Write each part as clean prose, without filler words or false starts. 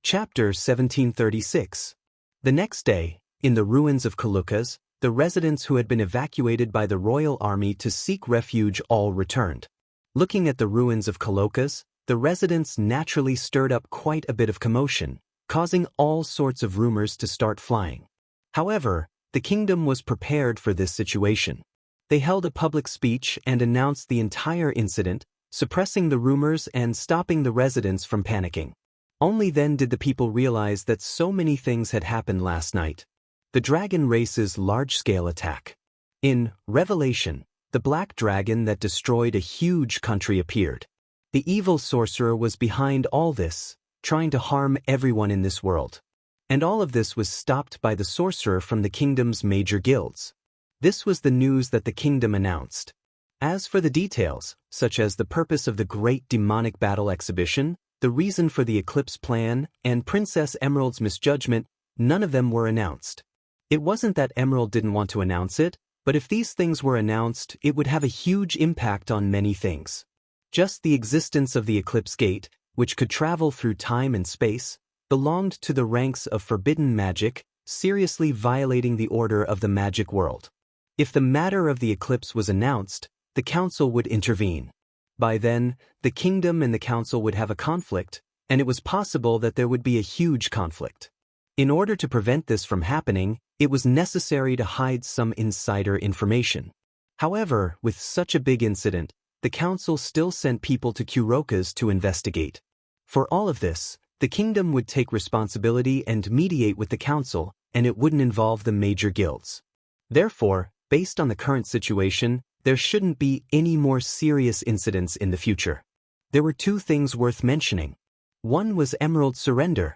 Chapter 1736. The next day, in the ruins of Colocas, the residents who had been evacuated by the royal army to seek refuge all returned. Looking at the ruins of Colocas, the residents naturally stirred up quite a bit of commotion, causing all sorts of rumors to start flying. However, the kingdom was prepared for this situation. They held a public speech and announced the entire incident, suppressing the rumors and stopping the residents from panicking. Only then did the people realize that so many things had happened last night. The dragon race's large-scale attack. In Revelation, the black dragon that destroyed a huge country appeared. The evil sorcerer was behind all this, trying to harm everyone in this world. And all of this was stopped by the sorcerer from the kingdom's major guilds. This was the news that the kingdom announced. As for the details, such as the purpose of the Great Demonic Battle Exhibition, the reason for the eclipse plan, and Princess Emerald's misjudgment, none of them were announced. It wasn't that Emerald didn't want to announce it, but if these things were announced, it would have a huge impact on many things. Just the existence of the Eclipse Gate, which could travel through time and space, belonged to the ranks of forbidden magic, seriously violating the order of the magic world. If the matter of the eclipse was announced, the council would intervene. By then, the kingdom and the council would have a conflict, and it was possible that there would be a huge conflict. In order to prevent this from happening, it was necessary to hide some insider information. However, with such a big incident, the council still sent people to Colocas to investigate. For all of this, the kingdom would take responsibility and mediate with the council, and it wouldn't involve the major guilds. Therefore, based on the current situation, there shouldn't be any more serious incidents in the future. There were two things worth mentioning. One was Emerald's surrender.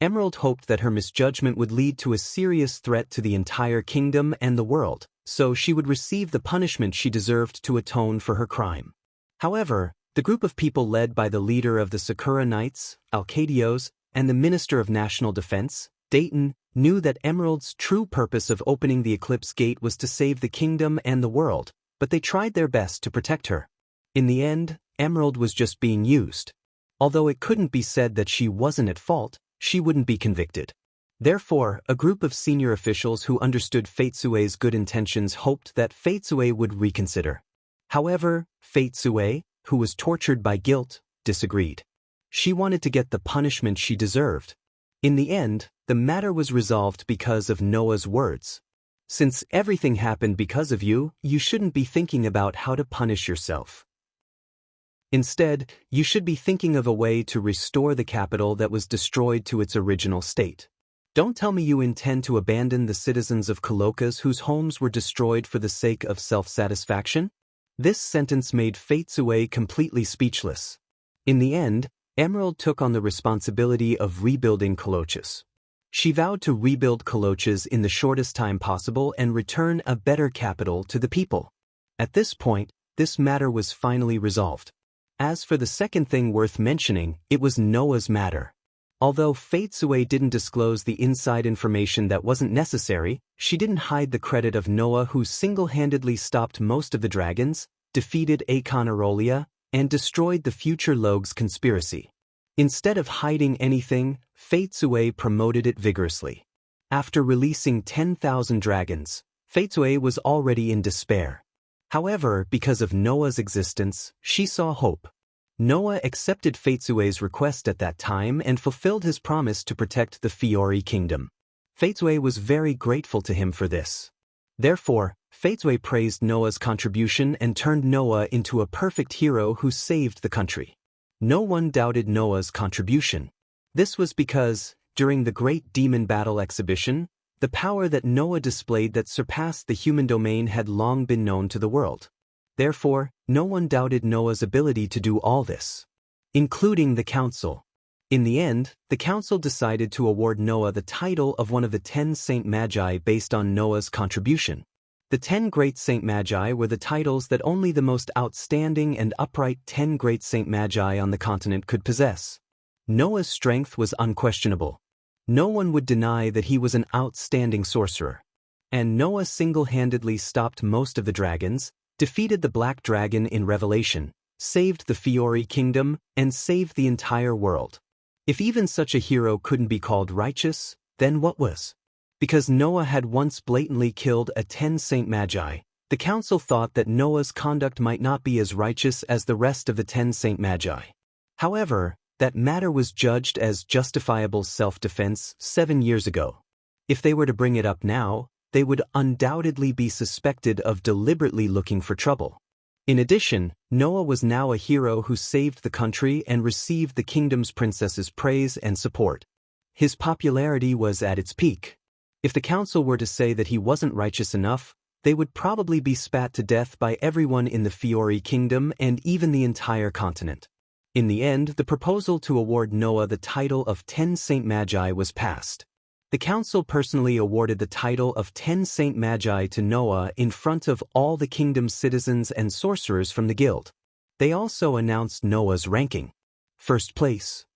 Emerald hoped that her misjudgment would lead to a serious threat to the entire kingdom and the world, so she would receive the punishment she deserved to atone for her crime. However, the group of people led by the leader of the Sakura Knights, Alcadios, and the Minister of National Defense, Dayton, knew that Emerald's true purpose of opening the Eclipse Gate was to save the kingdom and the world, but they tried their best to protect her. In the end, Emerald was just being used. Although it couldn't be said that she wasn't at fault, she wouldn't be convicted. Therefore, a group of senior officials who understood Fatsue's good intentions hoped that Fatsue would reconsider. However, Fatsue, who was tortured by guilt, disagreed. She wanted to get the punishment she deserved. In the end, the matter was resolved because of Noah's words. Since everything happened because of you, you shouldn't be thinking about how to punish yourself. Instead, you should be thinking of a way to restore the capital that was destroyed to its original state. Don't tell me you intend to abandon the citizens of Colocas whose homes were destroyed for the sake of self-satisfaction? This sentence made Fatsue completely speechless. In the end, Emerald took on the responsibility of rebuilding Colocas. She vowed to rebuild Colocas in the shortest time possible and return a better capital to the people. At this point, this matter was finally resolved. As for the second thing worth mentioning, it was Noah's matter. Although Fatsue didn't disclose the inside information that wasn't necessary, she didn't hide the credit of Noah, who single-handedly stopped most of the dragons, defeated Akon Aurelia, and destroyed the future Logue's conspiracy. Instead of hiding anything, Fatsue promoted it vigorously. After releasing 10,000 dragons, Fatsue was already in despair. However, because of Noah's existence, she saw hope. Noah accepted Fatsue's request at that time and fulfilled his promise to protect the Fiori kingdom. Fatsue was very grateful to him for this. Therefore, Fatsue praised Noah's contribution and turned Noah into a perfect hero who saved the country. No one doubted Noah's contribution. This was because, during the Great Demon Battle Exhibition, the power that Noah displayed that surpassed the human domain had long been known to the world. Therefore, no one doubted Noah's ability to do all this, including the council. In the end, the council decided to award Noah the title of one of the 10 Saint Magi based on Noah's contribution. The 10 Great Saint Magi were the titles that only the most outstanding and upright 10 Great Saint Magi on the continent could possess. Noah's strength was unquestionable. No one would deny that he was an outstanding sorcerer. And Noah single-handedly stopped most of the dragons, defeated the Black Dragon in Revelation, saved the Fiori kingdom, and saved the entire world. If even such a hero couldn't be called righteous, then what was? Because Noah had once blatantly killed a 10 Saint Magi, the council thought that Noah's conduct might not be as righteous as the rest of the 10 Saint Magi. However, that matter was judged as justifiable self-defense 7 years ago. If they were to bring it up now, they would undoubtedly be suspected of deliberately looking for trouble. In addition, Noah was now a hero who saved the country and received the kingdom's princess's praise and support. His popularity was at its peak. If the council were to say that he wasn't righteous enough, they would probably be spat to death by everyone in the Fiori kingdom and even the entire continent. In the end, the proposal to award Noah the title of 10 Saint Magi was passed. The council personally awarded the title of 10 Saint Magi to Noah in front of all the kingdom's citizens and sorcerers from the guild. They also announced Noah's ranking. First place.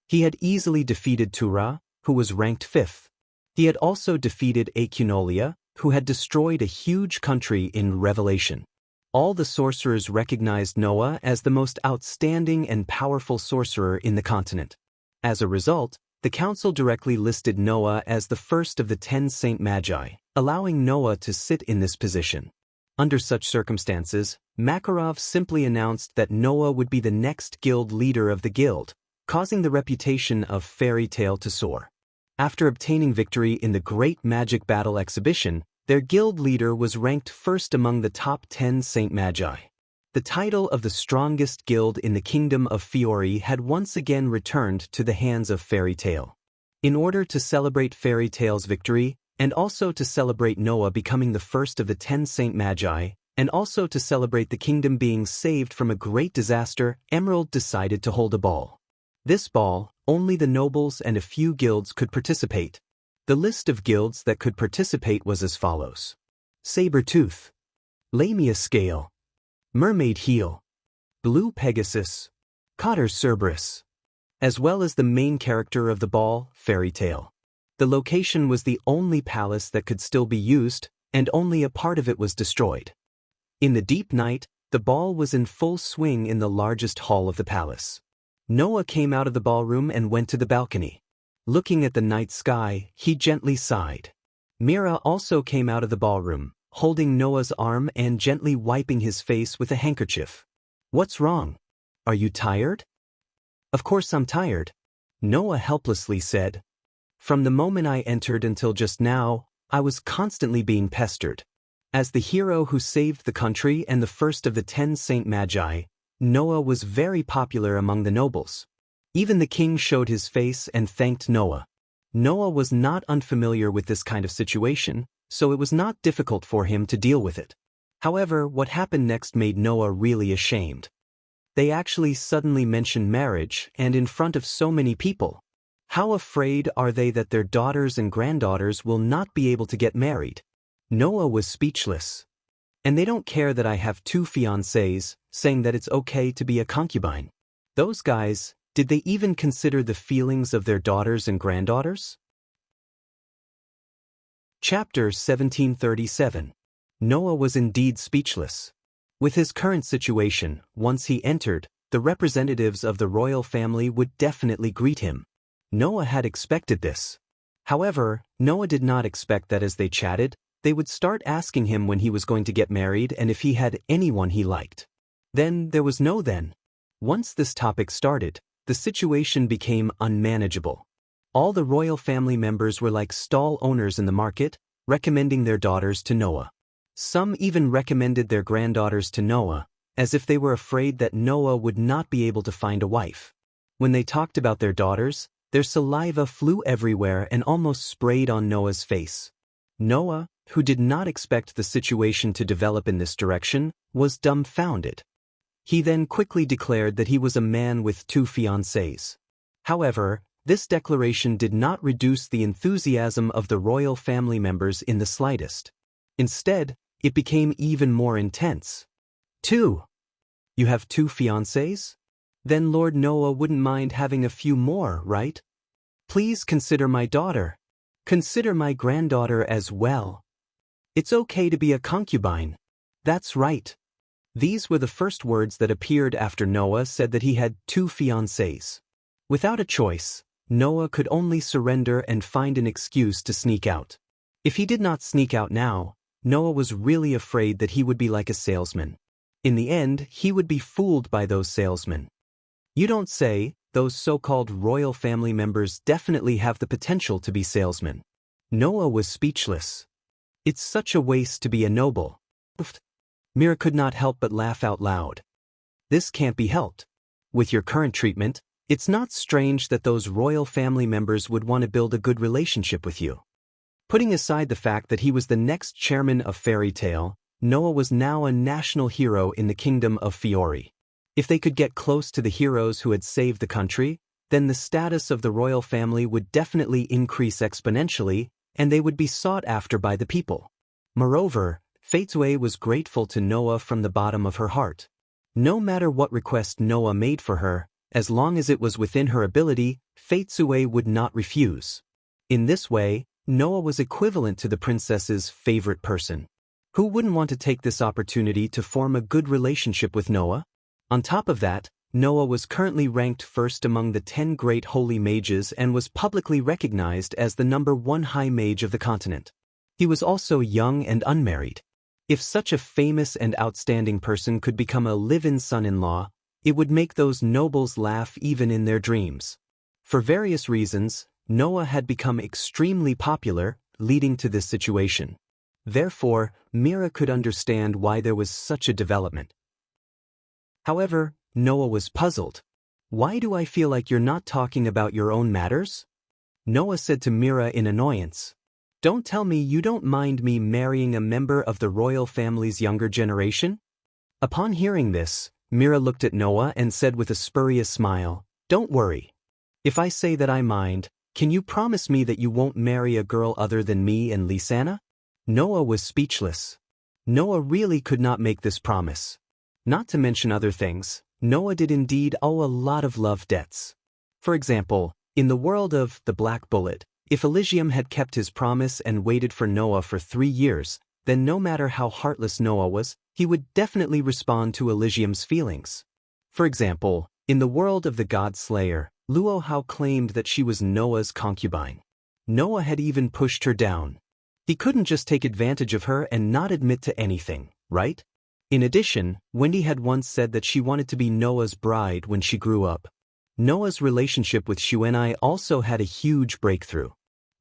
He had easily defeated Turah, who was ranked 5th. He had also defeated Acunolia, who had destroyed a huge country in Revelation. All the sorcerers recognized Noah as the most outstanding and powerful sorcerer in the continent. As a result, the council directly listed Noah as the first of the 10 Saint Magi, allowing Noah to sit in this position. Under such circumstances, Makarov simply announced that Noah would be the next guild leader of the guild, causing the reputation of Fairy Tale to soar. After obtaining victory in the Great Magic Battle exhibition, their guild leader was ranked first among the top 10 Saint Magi. The title of the strongest guild in the Kingdom of Fiori had once again returned to the hands of Fairy Tale. In order to celebrate Fairy Tale's victory, and also to celebrate Noah becoming the first of the 10 Saint Magi, and also to celebrate the kingdom being saved from a great disaster, Emerald decided to hold a ball. This ball, only the nobles and a few guilds could participate. The list of guilds that could participate was as follows: Saber-Tooth, Lamia Scale, Mermaid Heel, Blue Pegasus, Cotter Cerberus, as well as the main character of the ball, Fairy Tale. The location was the only palace that could still be used, and only a part of it was destroyed. In the deep night, the ball was in full swing in the largest hall of the palace. Noah came out of the ballroom and went to the balcony. Looking at the night sky, he gently sighed. Mira also came out of the ballroom, holding Noah's arm and gently wiping his face with a handkerchief. "What's wrong? Are you tired?" "Of course I'm tired," Noah helplessly said. "From the moment I entered until just now, I was constantly being pestered." As the hero who saved the country and the first of the 10 Saint Magi, Noah was very popular among the nobles. Even the king showed his face and thanked Noah. Noah was not unfamiliar with this kind of situation, so it was not difficult for him to deal with it. However, what happened next made Noah really ashamed. They actually suddenly mentioned marriage, and in front of so many people. How afraid are they that their daughters and granddaughters will not be able to get married? Noah was speechless. And they don't care that I have 2 fiancés, saying that it's okay to be a concubine. Those guys, did they even consider the feelings of their daughters and granddaughters? Chapter 1737. Noah was indeed speechless. With his current situation, once he entered, the representatives of the royal family would definitely greet him. Noah had expected this. However, Noah did not expect that as they chatted, they would start asking him when he was going to get married and if he had anyone he liked. Then there was no then. Once this topic started, the situation became unmanageable. All the royal family members were like stall owners in the market, recommending their daughters to Noah. Some even recommended their granddaughters to Noah, as if they were afraid that Noah would not be able to find a wife. When they talked about their daughters, their saliva flew everywhere and almost sprayed on Noah's face. Noah, who did not expect the situation to develop in this direction, was dumbfounded. He then quickly declared that he was a man with 2 fiancées. However, this declaration did not reduce the enthusiasm of the royal family members in the slightest. Instead, it became even more intense. 2. You have 2 fiancées? Then Lord Noah wouldn't mind having a few more, right? Please consider my daughter. Consider my granddaughter as well. It's okay to be a concubine. That's right. These were the first words that appeared after Noah said that he had 2 fiancées. Without a choice, Noah could only surrender and find an excuse to sneak out. If he did not sneak out now, Noah was really afraid that he would be like a salesman. In the end, he would be fooled by those salesmen. You don't say. Those so-called royal family members definitely have the potential to be salesmen. Noah was speechless. It's such a waste to be a noble. Mira could not help but laugh out loud. This can't be helped. With your current treatment, it's not strange that those royal family members would want to build a good relationship with you. Putting aside the fact that he was the next chairman of Fairy Tale, Noah was now a national hero in the kingdom of Fiore. If they could get close to the heroes who had saved the country, then the status of the royal family would definitely increase exponentially, and they would be sought after by the people. Moreover, Faitsue was grateful to Noah from the bottom of her heart. No matter what request Noah made for her, as long as it was within her ability, Faitsue would not refuse. In this way, Noah was equivalent to the princess's favorite person. Who wouldn't want to take this opportunity to form a good relationship with Noah? On top of that, Noah was currently ranked first among the 10 great holy mages and was publicly recognized as the #1 high mage of the continent. He was also young and unmarried. If such a famous and outstanding person could become a live-in son-in-law, it would make those nobles laugh even in their dreams. For various reasons, Noah had become extremely popular, leading to this situation. Therefore, Mira could understand why there was such a development. However, Noah was puzzled. Why do I feel like you're not talking about your own matters? Noah said to Mira in annoyance. Don't tell me you don't mind me marrying a member of the royal family's younger generation? Upon hearing this, Mira looked at Noah and said with a spurious smile, Don't worry. If I say that I mind, can you promise me that you won't marry a girl other than me and Lisanna? Noah was speechless. Noah really could not make this promise. Not to mention other things, Noah did indeed owe a lot of love debts. For example, in the world of The Black Bullet, if Elysium had kept his promise and waited for Noah for 3 years, then no matter how heartless Noah was, he would definitely respond to Elysium's feelings. For example, in the world of the God Slayer, Luo Hao claimed that she was Noah's concubine. Noah had even pushed her down. He couldn't just take advantage of her and not admit to anything, right? In addition, Wendy had once said that she wanted to be Noah's bride when she grew up. Noah's relationship with Xuanai also had a huge breakthrough.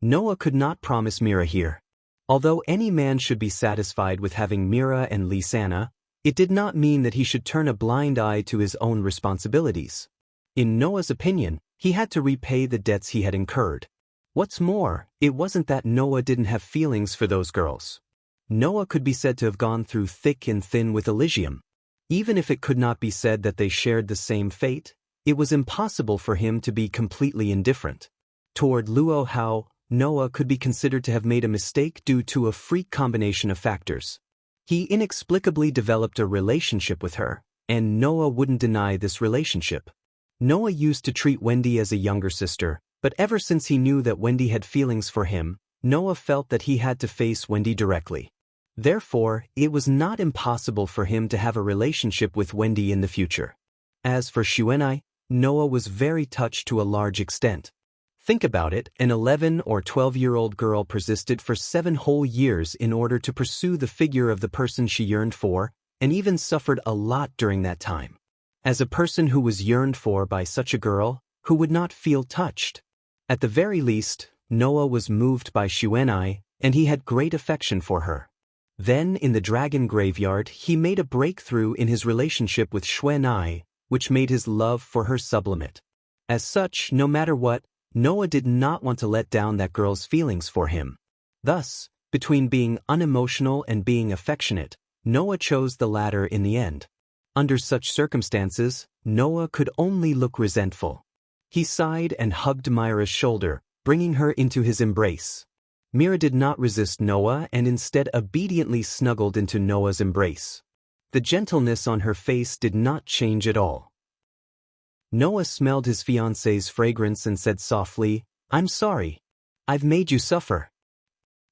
Noah could not promise Mira here. Although any man should be satisfied with having Mira and Lisanna, it did not mean that he should turn a blind eye to his own responsibilities. In Noah's opinion, he had to repay the debts he had incurred. What's more, it wasn't that Noah didn't have feelings for those girls. Noah could be said to have gone through thick and thin with Elysium. Even if it could not be said that they shared the same fate, it was impossible for him to be completely indifferent. Toward Luo Hao, Noah could be considered to have made a mistake due to a freak combination of factors. He inexplicably developed a relationship with her, and Noah wouldn't deny this relationship. Noah used to treat Wendy as a younger sister, but ever since he knew that Wendy had feelings for him, Noah felt that he had to face Wendy directly. Therefore, it was not impossible for him to have a relationship with Wendy in the future. As for Xuanai, Noah was very touched to a large extent. Think about it, an 11 or 12-year-old girl persisted for 7 whole years in order to pursue the figure of the person she yearned for, and even suffered a lot during that time. As a person who was yearned for by such a girl, who would not feel touched? At the very least, Noah was moved by Xuanai, and he had great affection for her. Then, in the dragon graveyard, he made a breakthrough in his relationship with Xuanai, which made his love for her sublimate. As such, no matter what, Noah did not want to let down that girl's feelings for him. Thus, between being unemotional and being affectionate, Noah chose the latter in the end. Under such circumstances, Noah could only look resentful. He sighed and hugged Myra's shoulder, bringing her into his embrace. Mira did not resist Noah and instead obediently snuggled into Noah's embrace. The gentleness on her face did not change at all. Noah smelled his fiancée's fragrance and said softly, "I'm sorry. I've made you suffer."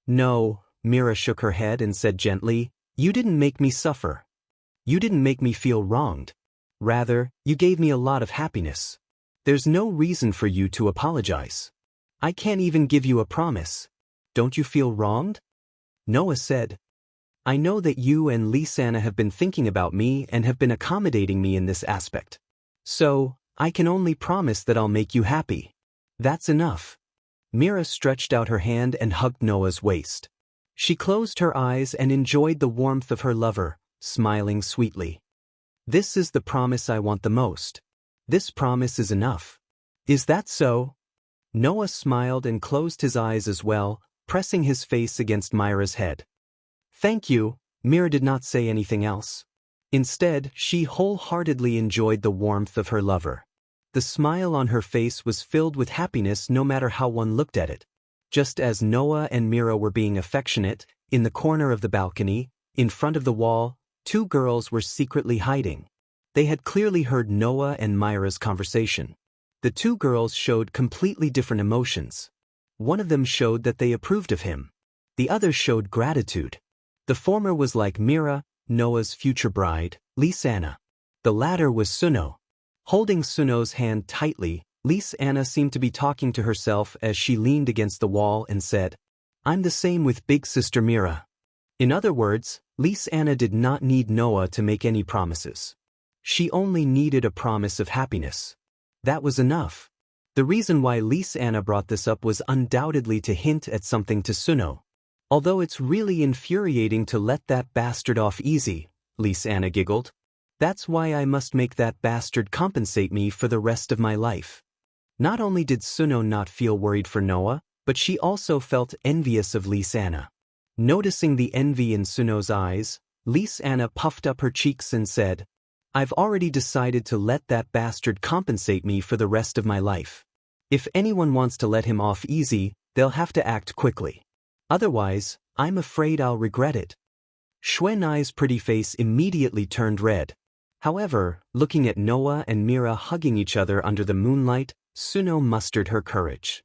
"No," Mira shook her head and said gently, "you didn't make me suffer. You didn't make me feel wronged. Rather, you gave me a lot of happiness." There's no reason for you to apologize. I can't even give you a promise. Don't you feel wronged? Noah said. I know that you and Lisanna have been thinking about me and have been accommodating me in this aspect. So, I can only promise that I'll make you happy. That's enough. Mira stretched out her hand and hugged Noah's waist. She closed her eyes and enjoyed the warmth of her lover, smiling sweetly. This is the promise I want the most. This promise is enough. Is that so? Noah smiled and closed his eyes as well, pressing his face against Myra's head. Thank you. Mira did not say anything else. Instead, she wholeheartedly enjoyed the warmth of her lover. The smile on her face was filled with happiness no matter how one looked at it. Just as Noah and Mira were being affectionate, in the corner of the balcony, in front of the wall, two girls were secretly hiding. They had clearly heard Noah and Myra's conversation. The two girls showed completely different emotions. One of them showed that they approved of him. The other showed gratitude. The former was like Mira, Noah's future bride, Lisanna. The latter was Sunno. Holding Sunno's hand tightly, Lisanna seemed to be talking to herself as she leaned against the wall and said, I'm the same with big sister Mira. In other words, Lisanna did not need Noah to make any promises. She only needed a promise of happiness. That was enough. The reason why Lisanna brought this up was undoubtedly to hint at something to Sunno. Although it's really infuriating to let that bastard off easy, Lisanna giggled. That's why I must make that bastard compensate me for the rest of my life. Not only did Sunno not feel worried for Noah, but she also felt envious of Lisanna. Noticing the envy in Sunno's eyes, Lisanna puffed up her cheeks and said, I've already decided to let that bastard compensate me for the rest of my life. If anyone wants to let him off easy, they'll have to act quickly. Otherwise, I'm afraid I'll regret it. Xuanai's pretty face immediately turned red. However, looking at Noah and Mira hugging each other under the moonlight, Sunno mustered her courage.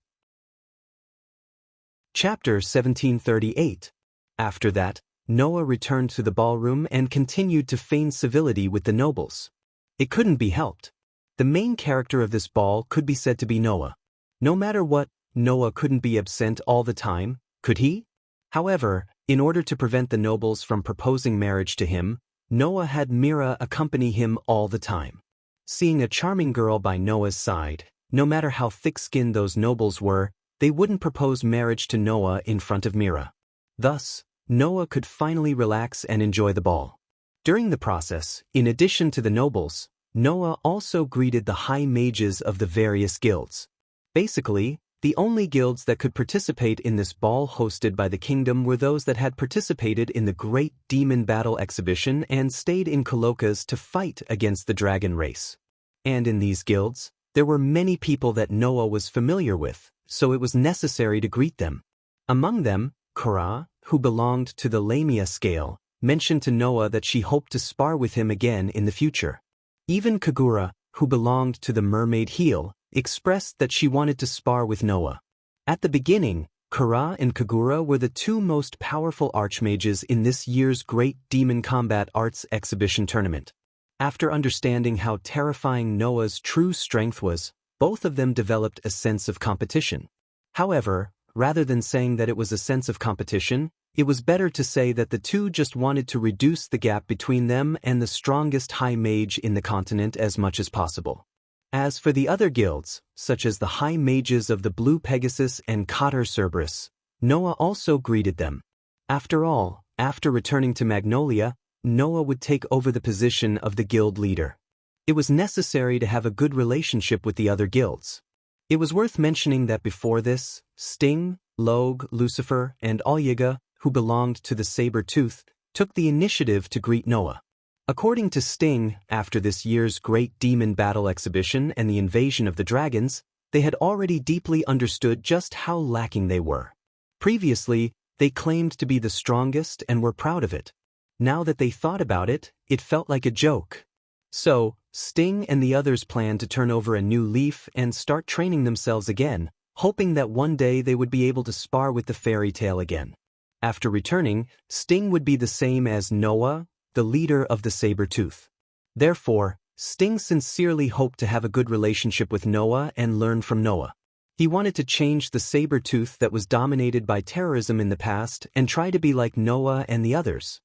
Chapter 1738. After that, Noah returned to the ballroom and continued to feign civility with the nobles. It couldn't be helped. The main character of this ball could be said to be Noah. No matter what, Noah couldn't be absent all the time, could he? However, in order to prevent the nobles from proposing marriage to him, Noah had Mira accompany him all the time. Seeing a charming girl by Noah's side, no matter how thick-skinned those nobles were, they wouldn't propose marriage to Noah in front of Mira. Thus, Noah could finally relax and enjoy the ball. During the process, in addition to the nobles, Noah also greeted the high mages of the various guilds. Basically, the only guilds that could participate in this ball hosted by the kingdom were those that had participated in the Great Demon Battle exhibition and stayed in Coloccas to fight against the dragon race. And in these guilds, there were many people that Noah was familiar with, so it was necessary to greet them. Among them, Kara, who belonged to the Lamia scale, mentioned to Noah that she hoped to spar with him again in the future. Even Kagura, who belonged to the mermaid heel, expressed that she wanted to spar with Noah. At the beginning, Kara and Kagura were the two most powerful archmages in this year's Great Demon Combat Arts Exhibition tournament. After understanding how terrifying Noah's true strength was, both of them developed a sense of competition. However, rather than saying that it was a sense of competition, it was better to say that the two just wanted to reduce the gap between them and the strongest high mage in the continent as much as possible. As for the other guilds, such as the high mages of the Blue Pegasus and Cotter Cerberus, Noah also greeted them. After all, after returning to Magnolia, Noah would take over the position of the guild leader. It was necessary to have a good relationship with the other guilds. It was worth mentioning that before this, Sting, Logue, Lucifer, and Olyiga, who belonged to the Saber-Tooth, took the initiative to greet Noah. According to Sting, after this year's Great Demon Battle exhibition and the invasion of the dragons, they had already deeply understood just how lacking they were. Previously, they claimed to be the strongest and were proud of it. Now that they thought about it, it felt like a joke. So, Sting and the others planned to turn over a new leaf and start training themselves again, hoping that one day they would be able to spar with the fairy tale again. After returning, Sting would be the same as Noah, the leader of the Saber-Tooth. Therefore, Sting sincerely hoped to have a good relationship with Noah and learn from Noah. He wanted to change the saber-tooth that was dominated by terrorism in the past and try to be like Noah and the others.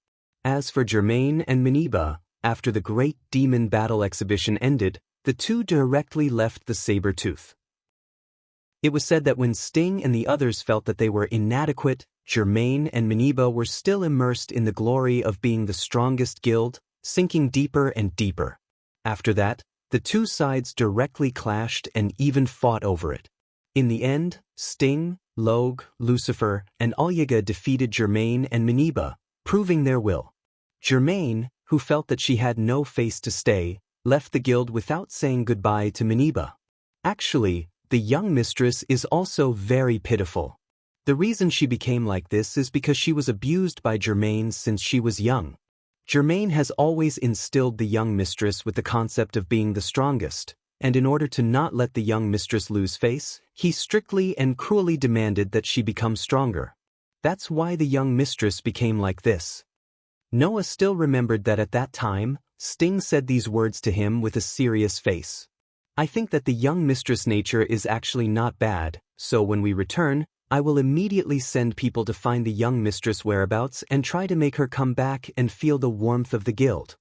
As for Germain and Meniba, after the great demon battle exhibition ended, the two directly left the saber-tooth. It was said that when Sting and the others felt that they were inadequate, Germain and Meniba were still immersed in the glory of being the strongest guild, sinking deeper and deeper. After that, the two sides directly clashed and even fought over it. In the end, Sting, Logue, Lucifer, and Olyaga defeated Germain and Meniba, proving their will. Germain, who felt that she had no face to stay, left the guild without saying goodbye to Meniba. Actually, the young mistress is also very pitiful. The reason she became like this is because she was abused by Germain since she was young. Germain has always instilled the young mistress with the concept of being the strongest, and in order to not let the young mistress lose face, he strictly and cruelly demanded that she become stronger. That's why the young mistress became like this. Noah still remembered that at that time, Sting said these words to him with a serious face. I think that the young mistress nature is actually not bad, so when we return, I will immediately send people to find the young mistress whereabouts and try to make her come back and feel the warmth of the guild.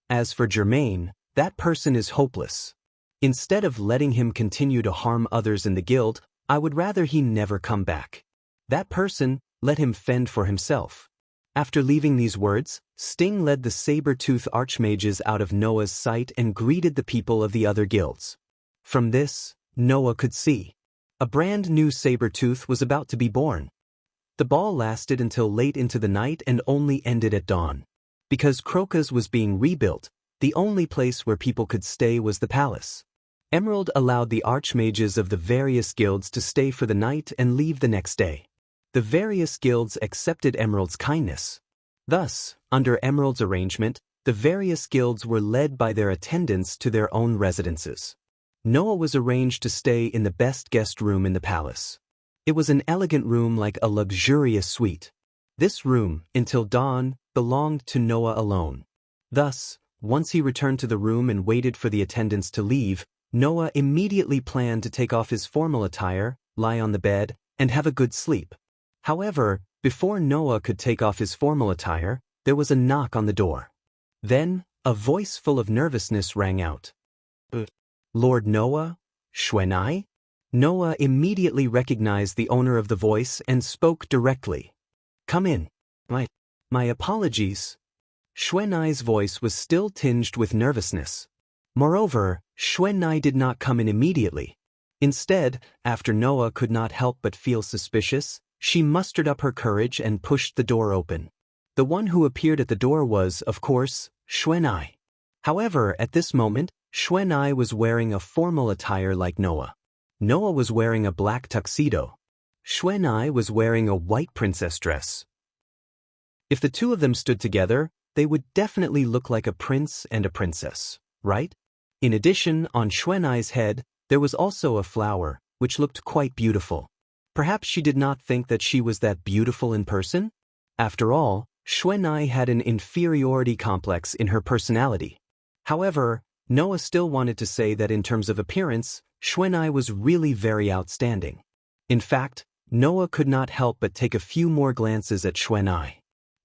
As for Germain, that person is hopeless. Instead of letting him continue to harm others in the guild, I would rather he never come back. That person, let him fend for himself. After leaving these words, Sting led the saber-tooth archmages out of Noah's sight and greeted the people of the other guilds. From this, Noah could see. A brand new saber-tooth was about to be born. The ball lasted until late into the night and only ended at dawn. Because Crocus was being rebuilt, the only place where people could stay was the palace. Emerald allowed the archmages of the various guilds to stay for the night and leave the next day. The various guilds accepted Emerald's kindness. Thus, under Emerald's arrangement, the various guilds were led by their attendants to their own residences. Noah was arranged to stay in the best guest room in the palace. It was an elegant room like a luxurious suite. This room, until dawn, belonged to Noah alone. Thus, once he returned to the room and waited for the attendants to leave, Noah immediately planned to take off his formal attire, lie on the bed, and have a good sleep. However, before Noah could take off his formal attire, there was a knock on the door. Then, a voice full of nervousness rang out. Lord Noah? Xuanai? Noah immediately recognized the owner of the voice and spoke directly. Come in. My apologies. Xuanai's voice was still tinged with nervousness. Moreover, Xuanai did not come in immediately. Instead, after Noah could not help but feel suspicious, she mustered up her courage and pushed the door open. The one who appeared at the door was, of course, Xuanai. However, at this moment, Xuanai was wearing a formal attire like Noah. Noah was wearing a black tuxedo. Xuanai was wearing a white princess dress. If the two of them stood together, they would definitely look like a prince and a princess, right? In addition, on Xuanai's head, there was also a flower, which looked quite beautiful. Perhaps she did not think that she was that beautiful in person? After all, Xuanai had an inferiority complex in her personality. However, Noah still wanted to say that in terms of appearance, Xuanai was really very outstanding. In fact, Noah could not help but take a few more glances at Xuanai.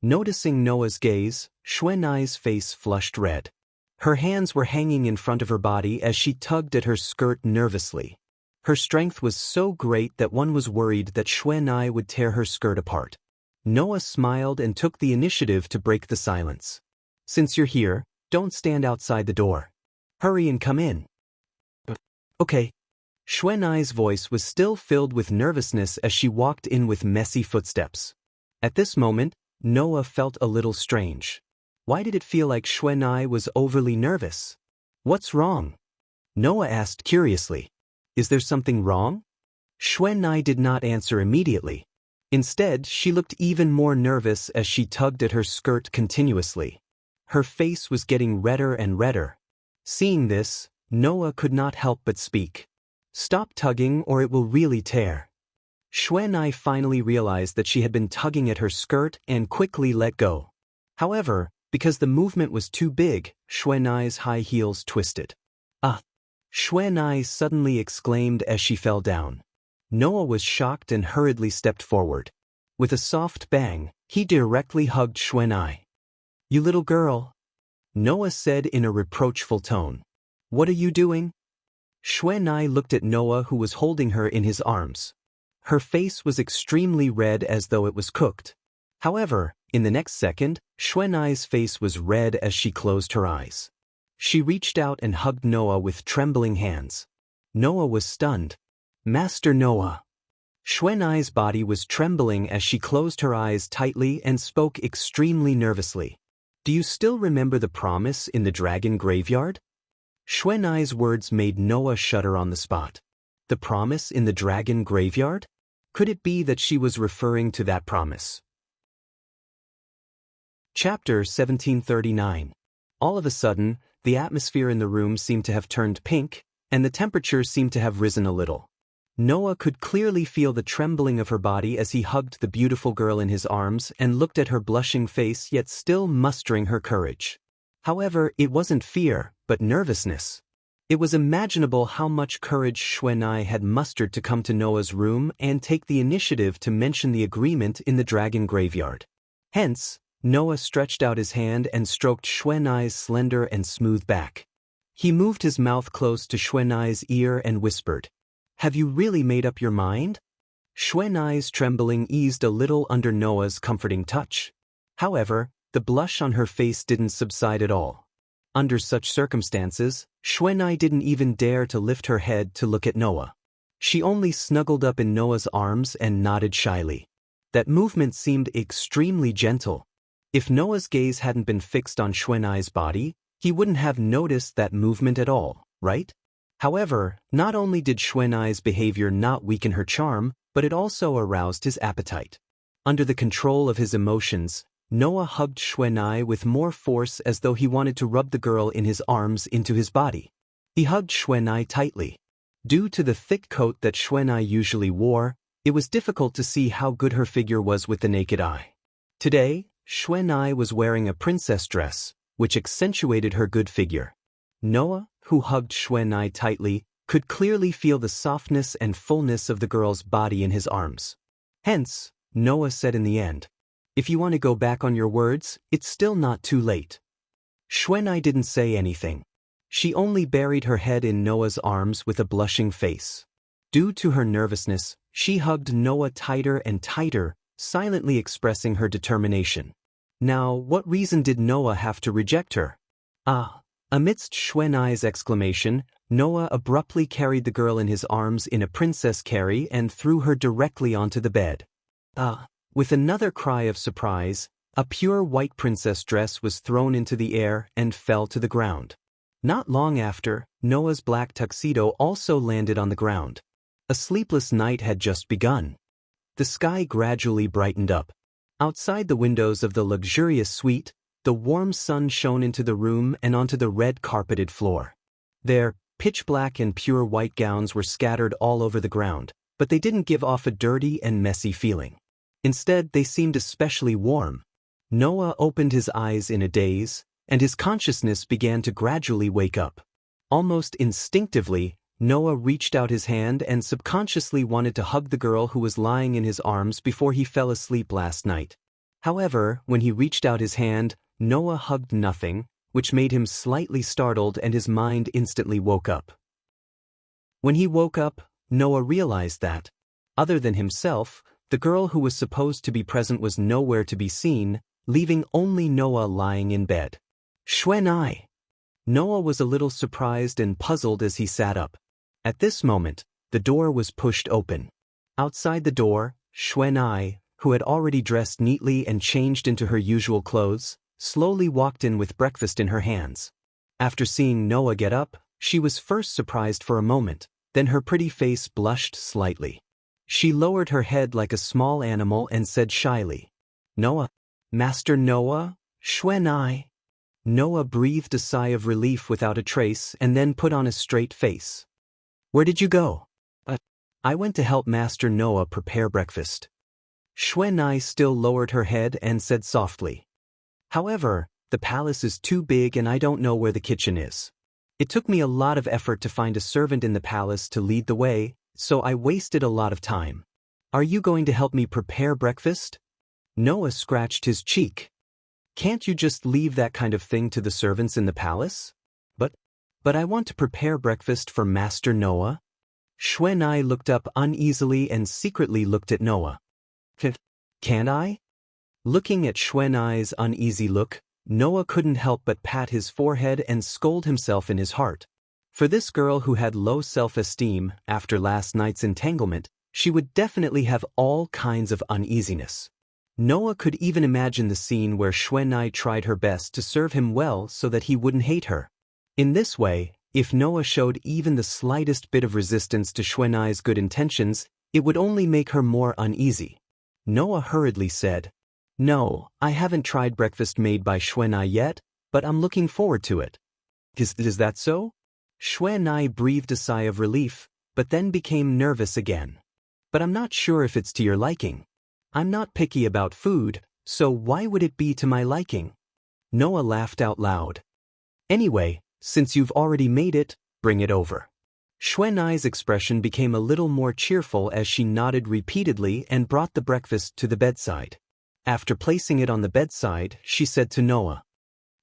Noticing Noah's gaze, Xuanai's face flushed red. Her hands were hanging in front of her body as she tugged at her skirt nervously. Her strength was so great that one was worried that Xuanai would tear her skirt apart. Noah smiled and took the initiative to break the silence. Since you're here, don't stand outside the door. Hurry and come in. Okay. Xuanai's voice was still filled with nervousness as she walked in with messy footsteps. At this moment, Noah felt a little strange. Why did it feel like Xuanai was overly nervous? What's wrong? Noah asked curiously. Is there something wrong? Xuanai did not answer immediately. Instead, she looked even more nervous as she tugged at her skirt continuously. Her face was getting redder and redder. Seeing this, Noah could not help but speak. Stop tugging or it will really tear. Xuanai finally realized that she had been tugging at her skirt and quickly let go. However, Because the movement was too big, Xuanai's high heels twisted. Ah! Xuanai suddenly exclaimed as she fell down. Noah was shocked and hurriedly stepped forward. With a soft bang, he directly hugged Xuanai. "You little girl," Noah said in a reproachful tone. "What are you doing?" Xuanai looked at Noah, who was holding her in his arms. Her face was extremely red as though it was cooked. However, in the next second, Xuanai's face was red as she closed her eyes. She reached out and hugged Noah with trembling hands. Noah was stunned. "Master Noah." Xuanai's body was trembling as she closed her eyes tightly and spoke extremely nervously. "Do you still remember the promise in the dragon graveyard?" Xuanai's words made Noah shudder on the spot. The promise in the dragon graveyard? Could it be that she was referring to that promise? Chapter 1739. All of a sudden, the atmosphere in the room seemed to have turned pink, and the temperature seemed to have risen a little. Noah could clearly feel the trembling of her body as he hugged the beautiful girl in his arms and looked at her blushing face, yet still mustering her courage. However, it wasn't fear, but nervousness. It was imaginable how much courage Xuanai had mustered to come to Noah's room and take the initiative to mention the agreement in the dragon graveyard. Hence, Noah stretched out his hand and stroked Xuanai's slender and smooth back. He moved his mouth close to Xuanai's ear and whispered, "Have you really made up your mind?" Xuanai's trembling eased a little under Noah's comforting touch. However, the blush on her face didn't subside at all. Under such circumstances, Xuanai didn't even dare to lift her head to look at Noah. She only snuggled up in Noah's arms and nodded shyly. That movement seemed extremely gentle. If Noah's gaze hadn't been fixed on Xuanai's body, he wouldn't have noticed that movement at all, right? However, not only did Xuanai's behavior not weaken her charm, but it also aroused his appetite. Under the control of his emotions, Noah hugged Xuanai with more force as though he wanted to rub the girl in his arms into his body. He hugged Xuanai tightly. Due to the thick coat that Xuanai usually wore, it was difficult to see how good her figure was with the naked eye. Today, Xuanai was wearing a princess dress, which accentuated her good figure. Noah, who hugged Xuanai tightly, could clearly feel the softness and fullness of the girl's body in his arms. Hence, Noah said in the end, "If you want to go back on your words, it's still not too late." Xuanai didn't say anything. She only buried her head in Noah's arms with a blushing face. Due to her nervousness, she hugged Noah tighter and tighter, silently expressing her determination. Now, what reason did Noah have to reject her? Amidst Xuanai's exclamation, Noah abruptly carried the girl in his arms in a princess carry and threw her directly onto the bed. With another cry of surprise, a pure white princess dress was thrown into the air and fell to the ground. Not long after, Noah's black tuxedo also landed on the ground. A sleepless night had just begun. The sky gradually brightened up. Outside the windows of the luxurious suite, the warm sun shone into the room and onto the red carpeted floor. Their pitch-black and pure white gowns were scattered all over the ground, but they didn't give off a dirty and messy feeling. Instead, they seemed especially warm. Noah opened his eyes in a daze, and his consciousness began to gradually wake up. Almost instinctively, Noah reached out his hand and subconsciously wanted to hug the girl who was lying in his arms before he fell asleep last night. However, when he reached out his hand, Noah hugged nothing, which made him slightly startled and his mind instantly woke up. When he woke up, Noah realized that, other than himself, the girl who was supposed to be present was nowhere to be seen, leaving only Noah lying in bed. Xuanai! Noah was a little surprised and puzzled as he sat up. At this moment, the door was pushed open. Outside the door, Xuanai, who had already dressed neatly and changed into her usual clothes, slowly walked in with breakfast in her hands. After seeing Noah get up, she was first surprised for a moment, then her pretty face blushed slightly. She lowered her head like a small animal and said shyly, "Noah, Master Noah, Xuanai." Noah breathed a sigh of relief without a trace and then put on a straight face. "Where did you go?" "I went to help Master Noah prepare breakfast." Xuanai still lowered her head and said softly. However, the palace is too big and I don't know where the kitchen is. It took me a lot of effort to find a servant in the palace to lead the way, so I wasted a lot of time. Are you going to help me prepare breakfast? Noah scratched his cheek. Can't you just leave that kind of thing to the servants in the palace? But I want to prepare breakfast for Master Noah. Xuanai looked up uneasily and secretly looked at Noah. Can't I? Looking at Xuanai's uneasy look, Noah couldn't help but pat his forehead and scold himself in his heart. For this girl who had low self-esteem after last night's entanglement, she would definitely have all kinds of uneasiness. Noah could even imagine the scene where Xuanai tried her best to serve him well so that he wouldn't hate her. In this way, if Noah showed even the slightest bit of resistance to Xuanai's good intentions, it would only make her more uneasy. Noah hurriedly said, "No, I haven't tried breakfast made by Xuanai yet, but I'm looking forward to it." Is that so? Xuanai breathed a sigh of relief, but then became nervous again. "But I'm not sure if it's to your liking. I'm not picky about food, so why would it be to my liking?" Noah laughed out loud. "Anyway, since you've already made it, bring it over." Xuanai's expression became a little more cheerful as she nodded repeatedly and brought the breakfast to the bedside. After placing it on the bedside, she said to Noah,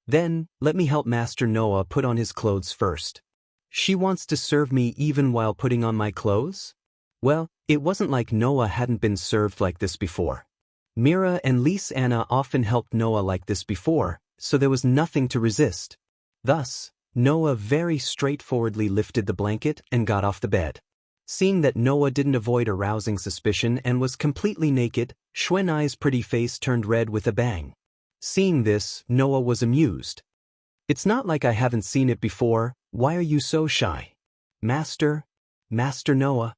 "Then, let me help Master Noah put on his clothes first." She wants to serve me even while putting on my clothes? Well, it wasn't like Noah hadn't been served like this before. Mira and Lise Anna often helped Noah like this before, so there was nothing to resist. Thus, Noah very straightforwardly lifted the blanket and got off the bed. Seeing that Noah didn't avoid arousing suspicion and was completely naked, Xuanai's pretty face turned red with a bang. Seeing this, Noah was amused. "It's not like I haven't seen it before. Why are you so shy?" Master Noah."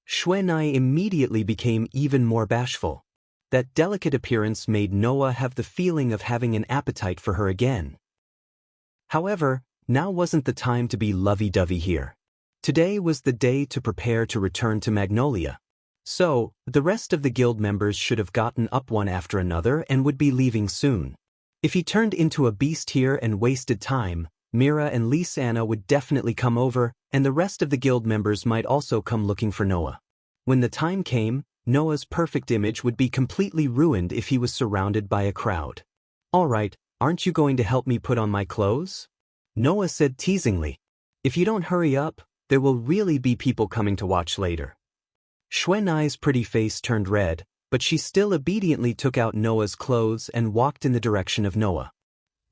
Xuanai immediately became even more bashful. That delicate appearance made Noah have the feeling of having an appetite for her again. However, now wasn't the time to be lovey-dovey here. Today was the day to prepare to return to Magnolia. So, the rest of the guild members should have gotten up one after another and would be leaving soon. If he turned into a beast here and wasted time, Mira and Lise Anna would definitely come over, and the rest of the guild members might also come looking for Noah. When the time came, Noah's perfect image would be completely ruined if he was surrounded by a crowd. "All right, aren't you going to help me put on my clothes?" Noah said teasingly. "If you don't hurry up, there will really be people coming to watch later." Xuanai's pretty face turned red, but she still obediently took out Noah's clothes and walked in the direction of Noah.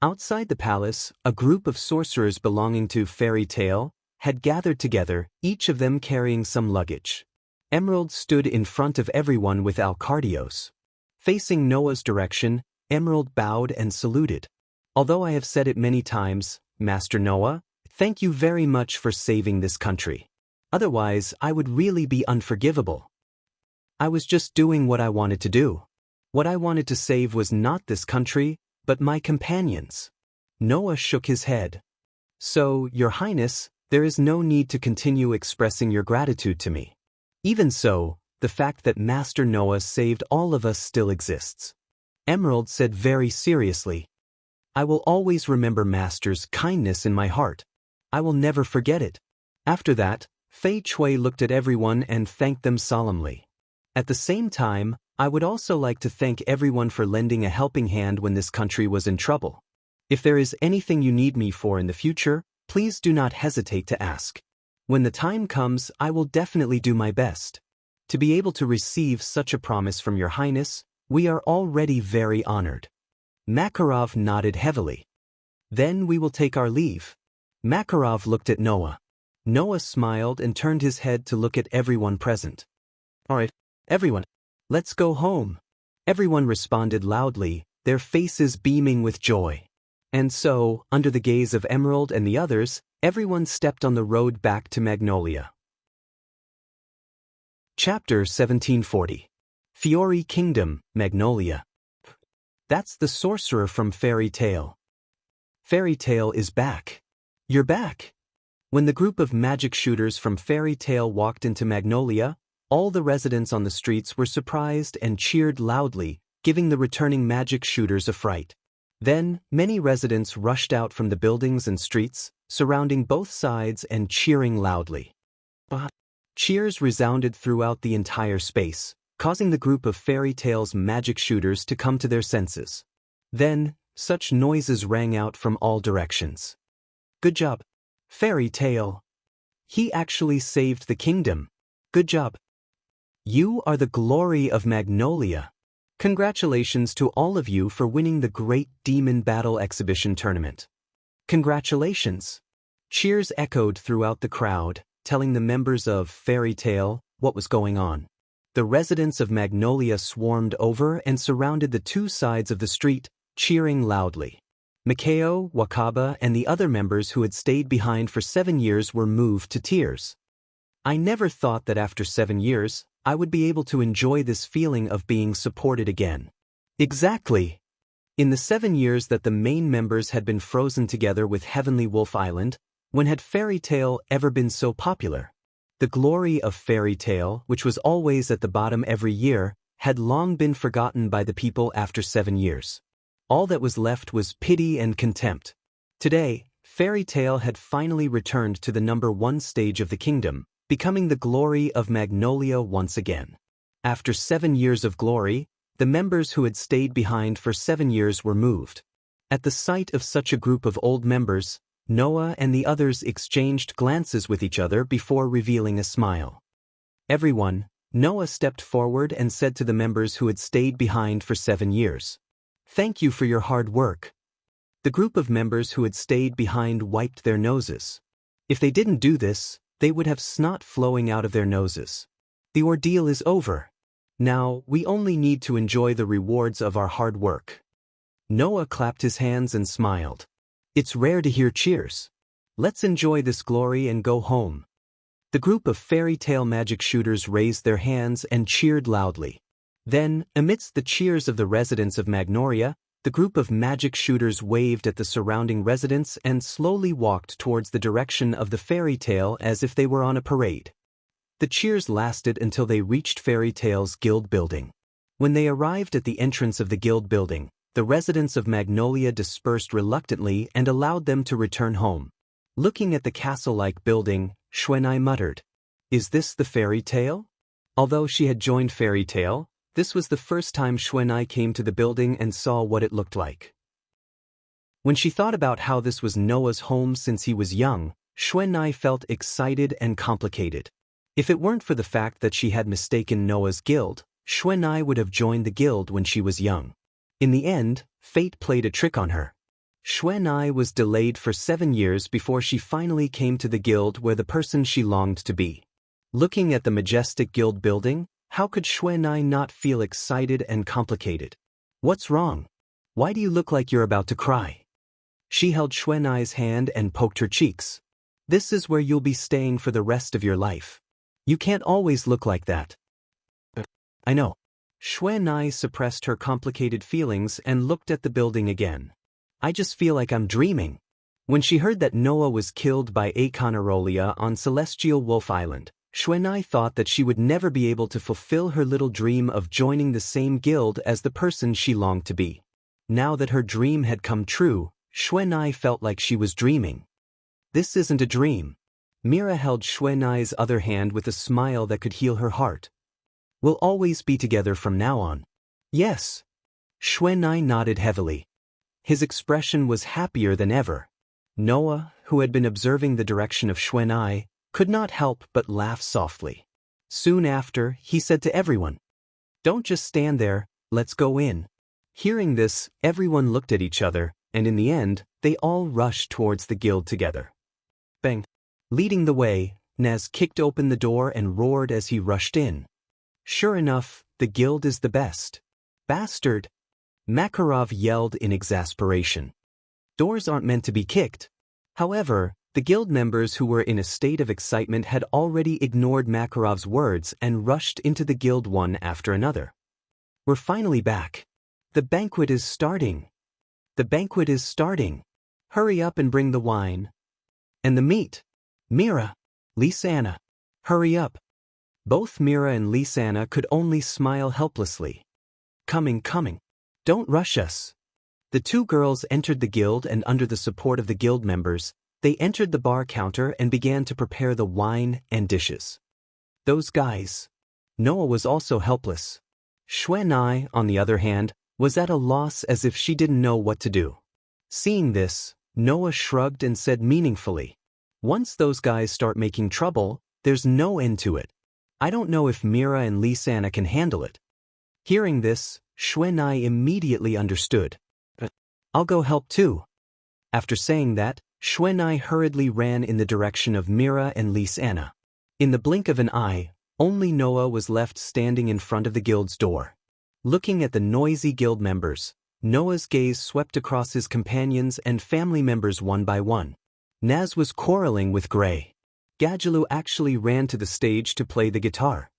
Outside the palace, a group of sorcerers belonging to Fairy Tale had gathered together, each of them carrying some luggage. Emerald stood in front of everyone with Alcardios. Facing Noah's direction, Emerald bowed and saluted. "Although I have said it many times, Master Noah, thank you very much for saving this country. Otherwise, I would really be unforgivable. I was just doing what I wanted to do. What I wanted to save was not this country, but my companions." Noah shook his head. "So, Your Highness, there is no need to continue expressing your gratitude to me. Even so, the fact that Master Noah saved all of us still exists." Emerald said very seriously, "I will always remember Master's kindness in my heart. I will never forget it." After that, Fei Chui looked at everyone and thanked them solemnly. "At the same time, I would also like to thank everyone for lending a helping hand when this country was in trouble. If there is anything you need me for in the future, please do not hesitate to ask. When the time comes, I will definitely do my best. To be able to receive such a promise from Your Highness, we are already very honored." Makarov nodded heavily. "Then we will take our leave." Makarov looked at Noah. Noah smiled and turned his head to look at everyone present. "All right, everyone, let's go home." Everyone responded loudly, their faces beaming with joy. And so, under the gaze of Emerald and the others, everyone stepped on the road back to Magnolia. Chapter 1740. Fiori Kingdom, Magnolia. That's the sorcerer from Fairy Tale. Fairy Tale is back. You're back. When the group of magic shooters from Fairy Tale walked into Magnolia, all the residents on the streets were surprised and cheered loudly, giving the returning magic shooters a fright. Then, many residents rushed out from the buildings and streets, surrounding both sides and cheering loudly. But cheers resounded throughout the entire space, causing the group of Fairy Tale's magic shooters to come to their senses. Then, such noises rang out from all directions. Good job, Fairy Tale. He actually saved the kingdom. Good job. You are the glory of Magnolia. Congratulations to all of you for winning the Great Demon Battle Exhibition Tournament. Congratulations. Cheers echoed throughout the crowd, telling the members of Fairy Tale what was going on. The residents of Magnolia swarmed over and surrounded the two sides of the street, cheering loudly. Mikao, Wakaba, and the other members who had stayed behind for 7 years were moved to tears. I never thought that after 7 years, I would be able to enjoy this feeling of being supported again. Exactly. In the 7 years that the main members had been frozen together with Heavenly Wolf Island, when had Fairy Tale ever been so popular? The glory of Fairy Tale, which was always at the bottom every year, had long been forgotten by the people after 7 years. All that was left was pity and contempt. Today, Fairy Tale had finally returned to the #1 stage of the kingdom, becoming the glory of Magnolia once again. After 7 years of glory, the members who had stayed behind for 7 years were moved. At the sight of such a group of old members, Noah and the others exchanged glances with each other before revealing a smile. Everyone, Noah stepped forward and said to the members who had stayed behind for 7 years, "Thank you for your hard work." The group of members who had stayed behind wiped their noses. If they didn't do this, they would have snot flowing out of their noses. The ordeal is over. Now, we only need to enjoy the rewards of our hard work. Noah clapped his hands and smiled. It's rare to hear cheers. Let's enjoy this glory and go home. The group of Fairy Tale magic shooters raised their hands and cheered loudly. Then, amidst the cheers of the residents of Magnolia, the group of magic shooters waved at the surrounding residents and slowly walked towards the direction of the Fairy Tale as if they were on a parade. The cheers lasted until they reached Fairy Tale's guild building. When they arrived at the entrance of the guild building, the residents of Magnolia dispersed reluctantly and allowed them to return home. Looking at the castle-like building, Xuanai muttered, "Is this the Fairy Tale?" Although she had joined Fairy Tale, this was the first time Xuanai came to the building and saw what it looked like. When she thought about how this was Noah's home since he was young, Xuanai felt excited and complicated. If it weren't for the fact that she had mistaken Noah's guild, Xuanai would have joined the guild when she was young. In the end, fate played a trick on her. Xuanai was delayed for 7 years before she finally came to the guild where the person she longed to be. Looking at the majestic guild building, how could Xuanai not feel excited and complicated? What's wrong? Why do you look like you're about to cry? She held Xuanai's hand and poked her cheeks. This is where you'll be staying for the rest of your life. You can't always look like that. I know. Xuanai suppressed her complicated feelings and looked at the building again. I just feel like I'm dreaming. When she heard that Noah was killed by Aconarolia on Celestial Wolf Island, Xuanai thought that she would never be able to fulfill her little dream of joining the same guild as the person she longed to be. Now that her dream had come true, Xuanai felt like she was dreaming. This isn't a dream. Mira held Xuanai's other hand with a smile that could heal her heart. We'll always be together from now on. Yes. Xuanai nodded heavily. His expression was happier than ever. Noah, who had been observing the direction of Xuanai, could not help but laugh softly. Soon after, he said to everyone, "Don't just stand there, let's go in." Hearing this, everyone looked at each other, and in the end, they all rushed towards the guild together. Bang! Leading the way, Naz kicked open the door and roared as he rushed in. Sure enough, the guild is the best. Bastard! Makarov yelled in exasperation. Doors aren't meant to be kicked. However, the guild members who were in a state of excitement had already ignored Makarov's words and rushed into the guild one after another. We're finally back. The banquet is starting. The banquet is starting. Hurry up and bring the wine. And the meat. Mira. Lisanna. Hurry up. Both Mira and Lisanna could only smile helplessly. Coming. Don't rush us. The two girls entered the guild, and under the support of the guild members, they entered the bar counter and began to prepare the wine and dishes. Those guys. Noah was also helpless. Xuanai, on the other hand, was at a loss, as if she didn't know what to do. Seeing this, Noah shrugged and said meaningfully, "Once those guys start making trouble, there's no end to it. I don't know if Mira and Lisanna can handle it." Hearing this, Xuanai immediately understood. "I'll go help too." After saying that, Xuanai hurriedly ran in the direction of Mira and Lisanna. In the blink of an eye, only Noah was left standing in front of the guild's door. Looking at the noisy guild members, Noah's gaze swept across his companions and family members one by one. Naz was quarreling with Gray. Gadjaloo actually ran to the stage to play the guitar.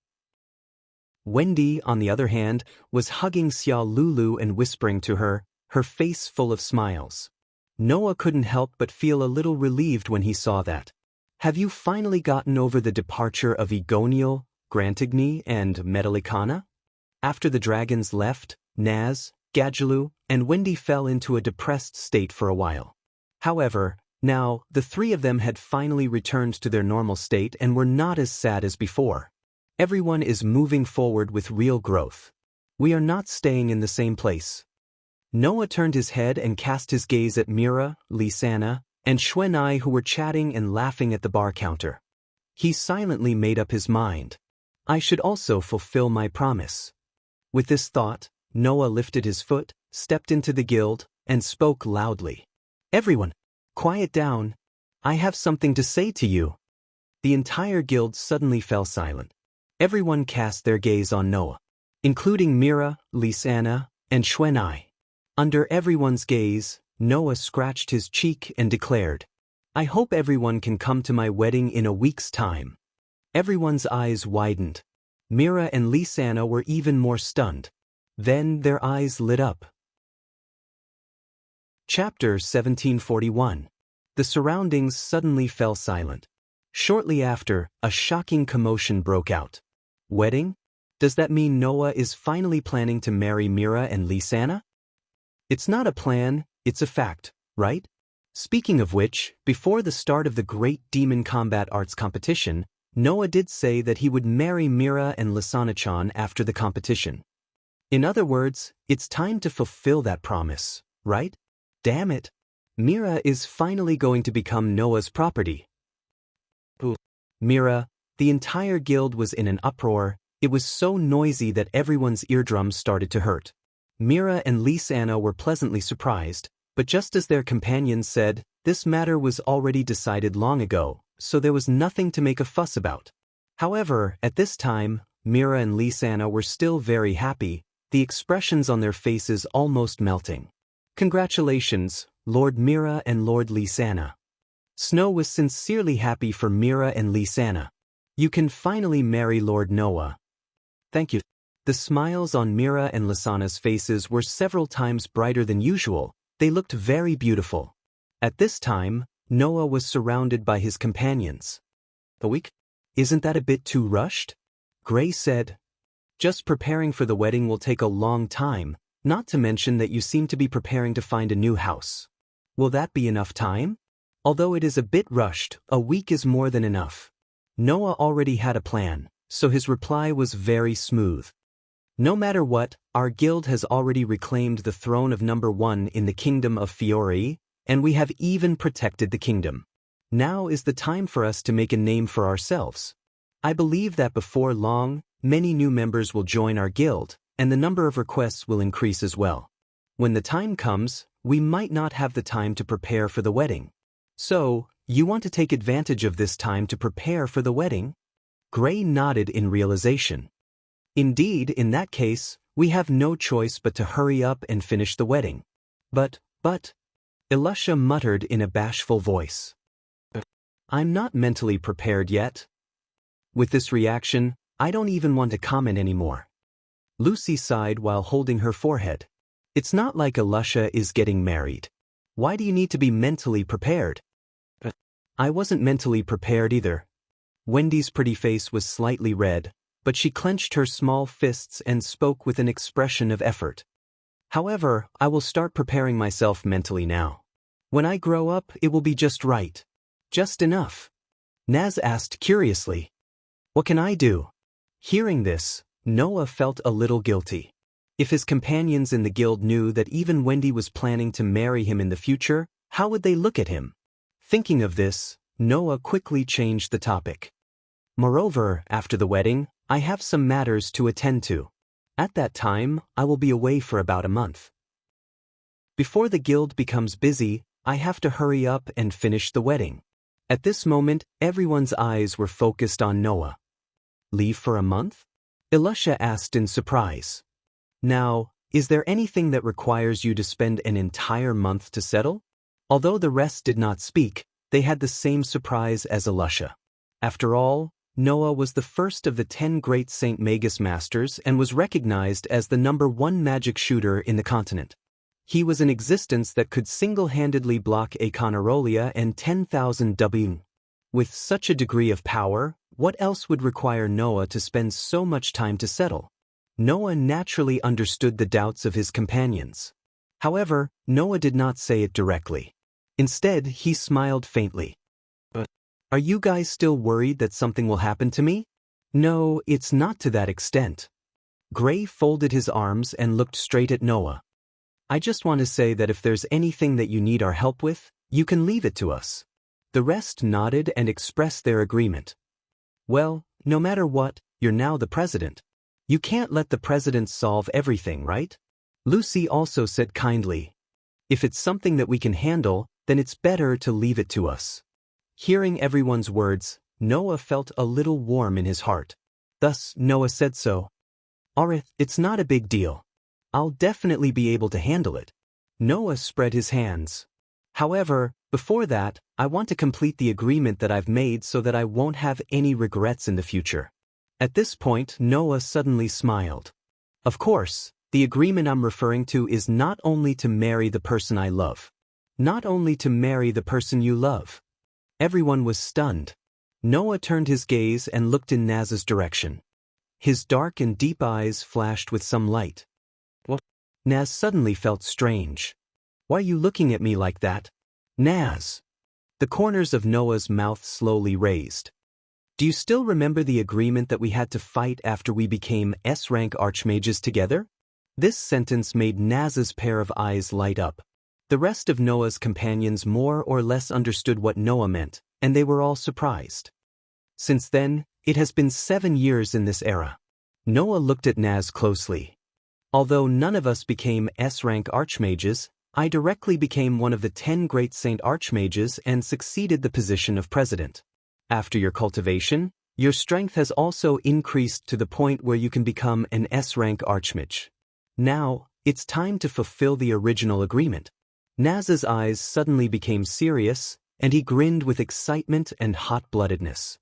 Wendy, on the other hand, was hugging Xia Lulu and whispering to her, her face full of smiles. Noah couldn't help but feel a little relieved when he saw that. "Have you finally gotten over the departure of Egoniel, Grantigny, and Metalicana?" After the dragons left, Naz, Gadjaloo, and Wendy fell into a depressed state for a while. However, now, the three of them had finally returned to their normal state and were not as sad as before. Everyone is moving forward with real growth. We are not staying in the same place. Noah turned his head and cast his gaze at Mira, Lisanna, and Xuanai, who were chatting and laughing at the bar counter. He silently made up his mind. I should also fulfill my promise. With this thought, Noah lifted his foot, stepped into the guild, and spoke loudly. "Everyone, quiet down. I have something to say to you." The entire guild suddenly fell silent. Everyone cast their gaze on Noah, including Mira, Lisanna, and Xuanai. Under everyone's gaze, Noah scratched his cheek and declared, "I hope everyone can come to my wedding in a week's time." Everyone's eyes widened. Mira and Lisanna were even more stunned. Then their eyes lit up. Chapter 1741. The surroundings suddenly fell silent. Shortly after, a shocking commotion broke out. Wedding? Does that mean Noah is finally planning to marry Mira and Lisanna? It's not a plan, it's a fact, right? Speaking of which, before the start of the Great Demon Combat Arts competition, Noah did say that he would marry Mira and Lisanna-chan after the competition. In other words, it's time to fulfill that promise, right? Damn it. Mira is finally going to become Noah's property. Mira, the entire guild was in an uproar. It was so noisy that everyone's eardrums started to hurt. Mira and Lisanna were pleasantly surprised, but just as their companions said, this matter was already decided long ago, so there was nothing to make a fuss about. However, at this time, Mira and Lisanna were still very happy, the expressions on their faces almost melting. Congratulations, Lord Mira and Lord Lisanna. Snow was sincerely happy for Mira and Lisanna. You can finally marry Lord Noah. Thank you. The smiles on Mira and Lisanna's faces were several times brighter than usual. They looked very beautiful. At this time, Noah was surrounded by his companions. A week? Isn't that a bit too rushed? Gray said. Just preparing for the wedding will take a long time, not to mention that you seem to be preparing to find a new house. Will that be enough time? Although it is a bit rushed, a week is more than enough. Noah already had a plan, so his reply was very smooth. No matter what, our guild has already reclaimed the throne of number 1 in the kingdom of Fiori, and we have even protected the kingdom. Now is the time for us to make a name for ourselves. I believe that before long, many new members will join our guild, and the number of requests will increase as well. When the time comes, we might not have the time to prepare for the wedding. So, you want to take advantage of this time to prepare for the wedding? Gray nodded in realization. Indeed, in that case, we have no choice but to hurry up and finish the wedding. But, Elisha muttered in a bashful voice. I'm not mentally prepared yet. With this reaction, I don't even want to comment anymore. Lucy sighed while holding her forehead. It's not like Elisha is getting married. Why do you need to be mentally prepared? I wasn't mentally prepared either. Wendy's pretty face was slightly red, but she clenched her small fists and spoke with an expression of effort. However, I will start preparing myself mentally now. When I grow up, it will be just right. Just enough. Naz asked curiously. What can I do? Hearing this, Noah felt a little guilty. If his companions in the guild knew that even Wendy was planning to marry him in the future, how would they look at him? Thinking of this, Noah quickly changed the topic. Moreover, after the wedding, I have some matters to attend to. At that time, I will be away for about a month. Before the guild becomes busy, I have to hurry up and finish the wedding. At this moment, everyone's eyes were focused on Noah. Leave for a month? Elisha asked in surprise. Now, is there anything that requires you to spend an entire month to settle? Although the rest did not speak, they had the same surprise as Elisha. After all, Noah was the first of the 10 great St. Magus masters and was recognized as the #1 magic shooter in the continent. He was an existence that could single-handedly block a Conarolia and 10,000 W. With such a degree of power, what else would require Noah to spend so much time to settle? Noah naturally understood the doubts of his companions. However, Noah did not say it directly. Instead, he smiled faintly. But, are you guys still worried that something will happen to me? No, it's not to that extent. Gray folded his arms and looked straight at Noah. I just want to say that if there's anything that you need our help with, you can leave it to us. The rest nodded and expressed their agreement. Well, no matter what, you're now the president. You can't let the president solve everything, right? Lucy also said kindly. If it's something that we can handle, then it's better to leave it to us. Hearing everyone's words, Noah felt a little warm in his heart. Thus, Noah said so. Alright, it's not a big deal. I'll definitely be able to handle it. Noah spread his hands. However, before that, I want to complete the agreement that I've made so that I won't have any regrets in the future. At this point, Noah suddenly smiled. Of course, the agreement I'm referring to is not only to marry the person I love. Not only to marry the person you love. Everyone was stunned. Noah turned his gaze and looked in Naz's direction. His dark and deep eyes flashed with some light. What? Naz suddenly felt strange. Why are you looking at me like that? Naz. The corners of Noah's mouth slowly raised. Do you still remember the agreement that we had to fight after we became S-rank archmages together? This sentence made Naz's pair of eyes light up. The rest of Noah's companions more or less understood what Noah meant, and they were all surprised. Since then, it has been 7 years in this era. Noah looked at Naz closely. Although none of us became S-rank archmages, I directly became one of the 10 great Saint Archmages and succeeded the position of president. After your cultivation, your strength has also increased to the point where you can become an S-rank archmage. Now, it's time to fulfill the original agreement. Naz's eyes suddenly became serious, and he grinned with excitement and hot-bloodedness.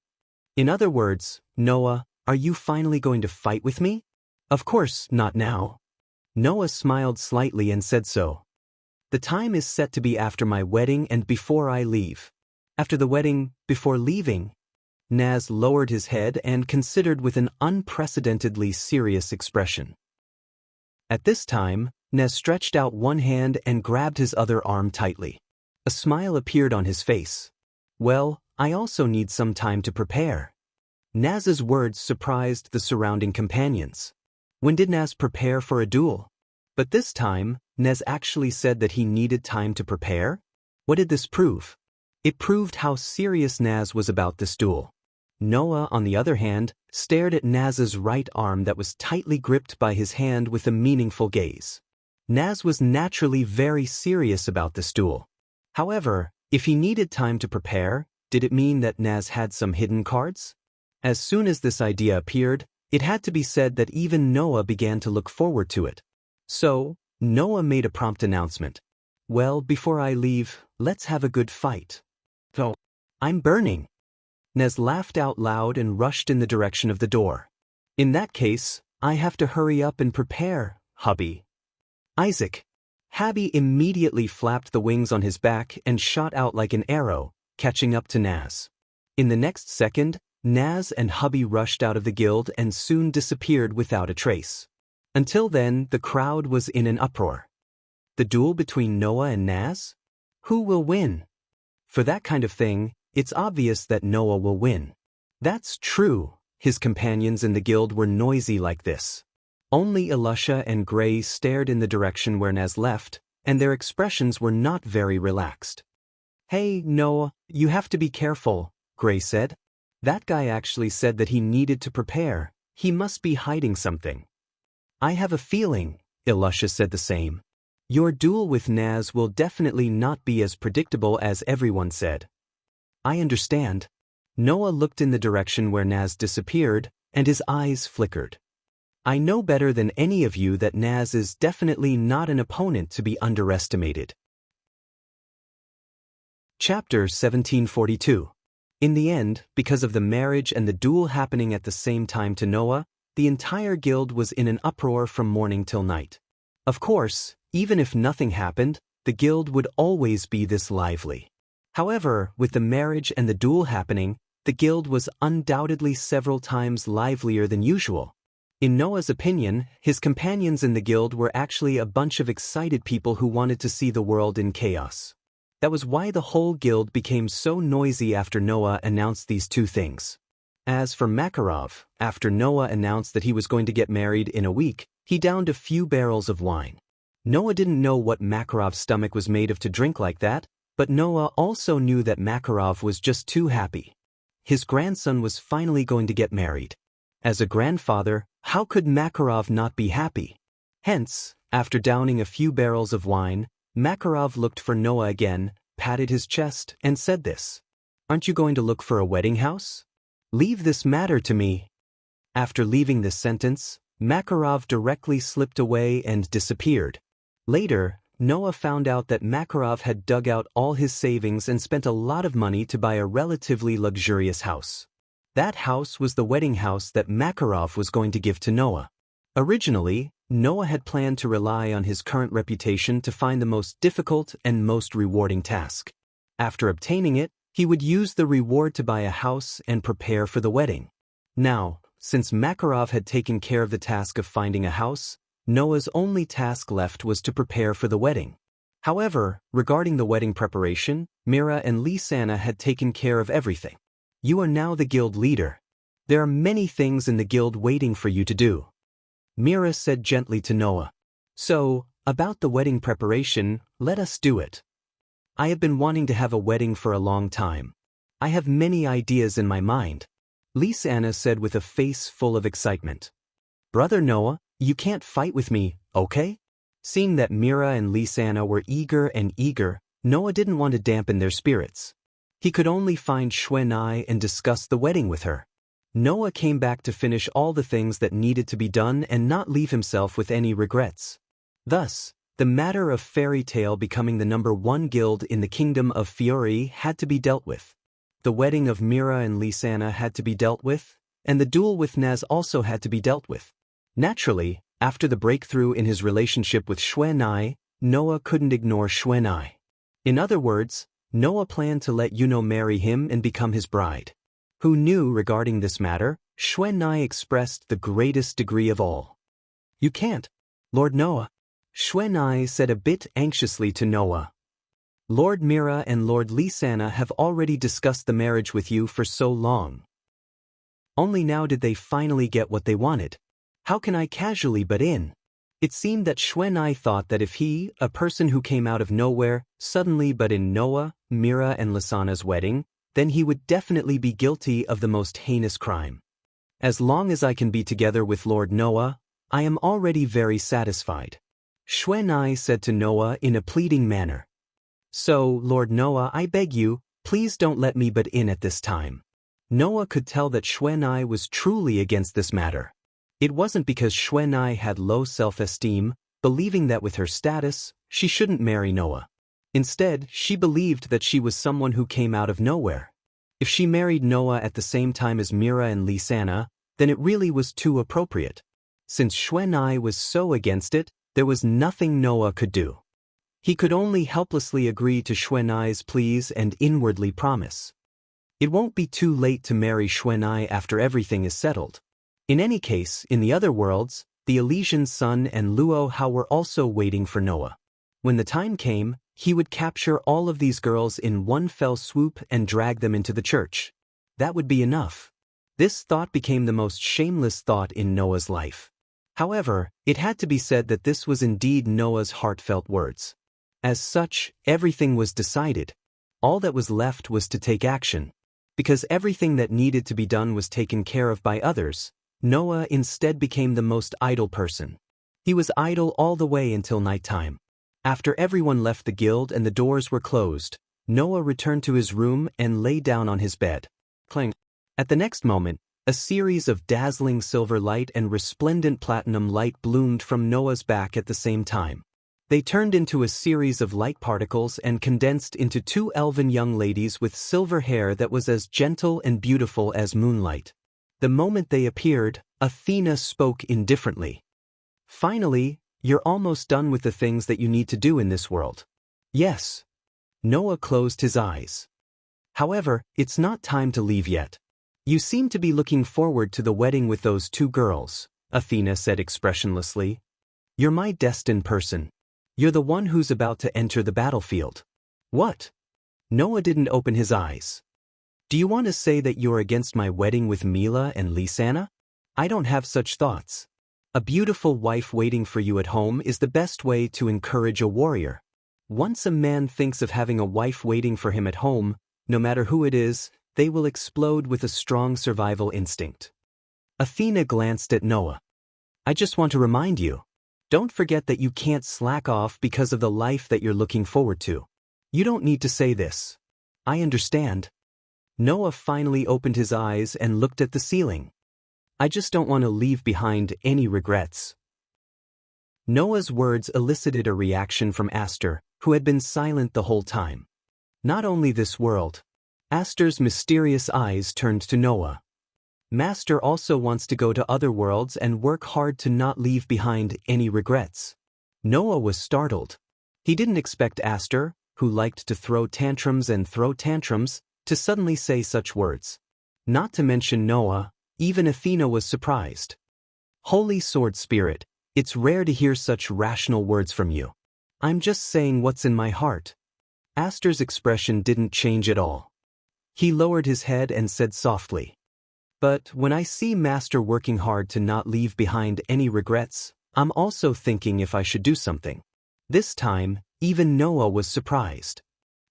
In other words, Noah, are you finally going to fight with me? Of course, not now. Noah smiled slightly and said so. The time is set to be after my wedding and before I leave. After the wedding, before leaving. Naz lowered his head and considered with an unprecedentedly serious expression. At this time, Naz stretched out one hand and grabbed his other arm tightly. A smile appeared on his face. Well, I also need some time to prepare. Naz's words surprised the surrounding companions. When did Naz prepare for a duel? But this time, Naz actually said that he needed time to prepare? What did this prove? It proved how serious Naz was about this duel. Noah, on the other hand, stared at Naz's right arm that was tightly gripped by his hand with a meaningful gaze. Naz was naturally very serious about this duel. However, if he needed time to prepare, did it mean that Naz had some hidden cards? As soon as this idea appeared, it had to be said that even Noah began to look forward to it. So, Noah made a prompt announcement. Well, before I leave, let's have a good fight. So, I'm burning. Naz laughed out loud and rushed in the direction of the door. In that case, I have to hurry up and prepare, hubby. Isaac. Habby immediately flapped the wings on his back and shot out like an arrow, catching up to Naz. In the next second, Naz and hubby rushed out of the guild and soon disappeared without a trace. Until then, the crowd was in an uproar. The duel between Noah and Naz? Who will win? For that kind of thing, it's obvious that Noah will win. That's true. His companions in the guild were noisy like this. Only Elisha and Gray stared in the direction where Naz left, and their expressions were not very relaxed. "Hey, Noah, you have to be careful," Gray said. "That guy actually said that he needed to prepare. He must be hiding something." "I have a feeling," Elisha said the same. "Your duel with Naz will definitely not be as predictable as everyone said." "I understand." Noah looked in the direction where Naz disappeared, and his eyes flickered. "I know better than any of you that Naz is definitely not an opponent to be underestimated." Chapter 1742. In the end, because of the marriage and the duel happening at the same time to Noah, the entire guild was in an uproar from morning till night. Of course, even if nothing happened, the guild would always be this lively. However, with the marriage and the duel happening, the guild was undoubtedly several times livelier than usual. In Noah's opinion, his companions in the guild were actually a bunch of excited people who wanted to see the world in chaos. That was why the whole guild became so noisy after Noah announced these two things. As for Makarov, after Noah announced that he was going to get married in a week, he downed a few barrels of wine. Noah didn't know what Makarov's stomach was made of to drink like that, but Noah also knew that Makarov was just too happy. His grandson was finally going to get married. As a grandfather, how could Makarov not be happy? Hence, after downing a few barrels of wine, Makarov looked for Noah again, patted his chest, and said this: "Aren't you going to look for a wedding house? Leave this matter to me." After leaving this sentence, Makarov directly slipped away and disappeared. Later, Noah found out that Makarov had dug out all his savings and spent a lot of money to buy a relatively luxurious house. That house was the wedding house that Makarov was going to give to Noah. Originally, Noah had planned to rely on his current reputation to find the most difficult and most rewarding task. After obtaining it, he would use the reward to buy a house and prepare for the wedding. Now, since Makarov had taken care of the task of finding a house, Noah's only task left was to prepare for the wedding. However, regarding the wedding preparation, Mira and Lisanna had taken care of everything. "You are now the guild leader. There are many things in the guild waiting for you to do," Mira said gently to Noah. "So, about the wedding preparation, let us do it. I have been wanting to have a wedding for a long time. I have many ideas in my mind," Lisanna said with a face full of excitement. "Brother Noah, you can't fight with me, okay?" Seeing that Mira and Lisanna were eager, Noah didn't want to dampen their spirits. He could only find Shwenai and discuss the wedding with her. Noah came back to finish all the things that needed to be done and not leave himself with any regrets. Thus, the matter of Fairy Tale becoming the #1 guild in the kingdom of Fiori had to be dealt with. The wedding of Mira and Lisanna had to be dealt with, and the duel with Naz also had to be dealt with. Naturally, after the breakthrough in his relationship with Shwenai, Noah couldn't ignore Shwenai. In other words, Noah planned to let Yuno marry him and become his bride. Who knew regarding this matter, Shwenai expressed the greatest degree of all. "You can't, Lord Noah," Shwenai said a bit anxiously to Noah. "Lord Mira and Lord Lisanna have already discussed the marriage with you for so long. Only now did they finally get what they wanted. How can I casually butt in?" It seemed that Shwenai thought that if he, a person who came out of nowhere, suddenly butt in Noah, Mira and Lisanna's wedding, then he would definitely be guilty of the most heinous crime. "As long as I can be together with Lord Noah, I am already very satisfied," Shwenai said to Noah in a pleading manner. "So, Lord Noah, I beg you, please don't let me butt in at this time." Noah could tell that Shwenai was truly against this matter. It wasn't because Shwenai had low self-esteem, believing that with her status, she shouldn't marry Noah. Instead, she believed that she was someone who came out of nowhere. If she married Noah at the same time as Mira and Lisanna, then it really was too appropriate. Since Shwenai was so against it, there was nothing Noah could do. He could only helplessly agree to Shwenai's pleas and inwardly promise. It won't be too late to marry Shwenai after everything is settled. In any case, in the other worlds, The Elysian sun and Luo Hao were also waiting for Noah. When the time came, he would capture all of these girls in one fell swoop and drag them into the church. That would be enough. This thought became the most shameless thought in Noah's life. However, it had to be said that this was indeed Noah's heartfelt words. As such, everything was decided. All that was left was to take action. Because everything that needed to be done was taken care of by others, Noah instead became the most idle person. He was idle all the way until nighttime. After everyone left the guild and the doors were closed, Noah returned to his room and lay down on his bed. Clang. At the next moment, a series of dazzling silver light and resplendent platinum light bloomed from Noah's back at the same time. They turned into a series of light particles and condensed into two elven young ladies with silver hair that was as gentle and beautiful as moonlight. The moment they appeared, Athena spoke indifferently. Finally, you're almost done with the things that you need to do in this world. Yes. Noah closed his eyes. However, it's not time to leave yet. You seem to be looking forward to the wedding with those two girls, Athena said expressionlessly. You're my destined person. You're the one who's about to enter the battlefield. What? Noah didn't open his eyes. Do you want to say that you're against my wedding with Mila and Lisanna? I don't have such thoughts. A beautiful wife waiting for you at home is the best way to encourage a warrior. Once a man thinks of having a wife waiting for him at home, no matter who it is, they will explode with a strong survival instinct. Athena glanced at Noah. I just want to remind you. Don't forget that you can't slack off because of the life that you're looking forward to. You don't need to say this. I understand. Noah finally opened his eyes and looked at the ceiling. I just don't want to leave behind any regrets. Noah's words elicited a reaction from Aster, who had been silent the whole time. Not only this world. Aster's mysterious eyes turned to Noah. Master also wants to go to other worlds and work hard to not leave behind any regrets. Noah was startled. He didn't expect Aster, who liked to throw tantrums, to suddenly say such words. Not to mention Noah, even Athena was surprised. Holy Sword Spirit, it's rare to hear such rational words from you. I'm just saying what's in my heart. Aster's expression didn't change at all. He lowered his head and said softly, but when I see Master working hard to not leave behind any regrets, I'm also thinking if I should do something. This time, even Noah was surprised.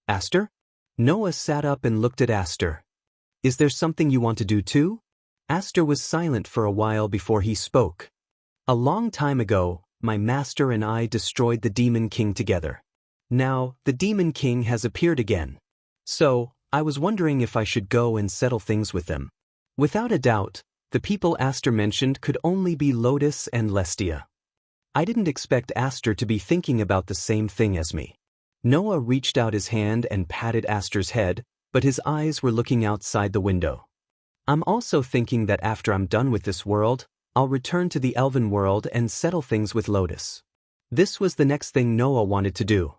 Aster? Noah sat up and looked at Aster. Is there something you want to do too? Aster was silent for a while before he spoke. A long time ago, my master and I destroyed the Demon King together. Now, the Demon King has appeared again. So, I was wondering if I should go and settle things with them. Without a doubt, the people Aster mentioned could only be Lotus and Lestia. I didn't expect Aster to be thinking about the same thing as me. Noah reached out his hand and patted Aster's head, but his eyes were looking outside the window. I'm also thinking that after I'm done with this world, I'll return to the Elven world and settle things with Lotus. This was the next thing Noah wanted to do.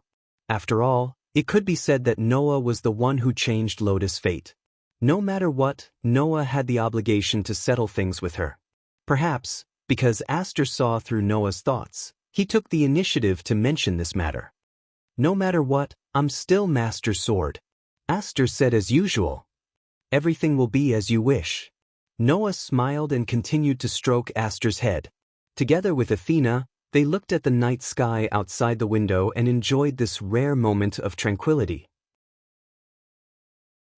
After all, it could be said that Noah was the one who changed Lotus' fate. No matter what, Noah had the obligation to settle things with her. Perhaps, because Aster saw through Noah's thoughts, he took the initiative to mention this matter. No matter what, I'm still Master Sword. Aster said as usual. Everything will be as you wish. Noah smiled and continued to stroke Aster's head. Together with Athena, they looked at the night sky outside the window and enjoyed this rare moment of tranquility.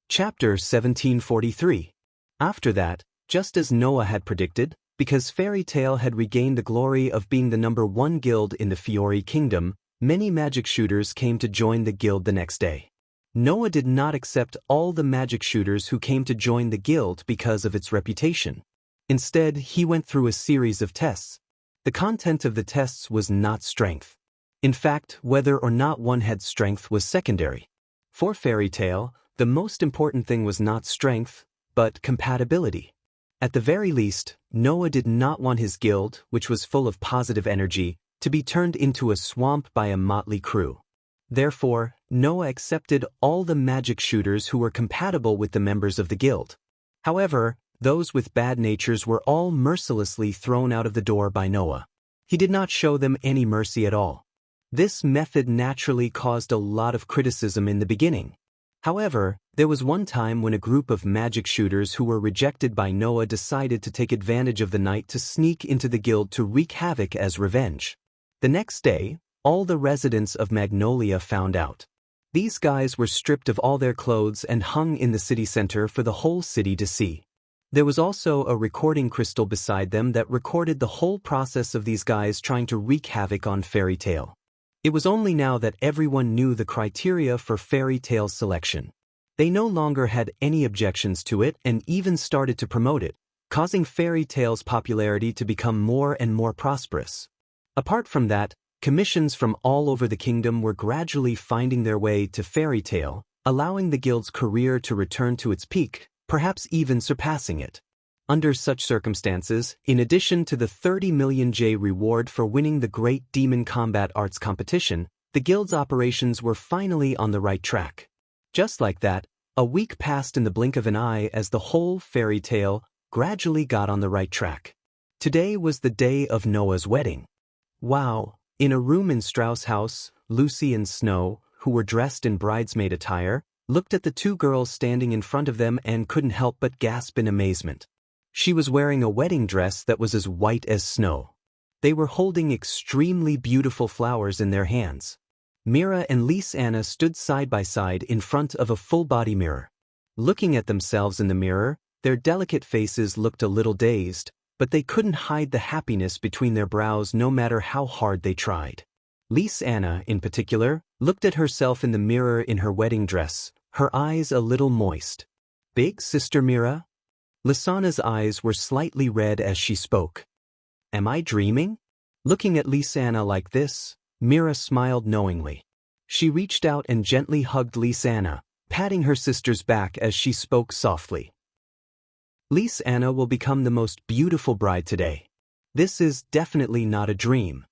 Chapter 1743. After that, just as Noah had predicted, because Fairy Tail had regained the glory of being the #1 guild in the Fiori Kingdom, many magic shooters came to join the guild the next day. Noah did not accept all the magic shooters who came to join the guild because of its reputation. Instead, he went through a series of tests. The content of the tests was not strength. In fact, whether or not one had strength was secondary. For Fairy Tail, the most important thing was not strength, but compatibility. At the very least, Noah did not want his guild, which was full of positive energy, to be turned into a swamp by a motley crew. Therefore, Noah accepted all the magic shooters who were compatible with the members of the guild. However, those with bad natures were all mercilessly thrown out of the door by Noah. He did not show them any mercy at all. This method naturally caused a lot of criticism in the beginning. However, there was one time when a group of magic shooters who were rejected by Noah decided to take advantage of the night to sneak into the guild to wreak havoc as revenge. The next day, all the residents of Magnolia found out. These guys were stripped of all their clothes and hung in the city center for the whole city to see. There was also a recording crystal beside them that recorded the whole process of these guys trying to wreak havoc on Fairy Tail. It was only now that everyone knew the criteria for Fairy Tail's selection. They no longer had any objections to it and even started to promote it, causing Fairy Tail's popularity to become more and more prosperous. Apart from that, commissions from all over the kingdom were gradually finding their way to Fairy Tail, allowing the guild's career to return to its peak, perhaps even surpassing it. Under such circumstances, in addition to the 30 million J reward for winning the Great Demon Combat Arts competition, the guild's operations were finally on the right track. Just like that, a week passed in the blink of an eye as the whole Fairy Tail gradually got on the right track. Today was the day of Noah's wedding. Wow! In a room in Strauss House, Lucy and Snow, who were dressed in bridesmaid attire, looked at the two girls standing in front of them and couldn't help but gasp in amazement. She was wearing a wedding dress that was as white as snow. They were holding extremely beautiful flowers in their hands. Mira and Lise Anna stood side by side in front of a full-body mirror. Looking at themselves in the mirror, their delicate faces looked a little dazed, but they couldn't hide the happiness between their brows no matter how hard they tried. Lise Anna, in particular, looked at herself in the mirror in her wedding dress, her eyes a little moist. "Big sister Mira?" Lisanna's eyes were slightly red as she spoke. "Am I dreaming?" Looking at Lise Anna like this, Mira smiled knowingly. She reached out and gently hugged Lise Anna, patting her sister's back as she spoke softly. "Lise Anna will become the most beautiful bride today. This is definitely not a dream."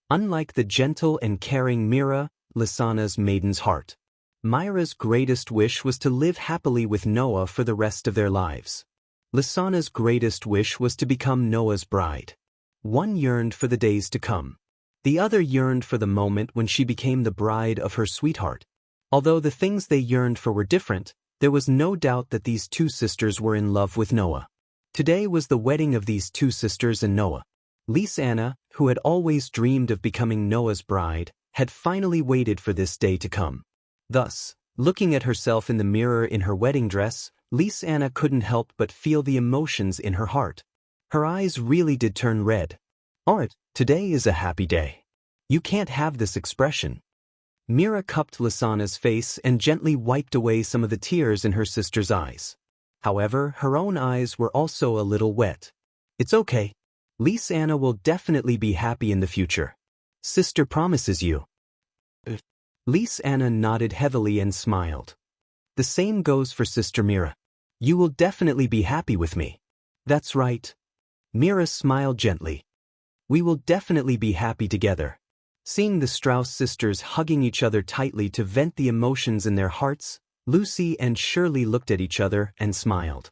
Unlike the gentle and caring Mira, Lisanna's maiden's heart. Myra's greatest wish was to live happily with Noah for the rest of their lives. Lisanna's greatest wish was to become Noah's bride. One yearned for the days to come. The other yearned for the moment when she became the bride of her sweetheart. Although the things they yearned for were different, there was no doubt that these two sisters were in love with Noah. Today was the wedding of these two sisters and Noah. Lise Anna, who had always dreamed of becoming Noah's bride, had finally waited for this day to come. Thus, looking at herself in the mirror in her wedding dress, Lise Anna couldn't help but feel the emotions in her heart. Her eyes really did turn red. "Alright, today is a happy day. You can't have this expression." Mira cupped Lisanna's face and gently wiped away some of the tears in her sister's eyes. However, her own eyes were also a little wet. "It's okay. Lise Anna will definitely be happy in the future. Sister promises you." Lise Anna nodded heavily and smiled. "The same goes for Sister Mira. You will definitely be happy with me." "That's right." Mira smiled gently. "We will definitely be happy together." Seeing the Strauss sisters hugging each other tightly to vent the emotions in their hearts, Lucy and Shirley looked at each other and smiled.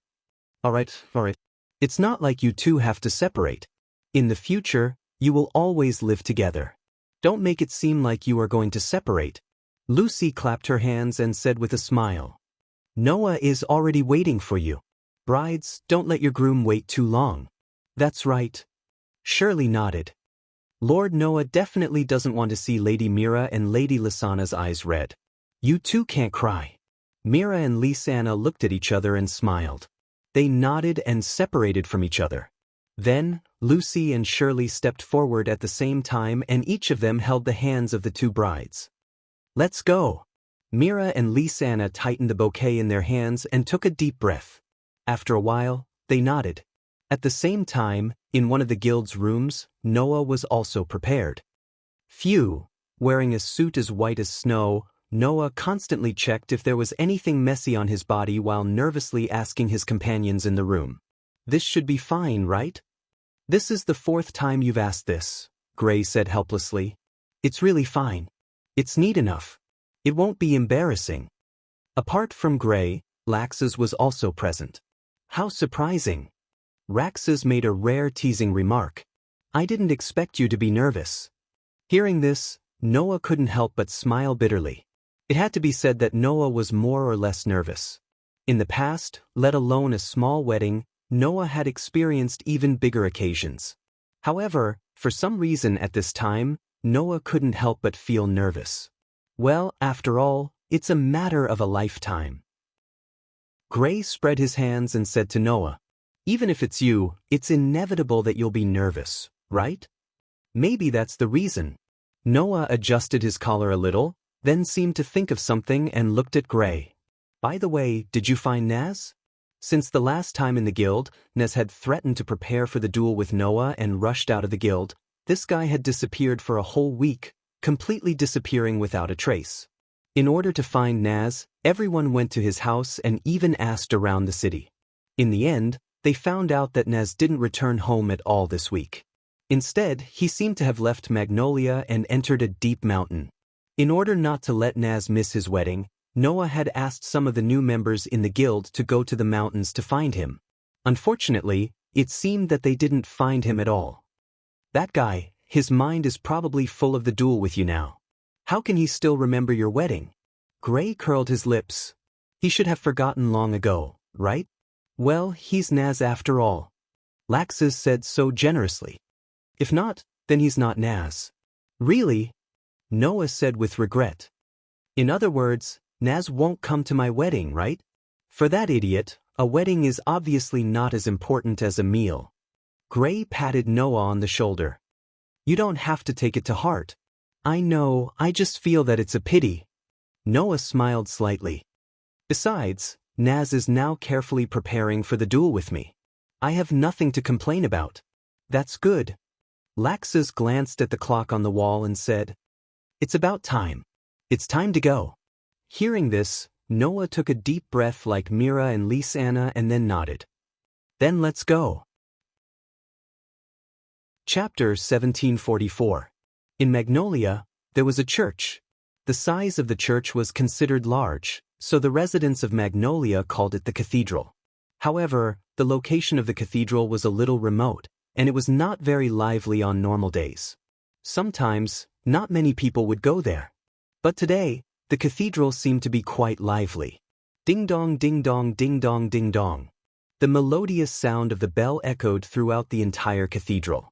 All right. It's not like you two have to separate. In the future, you will always live together. Don't make it seem like you are going to separate." Lucy clapped her hands and said with a smile, "Noah is already waiting for you. Brides, don't let your groom wait too long." "That's right." Shirley nodded. Lord Noah definitely doesn't want to see Lady Mira and Lady Lisanna's eyes red. "You two can't cry." Mira and Lise Anna looked at each other and smiled. They nodded and separated from each other. Then, Lucy and Shirley stepped forward at the same time and each of them held the hands of the two brides. "Let's go." Mira and Lise Anna tightened the bouquet in their hands and took a deep breath. After a while, they nodded. At the same time, in one of the guild's rooms, Noah was also prepared. Phew! Wearing a suit as white as snow, Noah constantly checked if there was anything messy on his body while nervously asking his companions in the room. "This should be fine, right?" "This is the 4th time you've asked this," Gray said helplessly. "It's really fine. It's neat enough. It won't be embarrassing." Apart from Gray, Laxus was also present. How surprising. Raxus made a rare teasing remark. I didn't expect you to be nervous. Hearing this, Noah couldn't help but smile bitterly. It had to be said that Noah was more or less nervous. In the past, let alone a small wedding, Noah had experienced even bigger occasions. However, for some reason at this time, Noah couldn't help but feel nervous. Well, after all, it's a matter of a lifetime. Gray spread his hands and said to Noah, even if it's you, it's inevitable that you'll be nervous, right? Maybe that's the reason. Noah adjusted his collar a little, then seemed to think of something and looked at Gray. By the way, did you find Naz? Since the last time in the guild, Naz had threatened to prepare for the duel with Noah and rushed out of the guild. This guy had disappeared for a whole week, completely disappearing without a trace. In order to find Naz, everyone went to his house and even asked around the city. In the end, they found out that Naz didn't return home at all this week. Instead, he seemed to have left Magnolia and entered a deep mountain. In order not to let Naz miss his wedding, Noah had asked some of the new members in the guild to go to the mountains to find him. Unfortunately, it seemed that they didn't find him at all. That guy, his mind is probably full of the duel with you now. How can he still remember your wedding? Gray curled his lips. He should have forgotten long ago, right? Well, he's Naz after all. Laxus said so generously. If not, then he's not Naz. Really? Noah said with regret. In other words, Naz won't come to my wedding, right? For that idiot, a wedding is obviously not as important as a meal. Gray patted Noah on the shoulder. You don't have to take it to heart. I know, I just feel that it's a pity. Noah smiled slightly. Besides, Naz is now carefully preparing for the duel with me. I have nothing to complain about. That's good. Laxus glanced at the clock on the wall and said, it's about time. It's time to go. Hearing this, Noah took a deep breath like Mira and Lisanna and then nodded. Then let's go. Chapter 1744. In Magnolia, there was a church. The size of the church was considered large, so the residents of Magnolia called it the cathedral. However, the location of the cathedral was a little remote, and it was not very lively on normal days. Sometimes, not many people would go there. But today, the cathedral seemed to be quite lively. Ding-dong, ding-dong, ding-dong, ding-dong. The melodious sound of the bell echoed throughout the entire cathedral.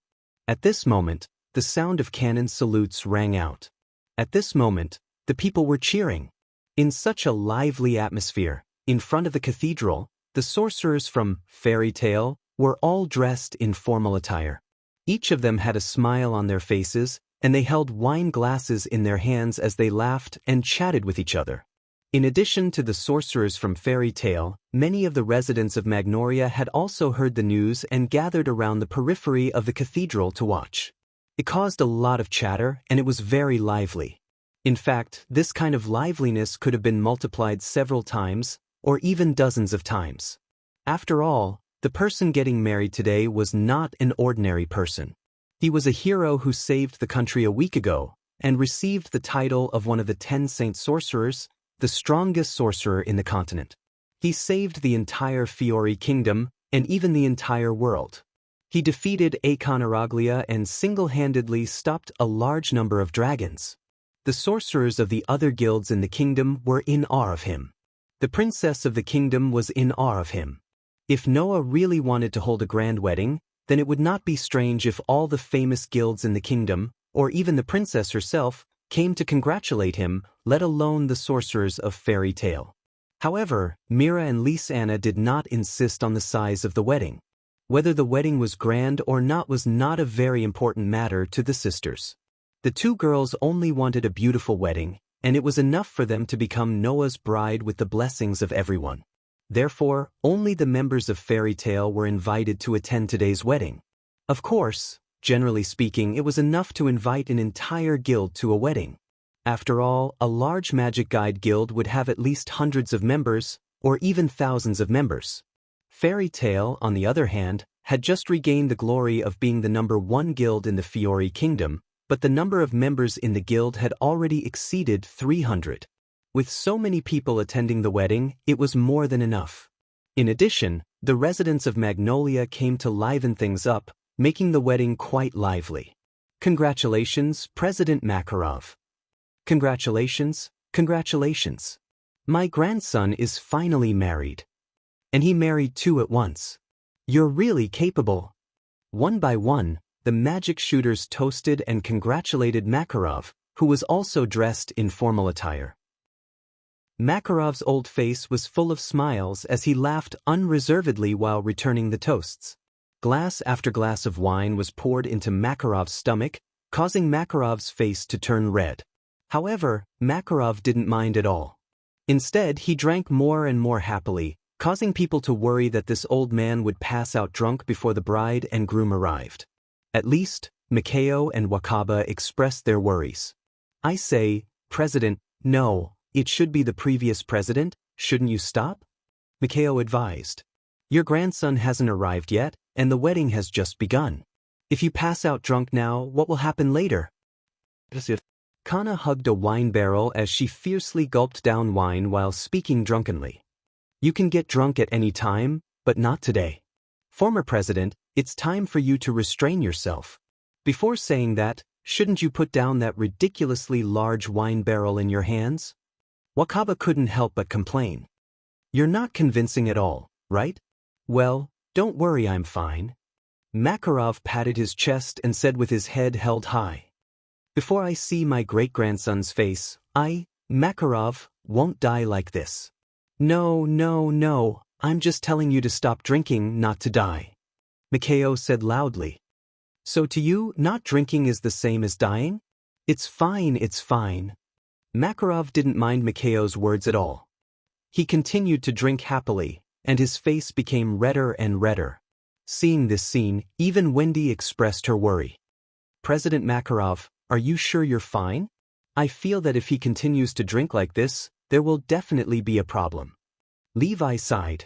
At this moment, the sound of cannon salutes rang out. At this moment, the people were cheering. In such a lively atmosphere, in front of the cathedral, the sorcerers from Fairy Tale were all dressed in formal attire. Each of them had a smile on their faces, and they held wine glasses in their hands as they laughed and chatted with each other. In addition to the sorcerers from Fairy Tale, many of the residents of Magnolia had also heard the news and gathered around the periphery of the cathedral to watch. It caused a lot of chatter, and it was very lively. In fact, this kind of liveliness could have been multiplied several times, or even dozens of times. After all, the person getting married today was not an ordinary person. He was a hero who saved the country a week ago, and received the title of one of the 10 Saint Sorcerers, the strongest sorcerer in the continent. He saved the entire Fiori kingdom, and even the entire world. He defeated Aconaraglia and single-handedly stopped a large number of dragons. The sorcerers of the other guilds in the kingdom were in awe of him. The princess of the kingdom was in awe of him. If Noah really wanted to hold a grand wedding, then it would not be strange if all the famous guilds in the kingdom, or even the princess herself, came to congratulate him, let alone the sorcerers of Fairy Tale. However, Mira and Lisanna did not insist on the size of the wedding. Whether the wedding was grand or not was not a very important matter to the sisters. The two girls only wanted a beautiful wedding, and it was enough for them to become Noah's bride with the blessings of everyone. Therefore, only the members of Fairy Tale were invited to attend today's wedding. Of course, generally speaking, it was enough to invite an entire guild to a wedding. After all, a large magic guide guild would have at least hundreds of members, or even thousands of members. Fairy Tale, on the other hand, had just regained the glory of being the #1 guild in the Fiori kingdom, but the number of members in the guild had already exceeded 300. With so many people attending the wedding, it was more than enough. In addition, the residents of Magnolia came to liven things up, making the wedding quite lively. Congratulations, President Makarov. Congratulations, congratulations. My grandson is finally married. And he married two at once. You're really capable. One by one, the magic shooters toasted and congratulated Makarov, who was also dressed in formal attire. Makarov's old face was full of smiles as he laughed unreservedly while returning the toasts. Glass after glass of wine was poured into Makarov's stomach, causing Makarov's face to turn red. However, Makarov didn't mind at all. Instead, he drank more and more happily, causing people to worry that this old man would pass out drunk before the bride and groom arrived. At least, Mikhail and Wakaba expressed their worries. I say, President, no, it should be the previous president, shouldn't you stop? Mikhail advised. Your grandson hasn't arrived yet, and the wedding has just begun. If you pass out drunk now, what will happen later? Kana hugged a wine barrel as she fiercely gulped down wine while speaking drunkenly. You can get drunk at any time, but not today. Former president, it's time for you to restrain yourself. Before saying that, shouldn't you put down that ridiculously large wine barrel in your hands? Wakaba couldn't help but complain. You're not convincing at all, right? Well, don't worry, I'm fine. Makarov patted his chest and said with his head held high. Before I see my great-grandson's face, I, Makarov, won't die like this. No, no, no, I'm just telling you to stop drinking, not to die. Mikhail said loudly. So to you, not drinking is the same as dying? It's fine, it's fine. Makarov didn't mind Mikhail's words at all. He continued to drink happily, and his face became redder and redder. Seeing this scene, even Wendy expressed her worry. President Makarov, are you sure you're fine? I feel that if he continues to drink like this, there will definitely be a problem. Levi sighed.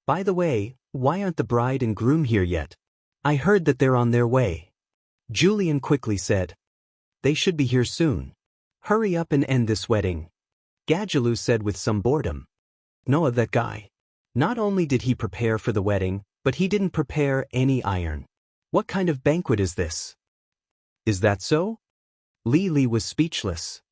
By the way, why aren't the bride and groom here yet? I heard that they're on their way. Julian quickly said. They should be here soon. Hurry up and end this wedding. Gadjalou said with some boredom. Noah, that guy. Not only did he prepare for the wedding, but he didn't prepare any iron. What kind of banquet is this? Is that so? Li was speechless.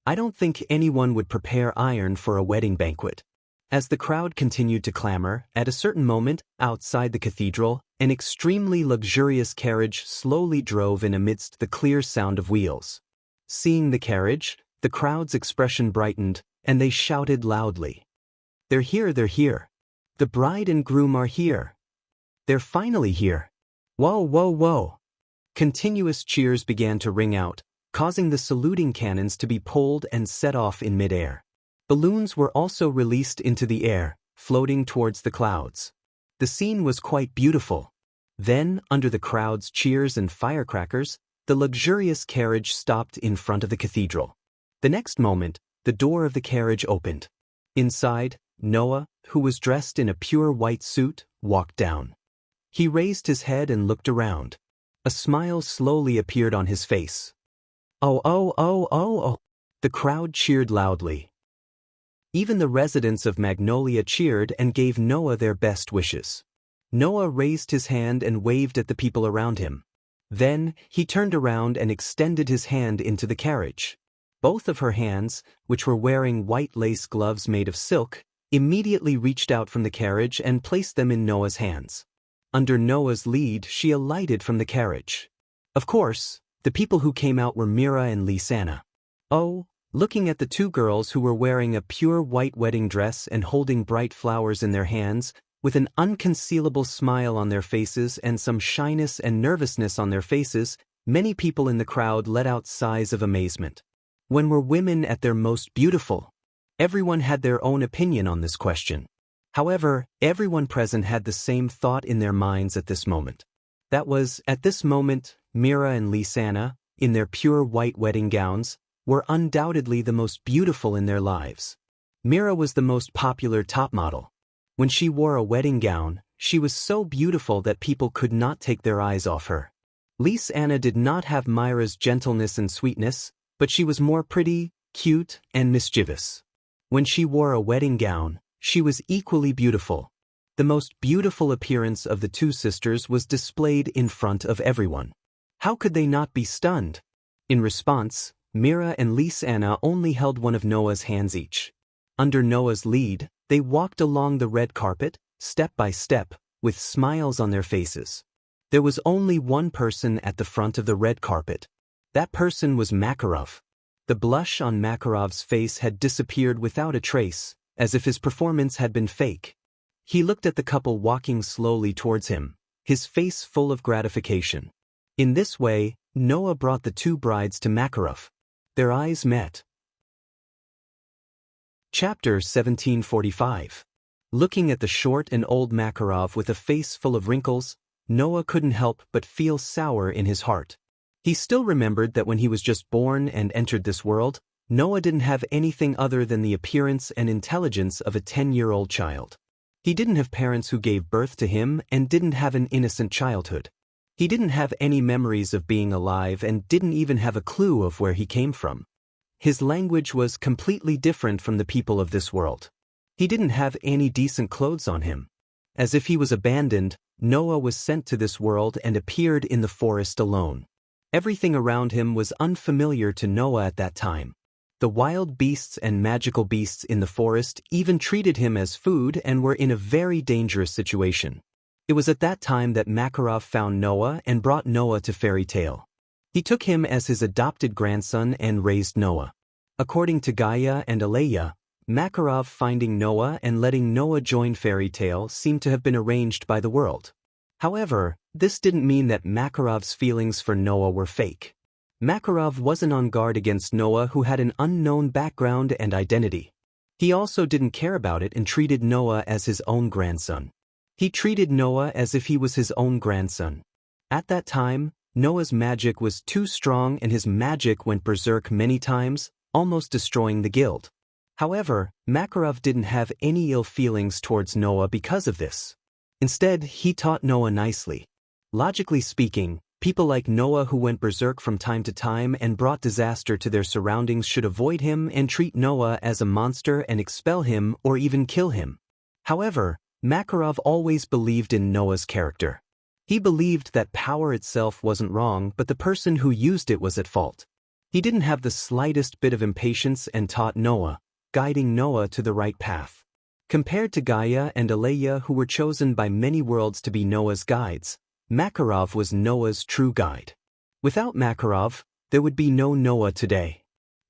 I don't think anyone would prepare iron for a wedding banquet. As the crowd continued to clamor, at a certain moment, outside the cathedral, an extremely luxurious carriage slowly drove in amidst the clear sound of wheels. Seeing the carriage, the crowd's expression brightened, and they shouted loudly. They're here, they're here. The bride and groom are here. They're finally here. Whoa, whoa, whoa. Continuous cheers began to ring out, causing the saluting cannons to be pulled and set off in midair. Balloons were also released into the air, floating towards the clouds. The scene was quite beautiful. Then, under the crowd's cheers and firecrackers, the luxurious carriage stopped in front of the cathedral. The next moment, the door of the carriage opened. Inside, Noah, who was dressed in a pure white suit, walked down. He raised his head and looked around. A smile slowly appeared on his face. Oh, oh, oh, oh, oh. The crowd cheered loudly. Even the residents of Magnolia cheered and gave Noah their best wishes. Noah raised his hand and waved at the people around him. Then, he turned around and extended his hand into the carriage. Both of her hands, which were wearing white lace gloves made of silk, immediately reached out from the carriage and placed them in Noah's hands. Under Noah's lead, she alighted from the carriage. Of course, the people who came out were Mira and Lisanna. Oh, looking at the two girls who were wearing a pure white wedding dress and holding bright flowers in their hands, with an unconcealable smile on their faces and some shyness and nervousness on their faces, many people in the crowd let out sighs of amazement. When were women at their most beautiful? Everyone had their own opinion on this question. However, everyone present had the same thought in their minds at this moment. That was, at this moment, Mira and Lisanna, in their pure white wedding gowns, were undoubtedly the most beautiful in their lives. Mira was the most popular top model. When she wore a wedding gown, she was so beautiful that people could not take their eyes off her. Lisanna did not have Mira's gentleness and sweetness, but she was more pretty, cute, and mischievous. When she wore a wedding gown, she was equally beautiful. The most beautiful appearance of the two sisters was displayed in front of everyone. How could they not be stunned? In response, Mira and Lisa only held one of Noah's hands each. Under Noah's lead, they walked along the red carpet, step by step, with smiles on their faces. There was only one person at the front of the red carpet. That person was Makarov. The blush on Makarov's face had disappeared without a trace, as if his performance had been fake. He looked at the couple walking slowly towards him, his face full of gratification. In this way, Noah brought the two brides to Makarov. Their eyes met. Chapter 1745. Looking at the short and old Makarov with a face full of wrinkles, Noah couldn't help but feel sour in his heart. He still remembered that when he was just born and entered this world, Noah didn't have anything other than the appearance and intelligence of a 10-year-old child. He didn't have parents who gave birth to him and didn't have an innocent childhood. He didn't have any memories of being alive and didn't even have a clue of where he came from. His language was completely different from the people of this world. He didn't have any decent clothes on him. As if he was abandoned, Noah was sent to this world and appeared in the forest alone. Everything around him was unfamiliar to Noah at that time. The wild beasts and magical beasts in the forest even treated him as food and were in a very dangerous situation. It was at that time that Makarov found Noah and brought Noah to Fairy Tale. He took him as his adopted grandson and raised Noah. According to Gaia and Aleya, Makarov finding Noah and letting Noah join Fairy Tale seemed to have been arranged by the world. However, this didn't mean that Makarov's feelings for Noah were fake. Makarov wasn't on guard against Noah, who had an unknown background and identity. He also didn't care about it and treated Noah as his own grandson. He treated Noah as if he was his own grandson. At that time, Noah's magic was too strong and his magic went berserk many times, almost destroying the guild. However, Makarov didn't have any ill feelings towards Noah because of this. Instead, he taught Noah nicely. Logically speaking, people like Noah who went berserk from time to time and brought disaster to their surroundings should avoid him and treat Noah as a monster and expel him or even kill him. However, Makarov always believed in Noah's character. He believed that power itself wasn't wrong, but the person who used it was at fault. He didn't have the slightest bit of impatience and taught Noah, guiding Noah to the right path. Compared to Gaia and Aleya, who were chosen by many worlds to be Noah's guides, Makarov was Noah's true guide. Without Makarov, there would be no Noah today.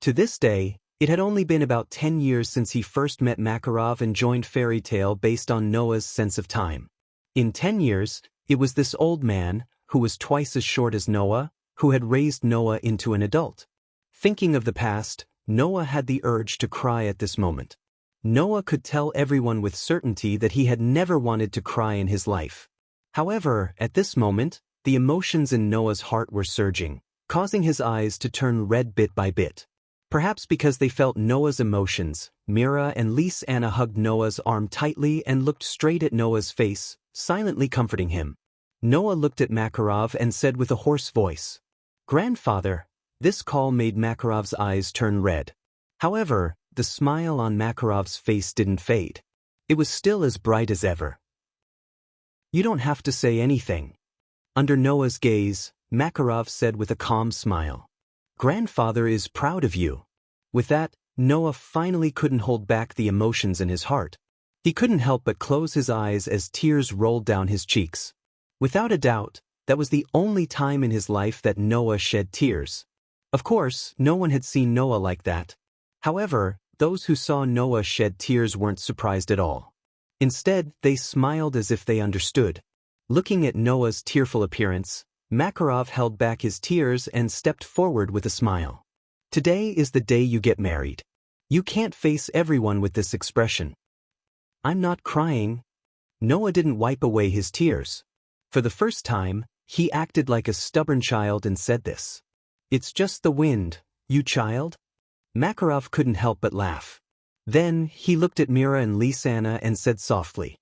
To this day, it had only been about 10 years since he first met Makarov and joined Fairy Tale based on Noah's sense of time. In 10 years, it was this old man, who was twice as short as Noah, who had raised Noah into an adult. Thinking of the past, Noah had the urge to cry at this moment. Noah could tell everyone with certainty that he had never wanted to cry in his life. However, at this moment, the emotions in Noah's heart were surging, causing his eyes to turn red bit by bit. Perhaps because they felt Noah's emotions, Mira and Lisa hugged Noah's arm tightly and looked straight at Noah's face, silently comforting him. Noah looked at Makarov and said with a hoarse voice, "Grandfather." This call made Makarov's eyes turn red. However, the smile on Makarov's face didn't fade. It was still as bright as ever. "You don't have to say anything." Under Noah's gaze, Makarov said with a calm smile, "Grandfather is proud of you." With that, Noah finally couldn't hold back the emotions in his heart. He couldn't help but close his eyes as tears rolled down his cheeks. Without a doubt, that was the only time in his life that Noah shed tears. Of course, no one had seen Noah like that. However, those who saw Noah shed tears weren't surprised at all. Instead, they smiled as if they understood. Looking at Noah's tearful appearance, Makarov held back his tears and stepped forward with a smile. "Today is the day you get married. You can't face everyone with this expression." "I'm not crying." Noah didn't wipe away his tears. For the first time, he acted like a stubborn child and said this. "It's just the wind, you child." Makarov couldn't help but laugh. Then, he looked at Mira and Lisa and said softly,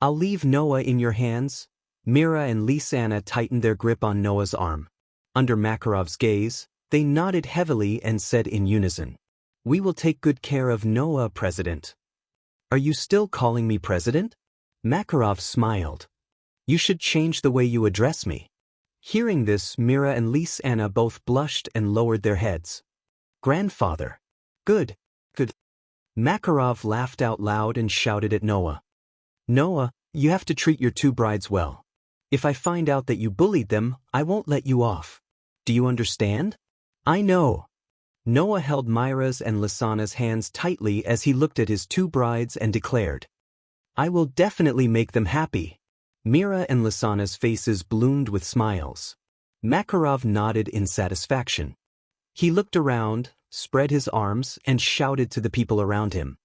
"I'll leave Noah in your hands." Mira and Lisa tightened their grip on Noah's arm. Under Makarov's gaze, they nodded heavily and said in unison, "We will take good care of Noah, President." "Are you still calling me President?" Makarov smiled. You should change the way you address me. Hearing this, Mira and Lys-Anna both blushed and lowered their heads. Grandfather. Good. Makarov laughed out loud and shouted at Noah. Noah, you have to treat your two brides well. If I find out that you bullied them, I won't let you off. Do you understand? I know. Noah held Mira's and Lys-Anna's hands tightly as he looked at his two brides and declared, I will definitely make them happy. Mira and Lys-Anna's faces bloomed with smiles. Makarov nodded in satisfaction. He looked around, spread his arms, and shouted to the people around him.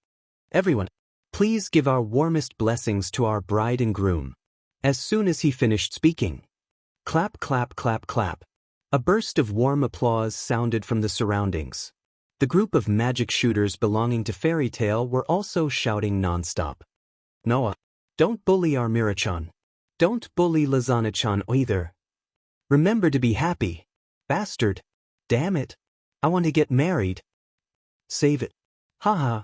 Everyone, please give our warmest blessings to our bride and groom. As soon as he finished speaking, clap, clap, clap, clap. A burst of warm applause sounded from the surroundings. The group of magic shooters belonging to Fairy Tale were also shouting non-stop. Noah, don't bully our Mira-chan. Don't bully Lys-Anna-chan either. Remember to be happy. Bastard. Damn it. I want to get married. Save it. Haha.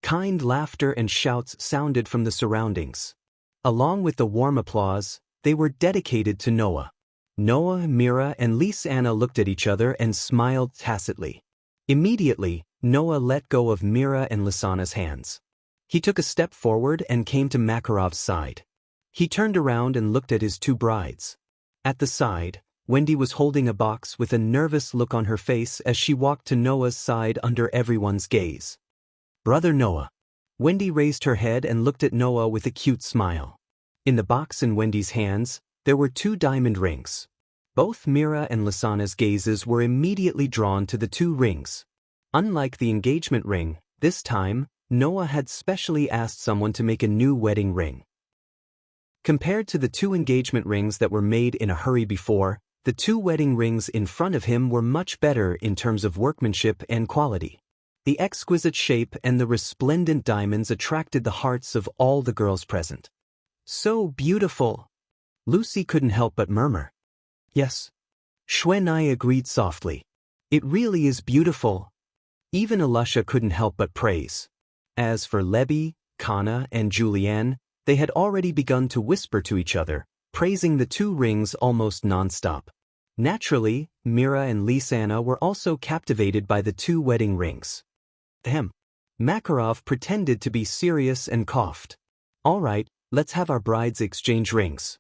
Kind laughter and shouts sounded from the surroundings. Along with the warm applause, they were dedicated to Noah. Noah, Mira, and Lys-Anna looked at each other and smiled tacitly. Immediately, Noah let go of Mira and Lys-Anna's hands. He took a step forward and came to Makarov's side. He turned around and looked at his two brides. At the side, Wendy was holding a box with a nervous look on her face as she walked to Noah's side under everyone's gaze. Brother Noah. Wendy raised her head and looked at Noah with a cute smile. In the box in Wendy's hands, there were 2 diamond rings. Both Mira and Lys-Anna's gazes were immediately drawn to the 2 rings. Unlike the engagement ring, this time, Noah had specially asked someone to make a new wedding ring. Compared to the 2 engagement rings that were made in a hurry before, the 2 wedding rings in front of him were much better in terms of workmanship and quality. The exquisite shape and the resplendent diamonds attracted the hearts of all the girls present. So beautiful! Lucy couldn't help but murmur. Yes. Xuanai agreed softly. It really is beautiful. Even Alusha couldn't help but praise. As for Lebby, Kana, and Julianne, they had already begun to whisper to each other, praising the 2 rings almost non-stop. Naturally, Mira and Lys-Anna were also captivated by the 2 wedding rings. Ahem. Makarov pretended to be serious and coughed. All right, let's have our brides exchange rings.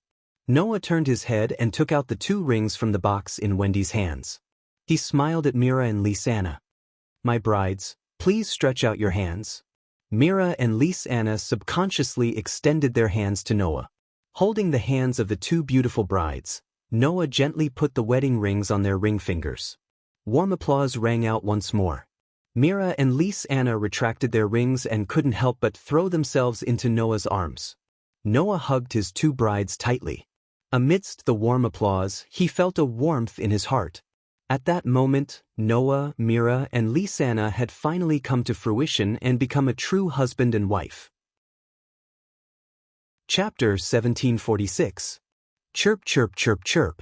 Noah turned his head and took out the 2 rings from the box in Wendy's hands. He smiled at Mira and Lys-Anna. My brides, please stretch out your hands. Mira and Lys-Anna subconsciously extended their hands to Noah. Holding the hands of the 2 beautiful brides, Noah gently put the wedding rings on their ring fingers. Warm applause rang out once more. Mira and Lys-Anna retracted their rings and couldn't help but throw themselves into Noah's arms. Noah hugged his 2 brides tightly. Amidst the warm applause, he felt a warmth in his heart. At that moment, Noah, Mira, and Lys-Anna had finally come to fruition and become a true husband and wife. Chapter 1746. Chirp, chirp, chirp, chirp.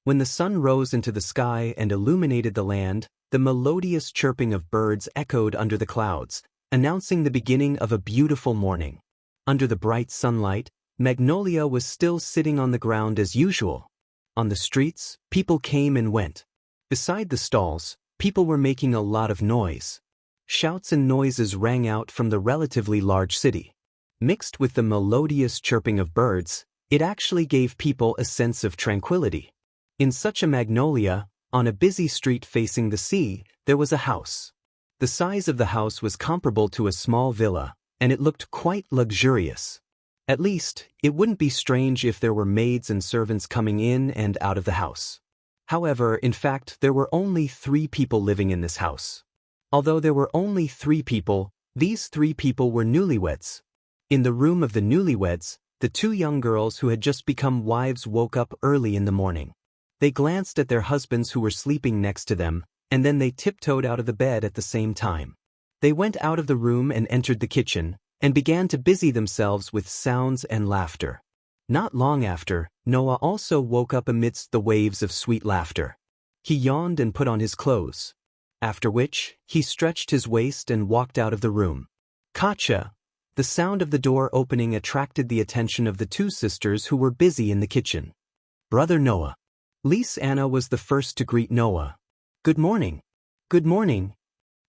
When the sun rose into the sky and illuminated the land, the melodious chirping of birds echoed under the clouds, announcing the beginning of a beautiful morning. Under the bright sunlight, Magnolia was still sitting on the ground as usual. On the streets, people came and went. Beside the stalls, people were making a lot of noise. Shouts and noises rang out from the relatively large city. Mixed with the melodious chirping of birds, it actually gave people a sense of tranquility. In such a Magnolia, on a busy street facing the sea, there was a house. The size of the house was comparable to a small villa, and it looked quite luxurious. At least, it wouldn't be strange if there were maids and servants coming in and out of the house. However, in fact, there were only 3 people living in this house. Although there were only 3 people, these 3 people were newlyweds. In the room of the newlyweds, the 2 young girls who had just become wives woke up early in the morning. They glanced at their husbands who were sleeping next to them, and then they tiptoed out of the bed at the same time. They went out of the room and entered the kitchen, and began to busy themselves with sounds and laughter. Not long after, Noah also woke up amidst the waves of sweet laughter. He yawned and put on his clothes. After which, he stretched his waist and walked out of the room. Katja! The sound of the door opening attracted the attention of the two sisters who were busy in the kitchen. Brother Noah. Lise Anna was the first to greet Noah. Good morning. Good morning.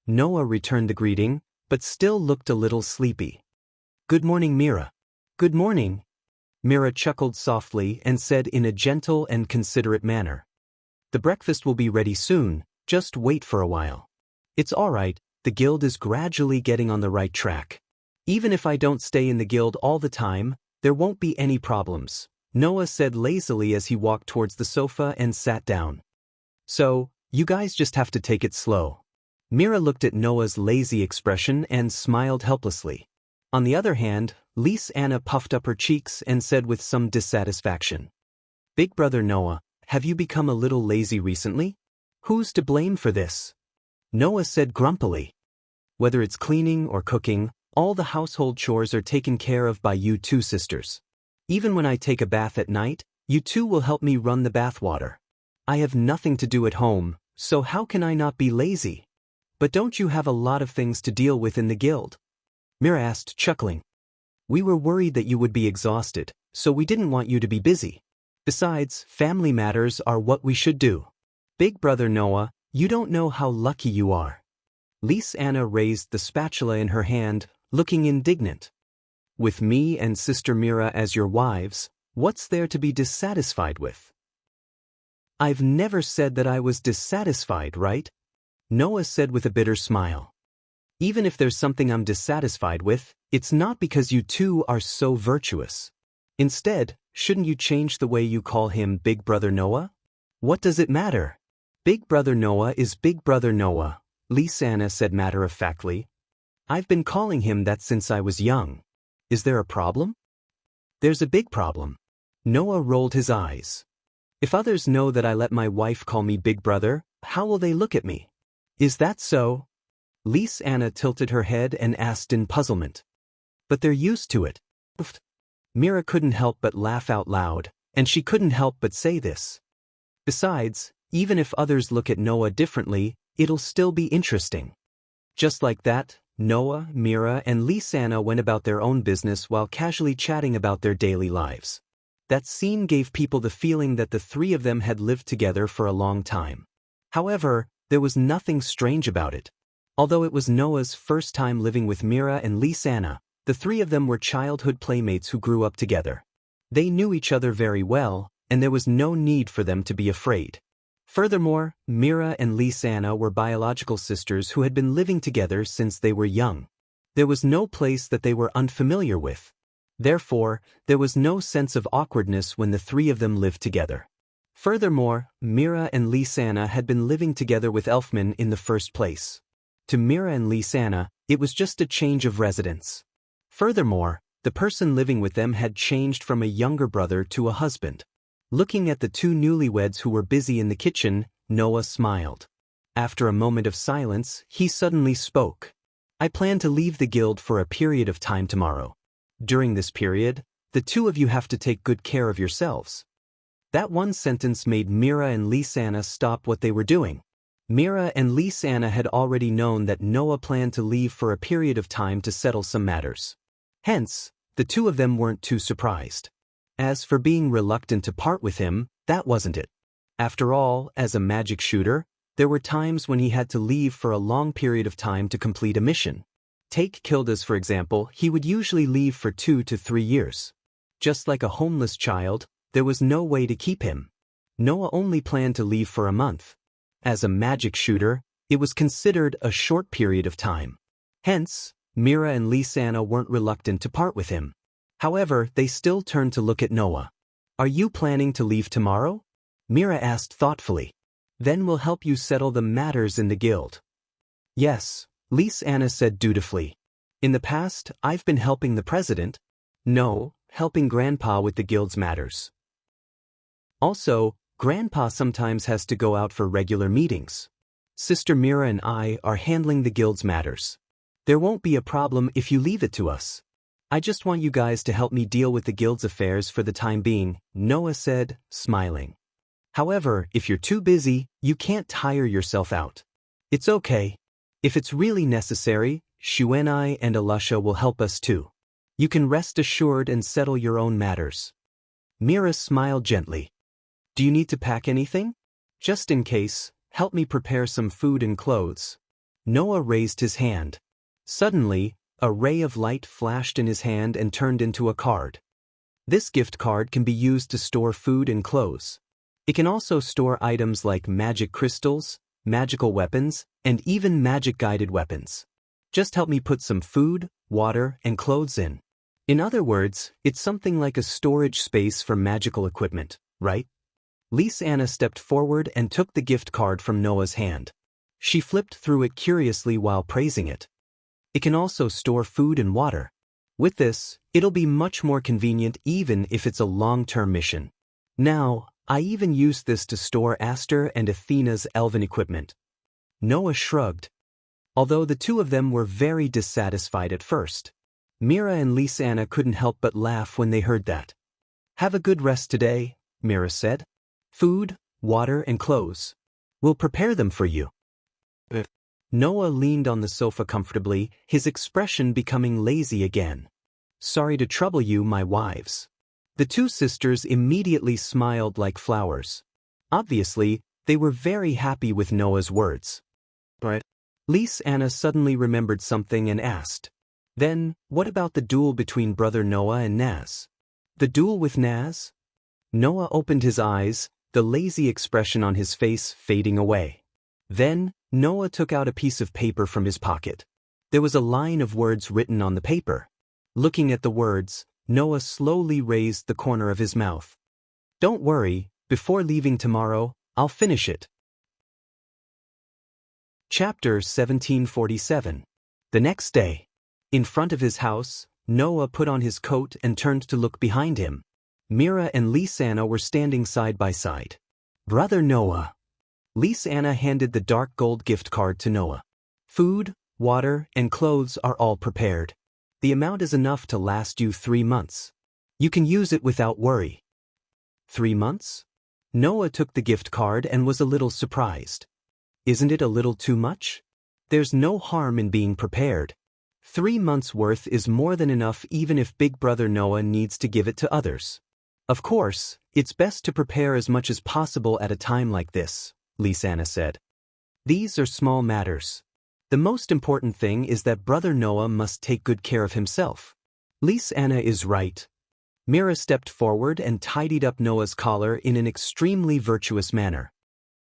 Noah returned the greeting, but still looked a little sleepy. Good morning, Mira. Good morning. Mira chuckled softly and said in a gentle and considerate manner. The breakfast will be ready soon, just wait for a while. It's all right, the guild is gradually getting on the right track. Even if I don't stay in the guild all the time, there won't be any problems, Noah said lazily as he walked towards the sofa and sat down. So, you guys just have to take it slow. Mira looked at Noah's lazy expression and smiled helplessly. On the other hand, Lise Anna puffed up her cheeks and said with some dissatisfaction. Big brother Noah, have you become a little lazy recently? Who's to blame for this? Noah said grumpily. Whether it's cleaning or cooking, all the household chores are taken care of by you two sisters. Even when I take a bath at night, you two will help me run the bath water. I have nothing to do at home, so how can I not be lazy? But don't you have a lot of things to deal with in the guild? Mira asked, chuckling. We were worried that you would be exhausted, so we didn't want you to be busy. Besides, family matters are what we should do. Big brother Noah, you don't know how lucky you are. Lise Anna raised the spatula in her hand, looking indignant. With me and Sister Mira as your wives, what's there to be dissatisfied with? I've never said that I was dissatisfied, right? Noah said with a bitter smile. Even if there's something I'm dissatisfied with, it's not because you two are so virtuous. Instead, shouldn't you change the way you call him Big Brother Noah? What does it matter? Big Brother Noah is Big Brother Noah, Lise Anna said matter-of-factly. I've been calling him that since I was young. Is there a problem? There's a big problem. Noah rolled his eyes. If others know that I let my wife call me Big Brother, how will they look at me? Is that so? Lise Anna tilted her head and asked in puzzlement. But they're used to it. Mira couldn't help but laugh out loud, and she couldn't help but say this. Besides, even if others look at Noah differently, it'll still be interesting. Just like that, Noah, Mira, and Lise Anna went about their own business while casually chatting about their daily lives. That scene gave people the feeling that the three of them had lived together for a long time. However, there was nothing strange about it. Although it was Noah's first time living with Mira and Lise Anna, the three of them were childhood playmates who grew up together. They knew each other very well, and there was no need for them to be afraid. Furthermore, Mira and Lise Anna were biological sisters who had been living together since they were young. There was no place that they were unfamiliar with. Therefore, there was no sense of awkwardness when the three of them lived together. Furthermore, Mira and Lise Anna had been living together with Elfman in the first place. To Mira and Lise Anna, it was just a change of residence. Furthermore, the person living with them had changed from a younger brother to a husband. Looking at the two newlyweds who were busy in the kitchen, Noah smiled. After a moment of silence, he suddenly spoke. I plan to leave the guild for a period of time tomorrow. During this period, the two of you have to take good care of yourselves. That one sentence made Mira and Lise Anna stop what they were doing. Mira and Lise Anna had already known that Noah planned to leave for a period of time to settle some matters. Hence, the two of them weren't too surprised. As for being reluctant to part with him, that wasn't it. After all, as a magic shooter, there were times when he had to leave for a long period of time to complete a mission. Take Kilda's for example, he would usually leave for 2 to 3 years. Just like a homeless child, there was no way to keep him. Noah only planned to leave for a month. As a magic shooter, it was considered a short period of time. Hence, Mira and Lise Anna weren't reluctant to part with him. However, they still turned to look at Noah. Are you planning to leave tomorrow? Mira asked thoughtfully. Then we'll help you settle the matters in the guild. Yes, Lise Anna said dutifully. In the past, I've been helping the president. No, helping Grandpa with the guild's matters. Also, Grandpa sometimes has to go out for regular meetings. Sister Mira and I are handling the guild's matters. There won't be a problem if you leave it to us. I just want you guys to help me deal with the guild's affairs for the time being, Noah said, smiling. However, if you're too busy, you can't tire yourself out. It's okay. If it's really necessary, Shuenai and Alusha will help us too. You can rest assured and settle your own matters. Mira smiled gently. Do you need to pack anything? Just in case, help me prepare some food and clothes. Noah raised his hand. Suddenly, a ray of light flashed in his hand and turned into a card. This gift card can be used to store food and clothes. It can also store items like magic crystals, magical weapons, and even magic-guided weapons. Just help me put some food, water, and clothes in. In other words, it's something like a storage space for magical equipment, right? Lisa stepped forward and took the gift card from Noah's hand. She flipped through it curiously while praising it. It can also store food and water. With this, it'll be much more convenient even if it's a long-term mission. Now, I even used this to store Aster and Athena's elven equipment. Noah shrugged. Although the two of them were very dissatisfied at first, Mira and Lisa couldn't help but laugh when they heard that. Have a good rest today, Mira said. Food, water, and clothes. We'll prepare them for you. Noah leaned on the sofa comfortably, his expression becoming lazy again. Sorry to trouble you, my wives. The two sisters immediately smiled like flowers. Obviously, they were very happy with Noah's words. But Lisa suddenly remembered something and asked, Then, what about the duel between brother Noah and Naz? The duel with Naz? Noah opened his eyes, the lazy expression on his face fading away. Then, Noah took out a piece of paper from his pocket. There was a line of words written on the paper. Looking at the words, Noah slowly raised the corner of his mouth. Don't worry, before leaving tomorrow, I'll finish it. Chapter 1747. The next day. In front of his house, Noah put on his coat and turned to look behind him. Mira and Lisa were standing side by side. Brother Noah. Lisa handed the dark gold gift card to Noah. Food, water, and clothes are all prepared. The amount is enough to last you 3 months. You can use it without worry. 3 months? Noah took the gift card and was a little surprised. Isn't it a little too much? There's no harm in being prepared. 3 months' worth is more than enough even if Big Brother Noah needs to give it to others. Of course, it's best to prepare as much as possible at a time like this, Lisa said. These are small matters. The most important thing is that Brother Noah must take good care of himself. Lisa is right. Mira stepped forward and tidied up Noah's collar in an extremely virtuous manner.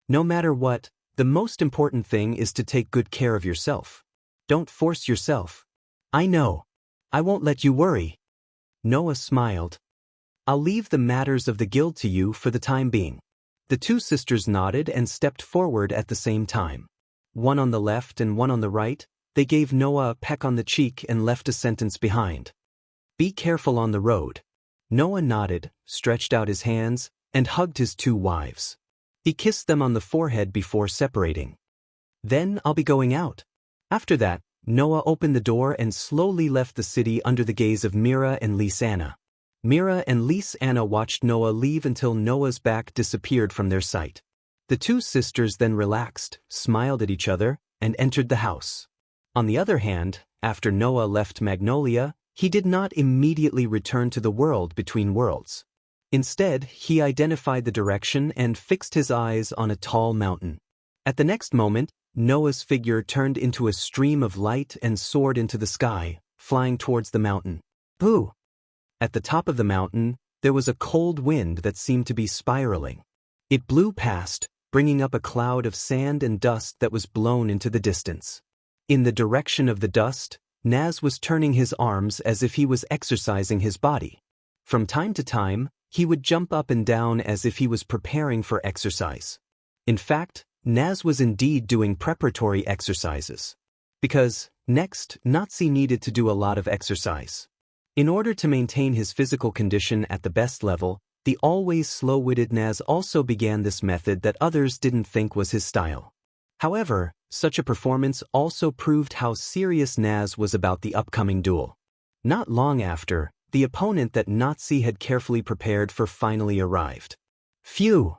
No matter what, the most important thing is to take good care of yourself. Don't force yourself. I know. I won't let you worry. Noah smiled. I'll leave the matters of the guild to you for the time being. The two sisters nodded and stepped forward at the same time. One on the left and one on the right, they gave Noah a peck on the cheek and left a sentence behind. Be careful on the road. Noah nodded, stretched out his hands, and hugged his two wives. He kissed them on the forehead before separating. Then I'll be going out. After that, Noah opened the door and slowly left the city under the gaze of Mira and Lisa. Mira and Lisa watched Noah leave until Noah's back disappeared from their sight. The two sisters then relaxed, smiled at each other, and entered the house. On the other hand, after Noah left Magnolia, he did not immediately return to the world between worlds. Instead, he identified the direction and fixed his eyes on a tall mountain. At the next moment, Noah's figure turned into a stream of light and soared into the sky, flying towards the mountain. Boo! At the top of the mountain, there was a cold wind that seemed to be spiraling. It blew past, bringing up a cloud of sand and dust that was blown into the distance. In the direction of the dust, Naz was turning his arms as if he was exercising his body. From time to time, he would jump up and down as if he was preparing for exercise. In fact, Naz was indeed doing preparatory exercises. Because, next, Nazi needed to do a lot of exercise. In order to maintain his physical condition at the best level, the always slow-witted Naz also began this method that others didn't think was his style. However, such a performance also proved how serious Naz was about the upcoming duel. Not long after, the opponent that Nazi had carefully prepared for finally arrived. Phew!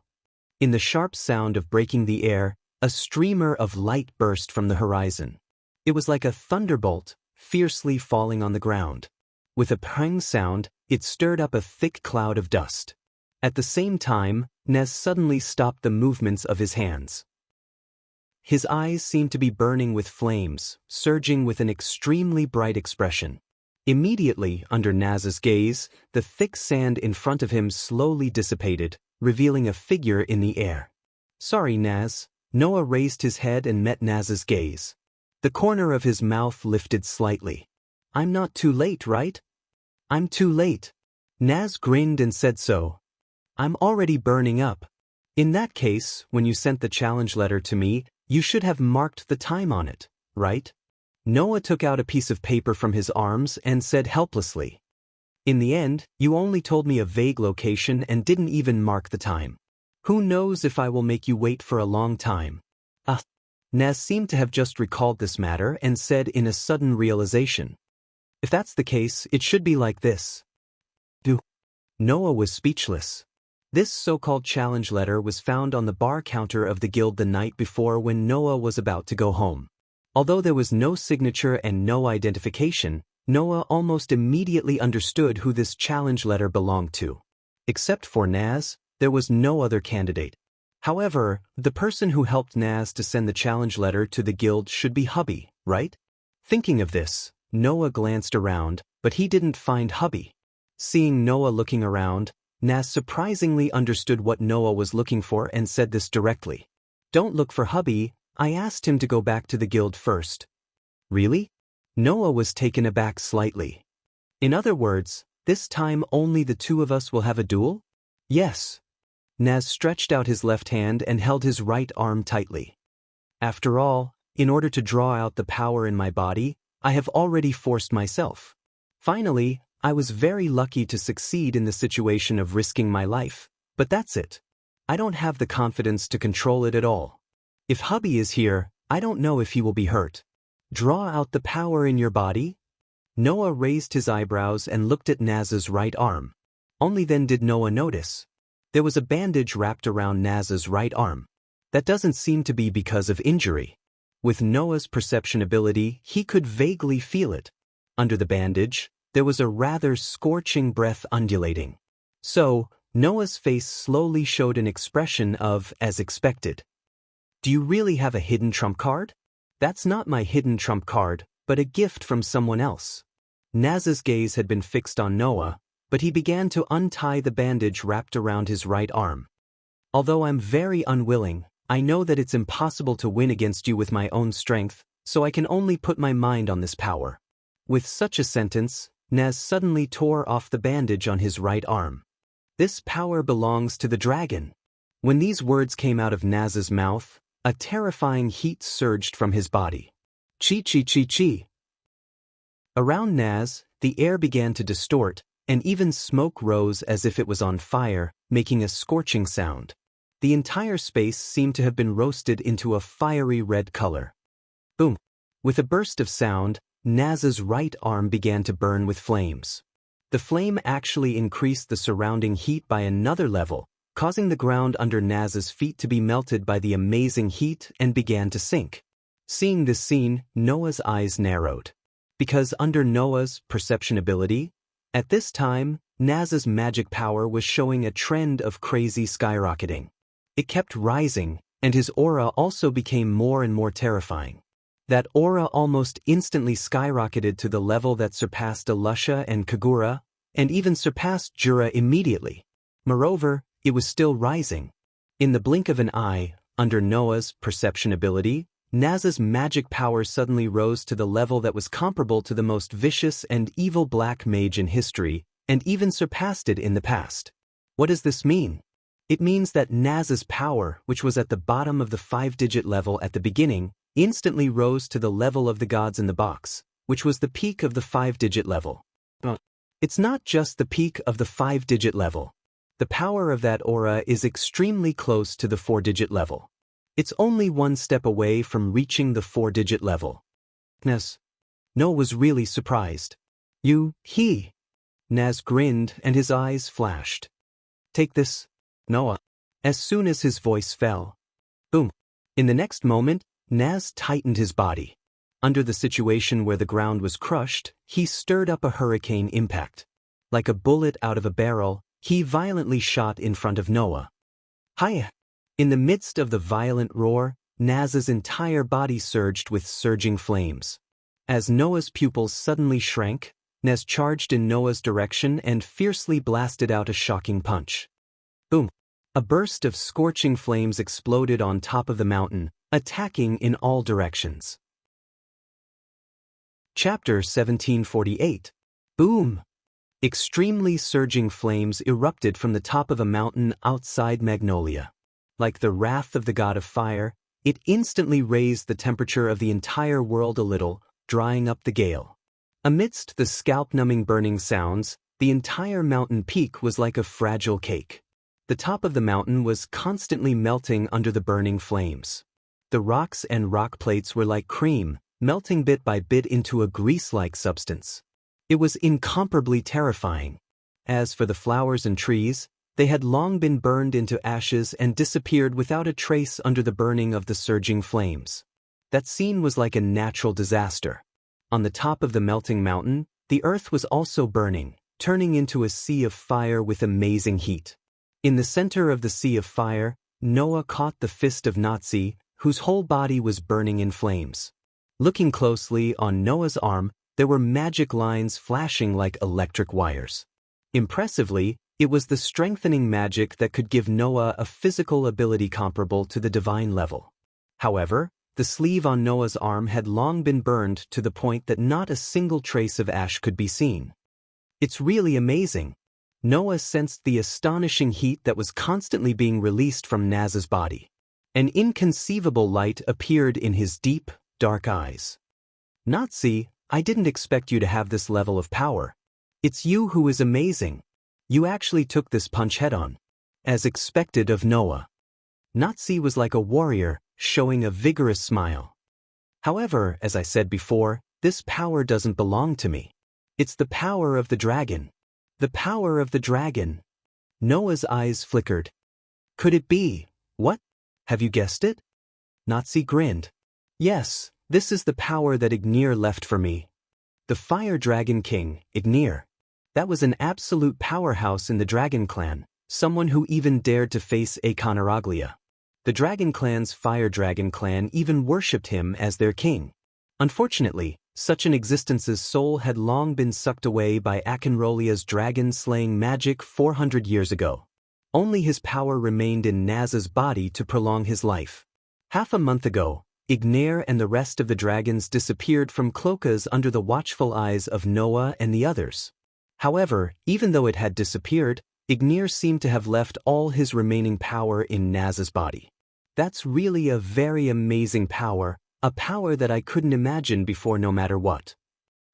In the sharp sound of breaking the air, a streamer of light burst from the horizon. It was like a thunderbolt, fiercely falling on the ground. With a pang sound, it stirred up a thick cloud of dust. At the same time, Nez suddenly stopped the movements of his hands. His eyes seemed to be burning with flames, surging with an extremely bright expression. Immediately, under Naz's gaze, the thick sand in front of him slowly dissipated, revealing a figure in the air. "Sorry, Naz." Noah raised his head and met Naz's gaze. The corner of his mouth lifted slightly. "I'm not too late, right?" "I'm too late." Naz grinned and said so. "I'm already burning up." "In that case, when you sent the challenge letter to me, you should have marked the time on it, right?" Noah took out a piece of paper from his arms and said helplessly. "In the end, you only told me a vague location and didn't even mark the time. Who knows if I will make you wait for a long time." Naz seemed to have just recalled this matter and said in a sudden realization, "If that's the case, it should be like this." Noah was speechless. This so-called challenge letter was found on the bar counter of the guild the night before when Noah was about to go home. Although there was no signature and no identification, Noah almost immediately understood who this challenge letter belonged to. Except for Naz, there was no other candidate. However, the person who helped Naz to send the challenge letter to the guild should be Hubby, right? Thinking of this, Noah glanced around, but he didn't find Hubby. Seeing Noah looking around, Naz surprisingly understood what Noah was looking for and said this directly. "Don't look for Hubby, I asked him to go back to the guild first." "Really?" Noah was taken aback slightly. "In other words, this time only the two of us will have a duel?" "Yes." Naz stretched out his left hand and held his right arm tightly. "After all, in order to draw out the power in my body, I have already forced myself. Finally, I was very lucky to succeed in the situation of risking my life, but that's it. I don't have the confidence to control it at all. If Hubby is here, I don't know if he will be hurt." "Draw out the power in your body?" Noah raised his eyebrows and looked at Naz's right arm. Only then did Noah notice. There was a bandage wrapped around Naz's right arm. That doesn't seem to be because of injury. With Noah's perception ability, he could vaguely feel it. Under the bandage, there was a rather scorching breath undulating. So, Noah's face slowly showed an expression of as expected. "Do you really have a hidden trump card?" "That's not my hidden trump card, but a gift from someone else." Naz's gaze had been fixed on Noah, but he began to untie the bandage wrapped around his right arm. "Although I'm very unwilling, I know that it's impossible to win against you with my own strength, so I can only put my mind on this power." With such a sentence, Naz suddenly tore off the bandage on his right arm. "This power belongs to the dragon." When these words came out of Naz's mouth, a terrifying heat surged from his body. "Chi chi chi chi." Around Naz, the air began to distort, and even smoke rose as if it was on fire, making a scorching sound. The entire space seemed to have been roasted into a fiery red color. Boom! With a burst of sound, Naz's right arm began to burn with flames. The flame actually increased the surrounding heat by another level, causing the ground under Naz's feet to be melted by the amazing heat and began to sink. Seeing this scene, Noah's eyes narrowed. Because under Noah's perception ability, at this time, Naz's magic power was showing a trend of crazy skyrocketing. It kept rising, and his aura also became more and more terrifying. That aura almost instantly skyrocketed to the level that surpassed Alusha and Kagura, and even surpassed Jura immediately. Moreover, it was still rising. In the blink of an eye, under Noah's perception ability, Naz's magic power suddenly rose to the level that was comparable to the most vicious and evil black mage in history, and even surpassed it in the past. What does this mean? It means that Naz's power, which was at the bottom of the 5-digit level at the beginning, instantly rose to the level of the gods in the box, which was the peak of the 5-digit level. It's not just the peak of the 5-digit level. The power of that aura is extremely close to the 4-digit level. It's only one step away from reaching the 4-digit level. Noah was really surprised. He. Naz grinned and his eyes flashed. "Take this, Noah." As soon as his voice fell. Boom. In the next moment, Naz tightened his body. Under the situation where the ground was crushed, he stirred up a hurricane impact. Like a bullet out of a barrel, he violently shot in front of Noah. Hiya! In the midst of the violent roar, Naz's entire body surged with surging flames. As Noah's pupils suddenly shrank, Naz charged in Noah's direction and fiercely blasted out a shocking punch. Boom! A burst of scorching flames exploded on top of the mountain, attacking in all directions. Chapter 1748. Boom! Extremely surging flames erupted from the top of a mountain outside Magnolia. Like the wrath of the god of fire, it instantly raised the temperature of the entire world a little, drying up the gale. Amidst the scalp-numbing burning sounds, the entire mountain peak was like a fragile cake. The top of the mountain was constantly melting under the burning flames. The rocks and rock plates were like cream, melting bit by bit into a grease-like substance. It was incomparably terrifying. As for the flowers and trees, they had long been burned into ashes and disappeared without a trace under the burning of the surging flames. That scene was like a natural disaster. On the top of the melting mountain, the earth was also burning, turning into a sea of fire with amazing heat. In the center of the sea of fire, Noah caught the fist of Nazi, whose whole body was burning in flames. Looking closely on Noah's arm, there were magic lines flashing like electric wires. Impressively, it was the strengthening magic that could give Noah a physical ability comparable to the divine level. However, the sleeve on Noah's arm had long been burned to the point that not a single trace of ash could be seen. It's really amazing. Noah sensed the astonishing heat that was constantly being released from Naz's body. An inconceivable light appeared in his deep, dark eyes. Nazi, I didn't expect you to have this level of power. It's you who is amazing. You actually took this punch head-on. As expected of Noah. Nazi was like a warrior, showing a vigorous smile. However, as I said before, this power doesn't belong to me. It's the power of the dragon. The power of the dragon. Noah's eyes flickered. Could it be? What? Have you guessed it? Nazi grinned. Yes, this is the power that Ignir left for me. The Fire Dragon King, Ignir. That was an absolute powerhouse in the Dragon Clan, someone who even dared to face Akonaraglia. The Dragon Clan's Fire Dragon Clan even worshipped him as their king. Unfortunately, such an existence's soul had long been sucked away by Akonrolia's dragon-slaying magic 400 years ago. Only his power remained in Naz's body to prolong his life. Half a month ago, Ignir and the rest of the dragons disappeared from cloacas under the watchful eyes of Noah and the others. However, even though it had disappeared, Ignir seemed to have left all his remaining power in Naz's body. That's really a very amazing power, a power that I couldn't imagine before no matter what.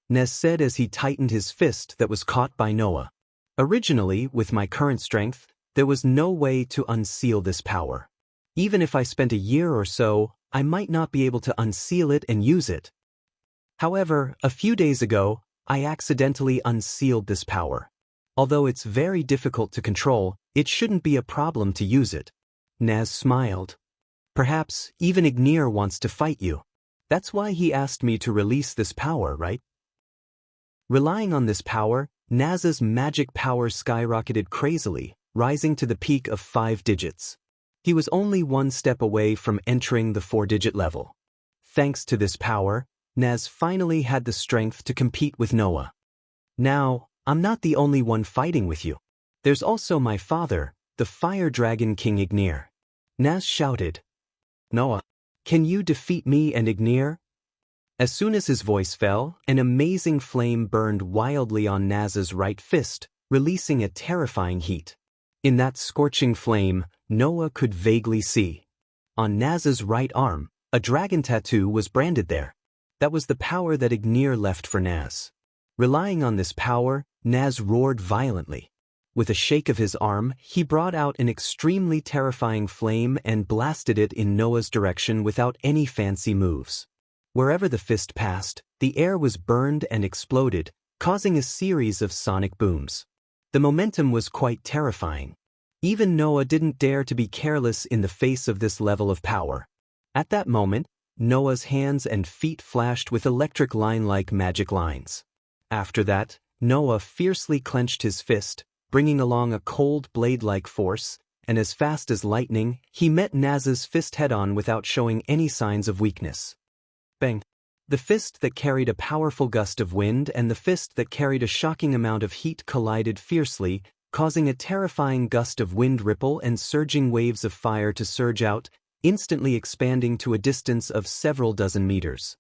Naz said as he tightened his fist that was caught by Noah. Originally, with my current strength, there was no way to unseal this power. Even if I spent a year or so, I might not be able to unseal it and use it. However, a few days ago, I accidentally unsealed this power. Although it's very difficult to control, it shouldn't be a problem to use it. Naz smiled. Perhaps even Ignir wants to fight you. That's why he asked me to release this power, right? Relying on this power, Naz's magic power skyrocketed crazily, rising to the peak of 5 digits. He was only one step away from entering the 4-digit level. Thanks to this power, Naz finally had the strength to compete with Noah. Now, I'm not the only one fighting with you. There's also my father, the Fire Dragon King Ignir. Naz shouted. Noah, can you defeat me and Ignir? As soon as his voice fell, an amazing flame burned wildly on Naz's right fist, releasing a terrifying heat. In that scorching flame, Noah could vaguely see. On Naz's right arm, a dragon tattoo was branded there. That was the power that Ignir left for Naz. Relying on this power, Naz roared violently. With a shake of his arm, he brought out an extremely terrifying flame and blasted it in Noah's direction without any fancy moves. Wherever the fist passed, the air was burned and exploded, causing a series of sonic booms. The momentum was quite terrifying. Even Noah didn't dare to be careless in the face of this level of power. At that moment, Noah's hands and feet flashed with electric line-like magic lines. After that, Noah fiercely clenched his fist, bringing along a cold blade-like force, and as fast as lightning, he met Naz's fist head-on without showing any signs of weakness. Bang! The fist that carried a powerful gust of wind and the fist that carried a shocking amount of heat collided fiercely, causing a terrifying gust of wind ripple and surging waves of fire to surge out, instantly expanding to a distance of several dozen meters.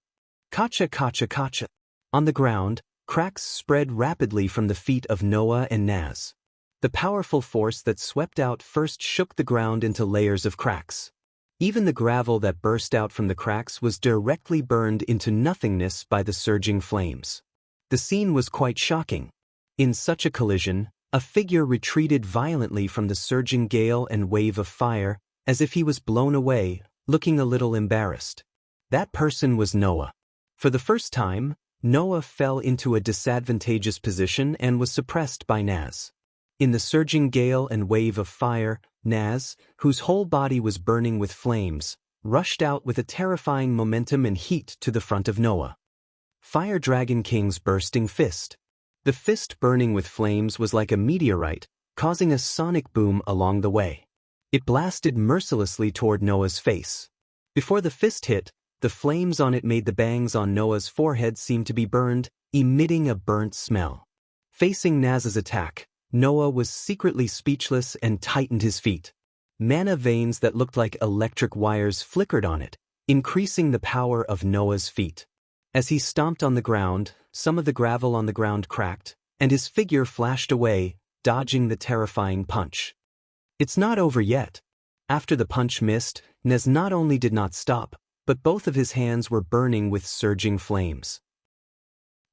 Kacha kacha kacha. On the ground, cracks spread rapidly from the feet of Noah and Naz. The powerful force that swept out first shook the ground into layers of cracks. Even the gravel that burst out from the cracks was directly burned into nothingness by the surging flames. The scene was quite shocking. In such a collision, a figure retreated violently from the surging gale and wave of fire, as if he was blown away, looking a little embarrassed. That person was Noah. For the first time, Noah fell into a disadvantageous position and was suppressed by Naz. In the surging gale and wave of fire, Naz, whose whole body was burning with flames, rushed out with a terrifying momentum and heat to the front of Noah. Fire Dragon King's bursting fist. The fist burning with flames was like a meteorite, causing a sonic boom along the way. It blasted mercilessly toward Noah's face. Before the fist hit, the flames on it made the bangs on Noah's forehead seem to be burned, emitting a burnt smell. Facing Naz's attack, Noah was secretly speechless and tightened his feet. Mana veins that looked like electric wires flickered on it, increasing the power of Noah's feet. As he stomped on the ground, some of the gravel on the ground cracked, and his figure flashed away, dodging the terrifying punch. It's not over yet. After the punch missed, Naz not only did not stop, but both of his hands were burning with surging flames.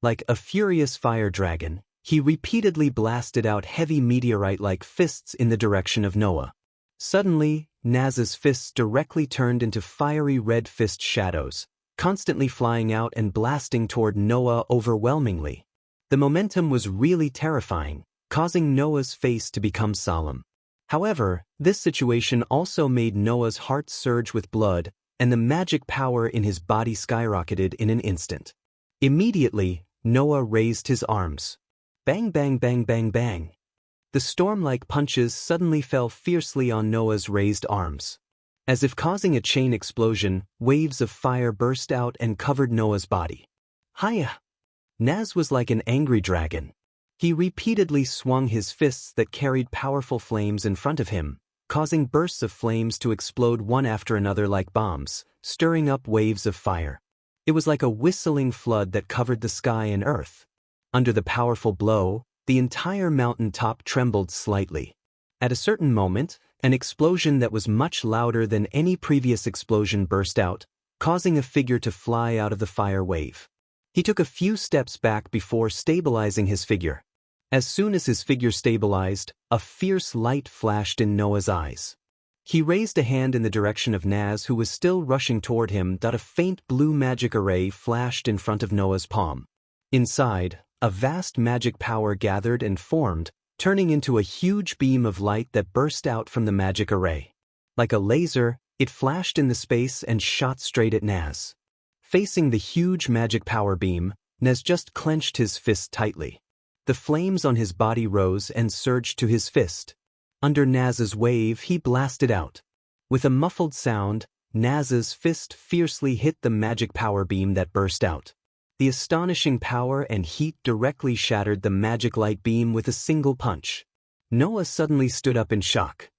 Like a furious fire dragon, he repeatedly blasted out heavy meteorite-like fists in the direction of Noah. Suddenly, Naz's fists directly turned into fiery red fist shadows, constantly flying out and blasting toward Noah overwhelmingly. The momentum was really terrifying, causing Noah's face to become solemn. However, this situation also made Noah's heart surge with blood, and the magic power in his body skyrocketed in an instant. Immediately, Noah raised his arms. Bang bang bang bang bang. The storm-like punches suddenly fell fiercely on Noah's raised arms. As if causing a chain explosion, waves of fire burst out and covered Noah's body. Hiya! Naz was like an angry dragon. He repeatedly swung his fists that carried powerful flames in front of him, causing bursts of flames to explode one after another like bombs, stirring up waves of fire. It was like a whistling flood that covered the sky and earth. Under the powerful blow, the entire mountain top trembled slightly. At a certain moment, an explosion that was much louder than any previous explosion burst out, causing a figure to fly out of the fire wave. He took a few steps back before stabilizing his figure. As soon as his figure stabilized, a fierce light flashed in Noah's eyes. He raised a hand in the direction of Naz, who was still rushing toward him. A faint blue magic array flashed in front of Noah's palm. Inside, a vast magic power gathered and formed, turning into a huge beam of light that burst out from the magic array. Like a laser, it flashed in the space and shot straight at Naz. Facing the huge magic power beam, Naz just clenched his fist tightly. The flames on his body rose and surged to his fist. Under Naz's wave, he blasted out. With a muffled sound, Naz's fist fiercely hit the magic power beam that burst out. The astonishing power and heat directly shattered the magic light beam with a single punch. Noah suddenly stood up in shock.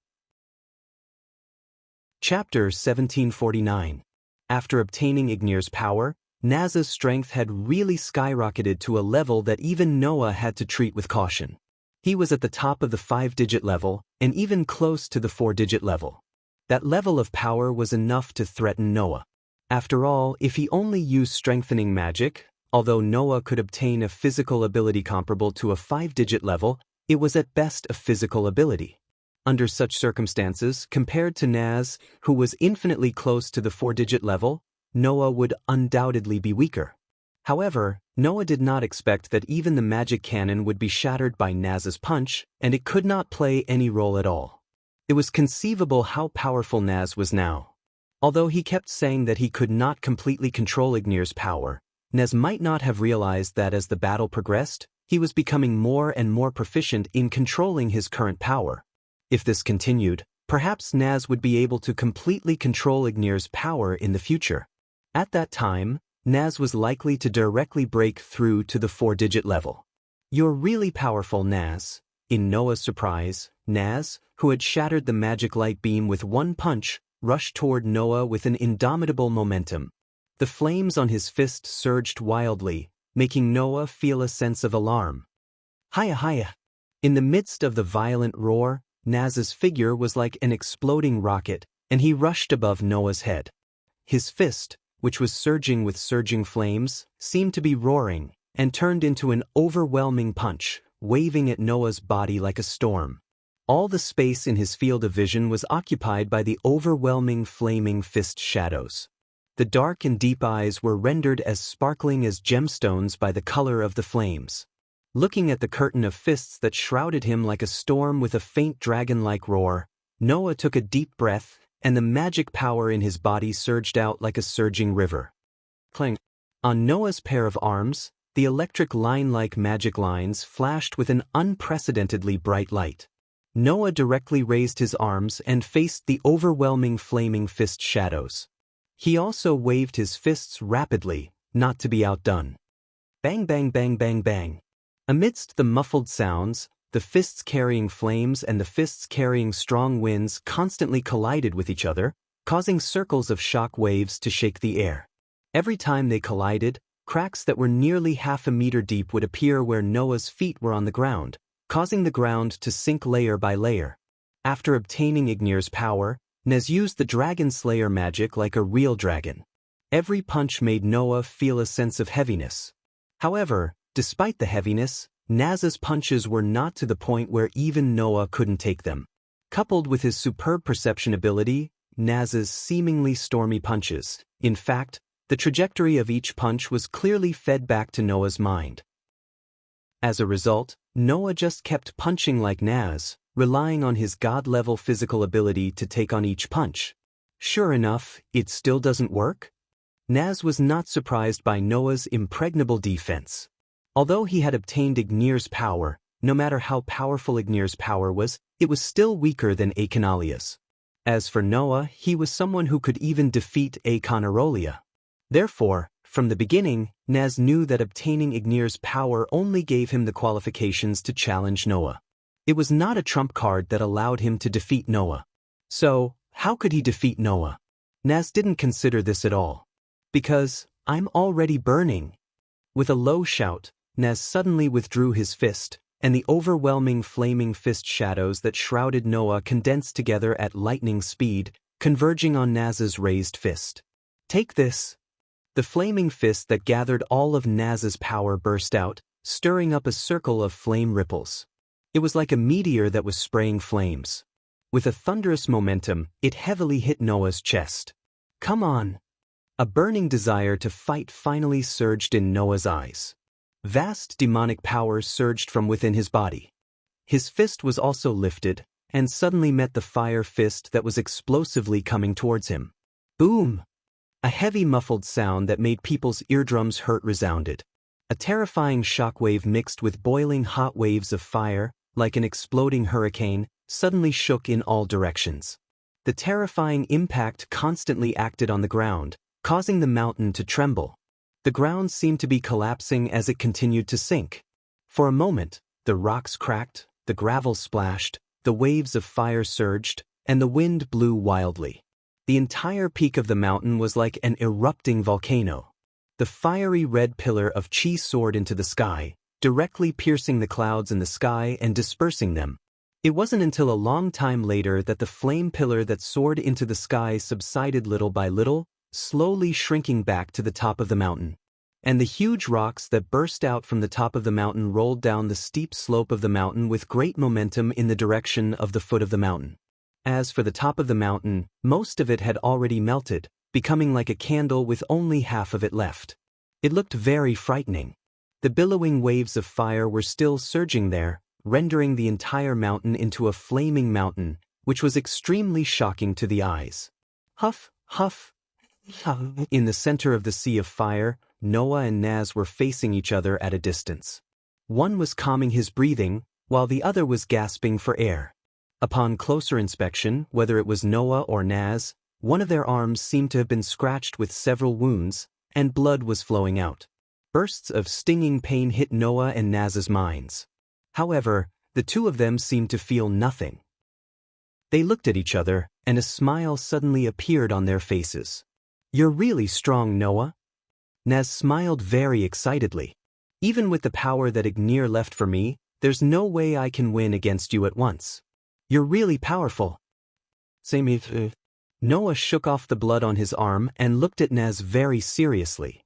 Chapter 1749. After obtaining Ignir's power, Naz's strength had really skyrocketed to a level that even Noah had to treat with caution. He was at the top of the 5-digit level, and even close to the 4-digit level. That level of power was enough to threaten Noah. After all, if he only used strengthening magic, although Noah could obtain a physical ability comparable to a 5-digit level, it was at best a physical ability. Under such circumstances, compared to Naz, who was infinitely close to the 4-digit level, Noah would undoubtedly be weaker. However, Noah did not expect that even the magic cannon would be shattered by Naz's punch, and it could not play any role at all. It was conceivable how powerful Naz was now. Although he kept saying that he could not completely control Ignir's power, Nez might not have realized that as the battle progressed, he was becoming more and more proficient in controlling his current power. If this continued, perhaps Naz would be able to completely control Ignir's power in the future. At that time, Naz was likely to directly break through to the 4-digit level. "You're really powerful, Naz." In Noah's surprise, Naz, who had shattered the magic light beam with one punch, rushed toward Noah with an indomitable momentum. The flames on his fist surged wildly, making Noah feel a sense of alarm. "Hiya, hiya!" In the midst of the violent roar, Naz's figure was like an exploding rocket, and he rushed above Noah's head. His fist, which was surging with surging flames, seemed to be roaring, and turned into an overwhelming punch, waving at Noah's body like a storm. All the space in his field of vision was occupied by the overwhelming flaming fist shadows. The dark and deep eyes were rendered as sparkling as gemstones by the color of the flames. Looking at the curtain of fists that shrouded him like a storm with a faint dragon-like roar, Noah took a deep breath, and the magic power in his body surged out like a surging river. Clang! On Noah's pair of arms, the electric line-like magic lines flashed with an unprecedentedly bright light. Noah directly raised his arms and faced the overwhelming flaming fist shadows. He also waved his fists rapidly, not to be outdone. Bang, bang, bang, bang, bang. Amidst the muffled sounds, the fists carrying flames and the fists carrying strong winds constantly collided with each other, causing circles of shock waves to shake the air. Every time they collided, cracks that were nearly half a meter deep would appear where Noah's feet were on the ground, causing the ground to sink layer by layer. After obtaining Ignir's power, Nez used the Dragon Slayer magic like a real dragon. Every punch made Noah feel a sense of heaviness. However, despite the heaviness, Naz's punches were not to the point where even Noah couldn't take them. Coupled with his superb perception ability, Naz's seemingly stormy punches, in fact, the trajectory of each punch was clearly fed back to Noah's mind. As a result, Noah just kept punching like Naz, relying on his god-level physical ability to take on each punch. Sure enough, it still doesn't work? Naz was not surprised by Noah's impregnable defense. Although he had obtained Ignir's power, no matter how powerful Ignir's power was, it was still weaker than Akanalia's. As for Noah, he was someone who could even defeat Akanerolia. Therefore, from the beginning, Naz knew that obtaining Ignir's power only gave him the qualifications to challenge Noah. It was not a trump card that allowed him to defeat Noah. So, how could he defeat Noah? Naz didn't consider this at all. "Because I'm already burning." With a low shout, Naz suddenly withdrew his fist, and the overwhelming flaming fist shadows that shrouded Noah condensed together at lightning speed, converging on Naz's raised fist. "Take this." The flaming fist that gathered all of Naz's power burst out, stirring up a circle of flame ripples. It was like a meteor that was spraying flames. With a thunderous momentum, it heavily hit Noah's chest. "Come on." A burning desire to fight finally surged in Noah's eyes. Vast demonic power surged from within his body. His fist was also lifted, and suddenly met the fire fist that was explosively coming towards him. Boom! A heavy muffled sound that made people's eardrums hurt resounded. A terrifying shockwave mixed with boiling hot waves of fire, like an exploding hurricane, suddenly shook in all directions. The terrifying impact constantly acted on the ground, causing the mountain to tremble. The ground seemed to be collapsing as it continued to sink. For a moment, the rocks cracked, the gravel splashed, the waves of fire surged, and the wind blew wildly. The entire peak of the mountain was like an erupting volcano. The fiery red pillar of Chi soared into the sky, directly piercing the clouds in the sky and dispersing them. It wasn't until a long time later that the flame pillar that soared into the sky subsided little by little, slowly shrinking back to the top of the mountain. And the huge rocks that burst out from the top of the mountain rolled down the steep slope of the mountain with great momentum in the direction of the foot of the mountain. As for the top of the mountain, most of it had already melted, becoming like a candle with only half of it left. It looked very frightening. The billowing waves of fire were still surging there, rendering the entire mountain into a flaming mountain, which was extremely shocking to the eyes. Huff, Huff. In the center of the sea of fire, Noah and Naz were facing each other at a distance. One was calming his breathing, while the other was gasping for air. Upon closer inspection, whether it was Noah or Naz, one of their arms seemed to have been scratched with several wounds, and blood was flowing out. Bursts of stinging pain hit Noah and Naz's minds. However, the two of them seemed to feel nothing. They looked at each other, and a smile suddenly appeared on their faces. "You're really strong, Noah." Naz smiled very excitedly. "Even with the power that Ignir left for me, there's no way I can win against you at once. You're really powerful." Same if. Noah shook off the blood on his arm and looked at Naz very seriously.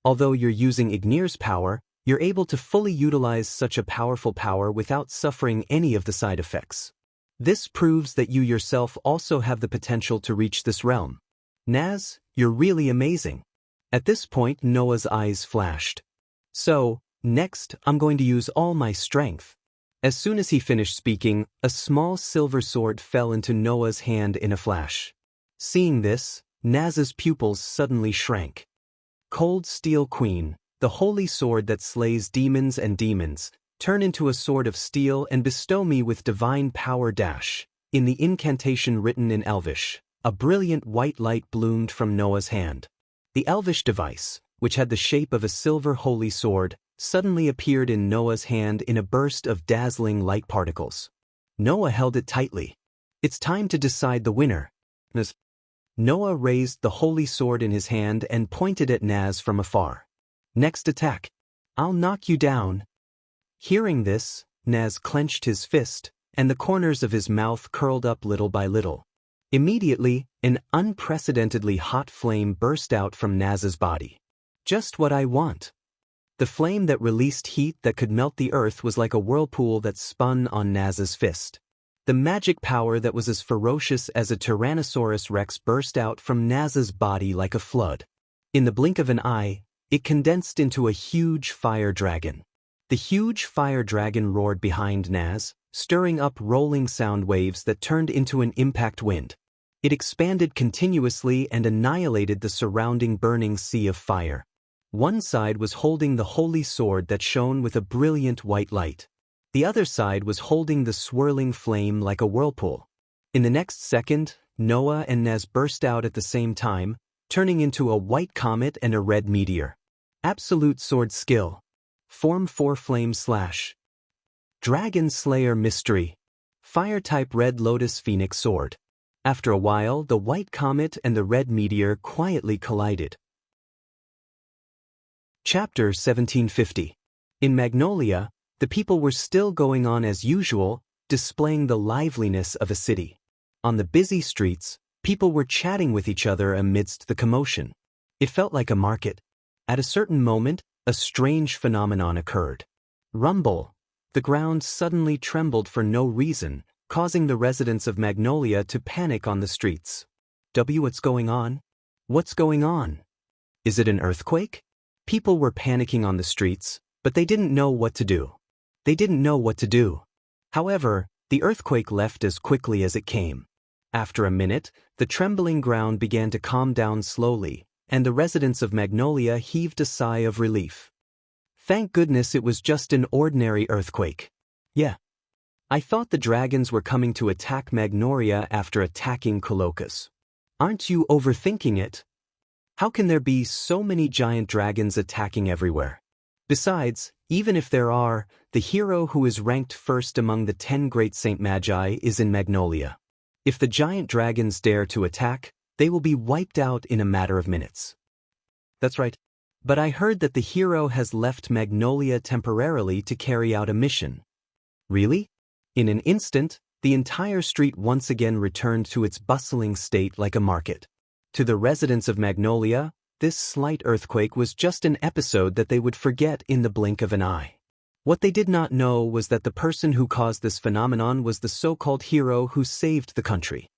"Although you're using Ignir's power, you're able to fully utilize such a powerful power without suffering any of the side effects. This proves that you yourself also have the potential to reach this realm. Naz, you're really amazing." At this point, Noah's eyes flashed. "So, next, I'm going to use all my strength." As soon as he finished speaking, a small silver sword fell into Noah's hand in a flash. Seeing this, Naz's pupils suddenly shrank. "Cold Steel Queen, the holy sword that slays demons and demons, turn into a sword of steel and bestow me with divine power dash." In the incantation written in Elvish, a brilliant white light bloomed from Noah's hand. The Elvish device, which had the shape of a silver holy sword, suddenly appeared in Noah's hand in a burst of dazzling light particles. Noah held it tightly. "It's time to decide the winner." Noah raised the holy sword in his hand and pointed at Naz from afar. "Next attack. I'll knock you down." Hearing this, Naz clenched his fist, and the corners of his mouth curled up little by little. Immediately, an unprecedentedly hot flame burst out from Naz's body. "Just what I want." The flame that released heat that could melt the earth was like a whirlpool that spun on Naz's fist. The magic power that was as ferocious as a Tyrannosaurus Rex burst out from Naz's body like a flood. In the blink of an eye, it condensed into a huge fire dragon. The huge fire dragon roared behind Naz, stirring up rolling sound waves that turned into an impact wind. It expanded continuously and annihilated the surrounding burning sea of fire. One side was holding the holy sword that shone with a brilliant white light. The other side was holding the swirling flame like a whirlpool. In the next second, Noah and Naz burst out at the same time, turning into a white comet and a red meteor. Absolute sword skill. Form 4 flame slash. Dragon Slayer mystery. Fire-type red lotus phoenix sword. After a while, the white comet and the red meteor quietly collided. Chapter 1750. In Magnolia, the people were still going on as usual, displaying the liveliness of a city. On the busy streets, people were chatting with each other amidst the commotion. It felt like a market. At a certain moment, a strange phenomenon occurred. Rumble. The ground suddenly trembled for no reason, causing the residents of Magnolia to panic on the streets. What's going on? What's going on? Is it an earthquake? People were panicking on the streets, but they didn't know what to do. However, the earthquake left as quickly as it came. After a minute, the trembling ground began to calm down slowly, and the residents of Magnolia heaved a sigh of relief. Thank goodness it was just an ordinary earthquake. Yeah. I thought the dragons were coming to attack Magnolia after attacking Colocus. Aren't you overthinking it? How can there be so many giant dragons attacking everywhere? Besides, even if there are, the hero who is ranked first among the 10 great Saint Magi is in Magnolia. If the giant dragons dare to attack, they will be wiped out in a matter of minutes. That's right. But I heard that the hero has left Magnolia temporarily to carry out a mission. Really? In an instant, the entire street once again returned to its bustling state like a market. To the residents of Magnolia, this slight earthquake was just an episode that they would forget in the blink of an eye. What they did not know was that the person who caused this phenomenon was the so-called hero who saved the country.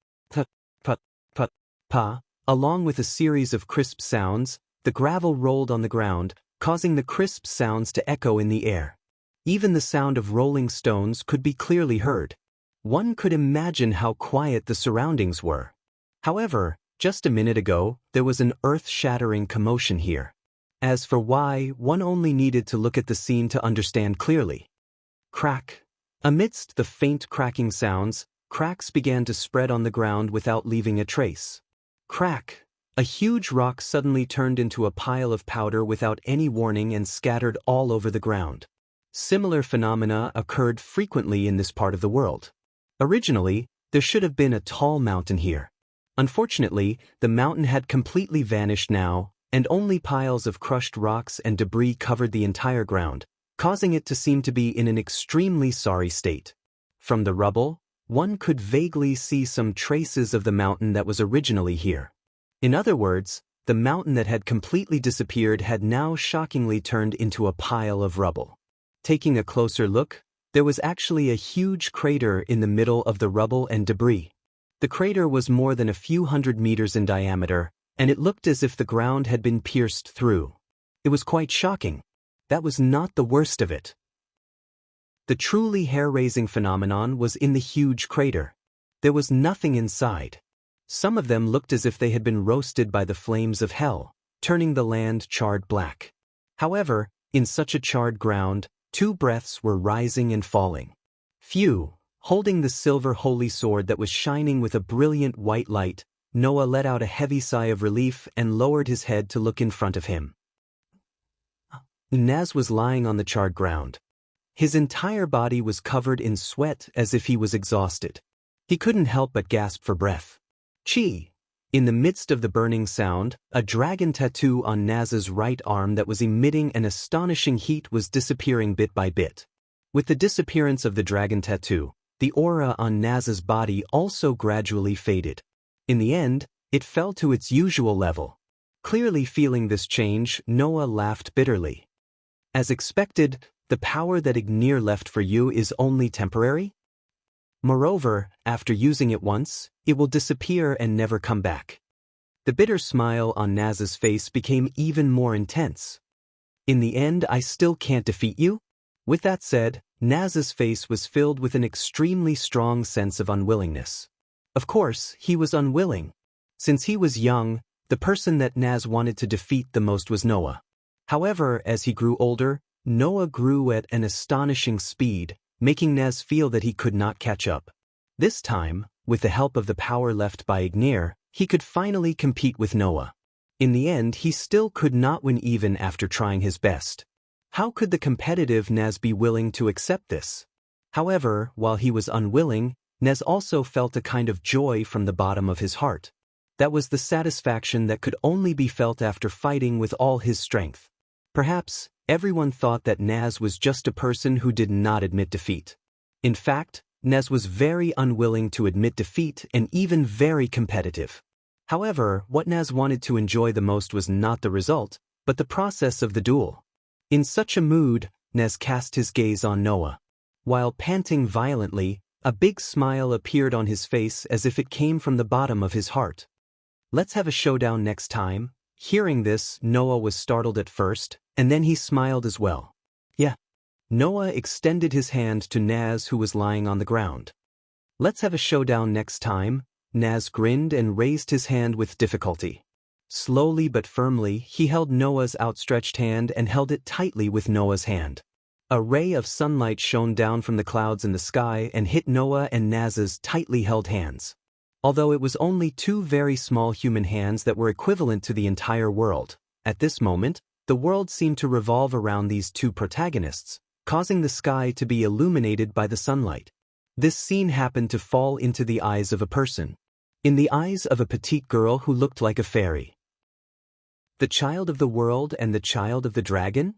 Pa. Along with a series of crisp sounds, the gravel rolled on the ground, causing the crisp sounds to echo in the air. Even the sound of rolling stones could be clearly heard. One could imagine how quiet the surroundings were. However, Just a minute ago, there was an earth-shattering commotion here. As for why, one only needed to look at the scene to understand clearly. Crack. Amidst the faint cracking sounds, cracks began to spread on the ground without leaving a trace. Crack. A huge rock suddenly turned into a pile of powder without any warning and scattered all over the ground. Similar phenomena occurred frequently in this part of the world. Originally, there should have been a tall mountain here. Unfortunately, the mountain had completely vanished now, and only piles of crushed rocks and debris covered the entire ground, causing it to seem to be in an extremely sorry state. From the rubble, one could vaguely see some traces of the mountain that was originally here. In other words, the mountain that had completely disappeared had now shockingly turned into a pile of rubble. Taking a closer look, there was actually a huge crater in the middle of the rubble and debris. The crater was more than a few hundred meters in diameter, and it looked as if the ground had been pierced through. It was quite shocking. That was not the worst of it. The truly hair-raising phenomenon was in the huge crater. There was nothing inside. Some of them looked as if they had been roasted by the flames of hell, turning the land charred black. However, in such a charred ground, two breaths were rising and falling. Phew! Holding the silver holy sword that was shining with a brilliant white light, Noah let out a heavy sigh of relief and lowered his head to look in front of him. Naz was lying on the charred ground. His entire body was covered in sweat as if he was exhausted. He couldn't help but gasp for breath. Chi! In the midst of the burning sound, a dragon tattoo on Naz's right arm that was emitting an astonishing heat was disappearing bit by bit. With the disappearance of the dragon tattoo, the aura on Naz's body also gradually faded. In the end, it fell to its usual level. Clearly feeling this change, Noah laughed bitterly. As expected, the power that Ignir left for you is only temporary? Moreover, after using it once, it will disappear and never come back. The bitter smile on Naz's face became even more intense. In the end, I still can't defeat you? With that said, Naz's face was filled with an extremely strong sense of unwillingness. Of course, he was unwilling. Since he was young, the person that Naz wanted to defeat the most was Noah. However, as he grew older, Noah grew at an astonishing speed, making Naz feel that he could not catch up. This time, with the help of the power left by Ignir, he could finally compete with Noah. In the end, he still could not win even after trying his best. How could the competitive Naz be willing to accept this? However, while he was unwilling, Naz also felt a kind of joy from the bottom of his heart. That was the satisfaction that could only be felt after fighting with all his strength. Perhaps, everyone thought that Naz was just a person who did not admit defeat. In fact, Naz was very unwilling to admit defeat and even very competitive. However, what Naz wanted to enjoy the most was not the result, but the process of the duel. In such a mood, Naz cast his gaze on Noah. While panting violently, a big smile appeared on his face as if it came from the bottom of his heart. Let's have a showdown next time. Hearing this, Noah was startled at first, and then he smiled as well. Yeah. Noah extended his hand to Naz, who was lying on the ground. Let's have a showdown next time. Naz grinned and raised his hand with difficulty. Slowly but firmly, he held Noah's outstretched hand and held it tightly with Noah's hand. A ray of sunlight shone down from the clouds in the sky and hit Noah and Naz's tightly held hands. Although it was only two very small human hands that were equivalent to the entire world, at this moment, the world seemed to revolve around these two protagonists, causing the sky to be illuminated by the sunlight. This scene happened to fall into the eyes of a person. In the eyes of a petite girl who looked like a fairy. The child of the world and the child of the dragon?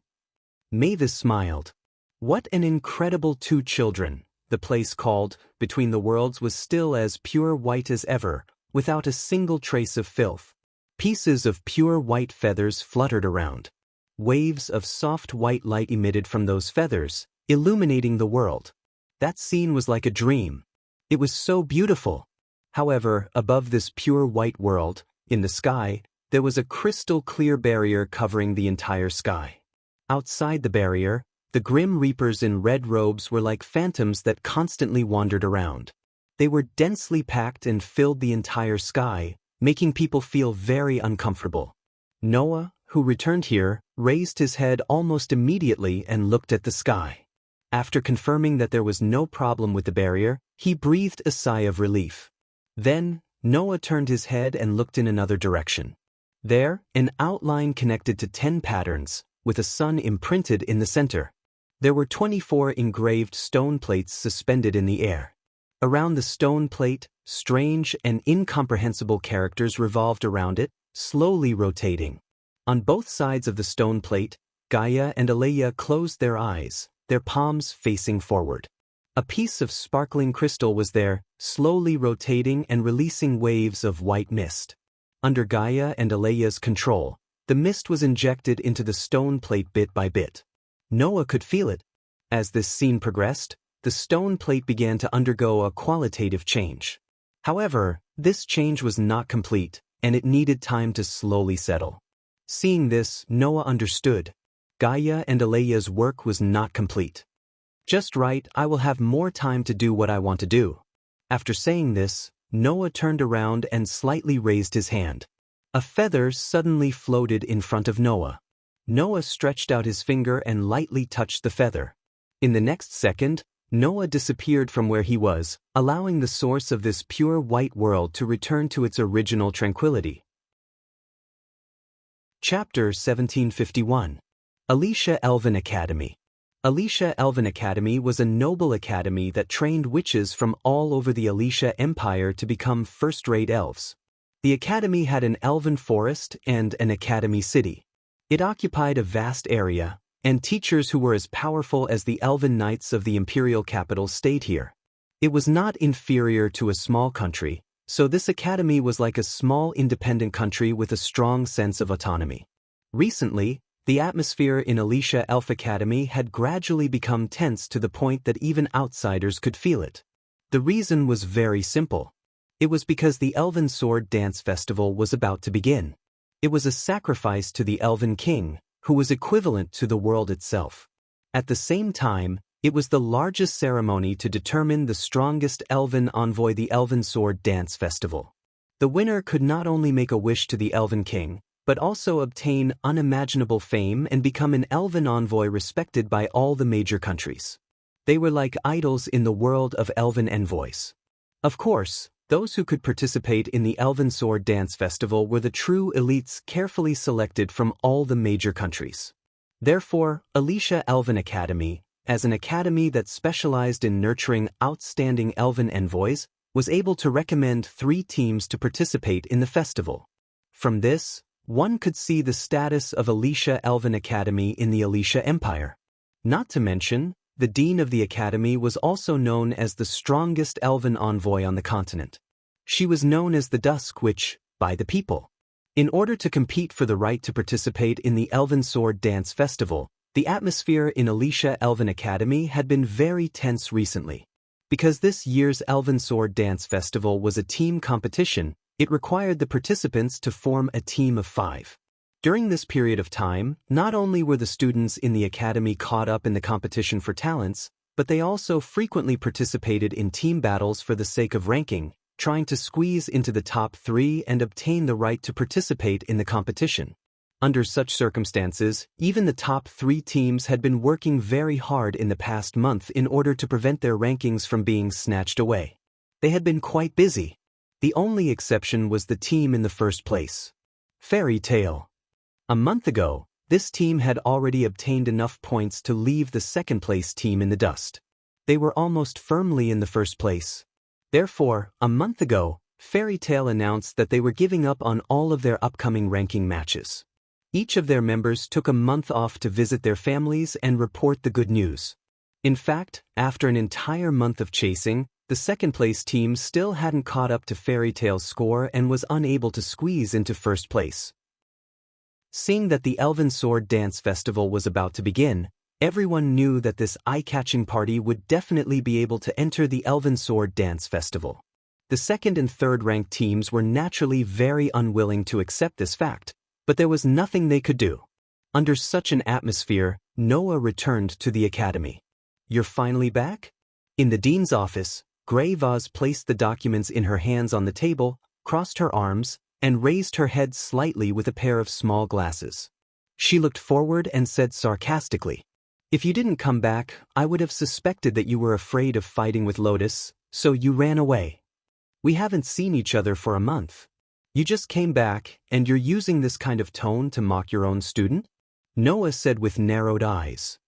Mavis smiled. What an incredible two children. The place called Between the Worlds was still as pure white as ever, without a single trace of filth. Pieces of pure white feathers fluttered around. Waves of soft white light emitted from those feathers, illuminating the world. That scene was like a dream. It was so beautiful. However, above this pure white world, in the sky, there was a crystal clear barrier covering the entire sky. Outside the barrier, the grim reapers in red robes were like phantoms that constantly wandered around. They were densely packed and filled the entire sky, making people feel very uncomfortable. Noah, who returned here, raised his head almost immediately and looked at the sky. After confirming that there was no problem with the barrier, he breathed a sigh of relief. Then, Noah turned his head and looked in another direction. There, an outline connected to 10 patterns, with a sun imprinted in the center. There were 24 engraved stone plates suspended in the air. Around the stone plate, strange and incomprehensible characters revolved around it, slowly rotating. On both sides of the stone plate, Gaia and Aleia closed their eyes, their palms facing forward. A piece of sparkling crystal was there, slowly rotating and releasing waves of white mist. Under Gaia and Aleia's control, the mist was injected into the stone plate bit by bit. Noah could feel it. As this scene progressed, the stone plate began to undergo a qualitative change. However, this change was not complete, and it needed time to slowly settle. Seeing this, Noah understood. Gaia and Aleia's work was not complete. Just right, I will have more time to do what I want to do. After saying this, Noah turned around and slightly raised his hand. A feather suddenly floated in front of Noah. Noah stretched out his finger and lightly touched the feather. In the next second, Noah disappeared from where he was, allowing the source of this pure white world to return to its original tranquility. Chapter 1751. Alicia Elven Academy. Alicia Elven Academy was a noble academy that trained witches from all over the Alicia Empire to become first-rate elves. The academy had an elven forest and an academy city. It occupied a vast area, and teachers who were as powerful as the elven knights of the imperial capital stayed here. It was not inferior to a small country, so this academy was like a small independent country with a strong sense of autonomy. Recently, the atmosphere in Alicia Elf Academy had gradually become tense to the point that even outsiders could feel it. The reason was very simple. It was because the Elven Sword Dance Festival was about to begin. It was a sacrifice to the Elven King, who was equivalent to the world itself. At the same time, it was the largest ceremony to determine the strongest Elven envoy, the Elven Sword Dance Festival. The winner could not only make a wish to the Elven King, but also obtain unimaginable fame and become an Elven envoy respected by all the major countries. They were like idols in the world of Elven envoys. Of course, those who could participate in the Elven Sword Dance Festival were the true elites carefully selected from all the major countries. Therefore, Alicia Elven Academy, as an academy that specialized in nurturing outstanding Elven envoys, was able to recommend 3 teams to participate in the festival. From this, one could see the status of Alicia Elven Academy in the Alicia Empire. Not to mention, the dean of the academy was also known as the strongest Elven envoy on the continent. She was known as the Dusk Witch by the people. In order to compete for the right to participate in the Elven Sword Dance Festival, the atmosphere in Alicia Elven Academy had been very tense recently. Because this year's Elven Sword Dance Festival was a team competition, it required the participants to form a team of 5. During this period of time, not only were the students in the academy caught up in the competition for talents, but they also frequently participated in team battles for the sake of ranking, trying to squeeze into the top 3 and obtain the right to participate in the competition. Under such circumstances, even the top 3 teams had been working very hard in the past month in order to prevent their rankings from being snatched away. They had been quite busy. The only exception was the team in the first place. Fairy Tale. A month ago, this team had already obtained enough points to leave the second-place team in the dust. They were almost firmly in the first place. Therefore, a month ago, Fairy Tale announced that they were giving up on all of their upcoming ranking matches. Each of their members took a month off to visit their families and report the good news. In fact, after an entire month of chasing, the second-place team still hadn't caught up to Fairy Tale's score and was unable to squeeze into first place. Seeing that the Elven Sword Dance Festival was about to begin, everyone knew that this eye-catching party would definitely be able to enter the Elven Sword Dance Festival. The second and third-ranked teams were naturally very unwilling to accept this fact, but there was nothing they could do. Under such an atmosphere, Noah returned to the academy. "You're finally back?" In the dean's office, Grey Vaz placed the documents in her hands on the table, crossed her arms, and raised her head slightly with a pair of small glasses. She looked forward and said sarcastically, "If you didn't come back, I would have suspected that you were afraid of fighting with Lotus, so you ran away. We haven't seen each other for a month. You just came back, and you're using this kind of tone to mock your own student?" Noah said with narrowed eyes.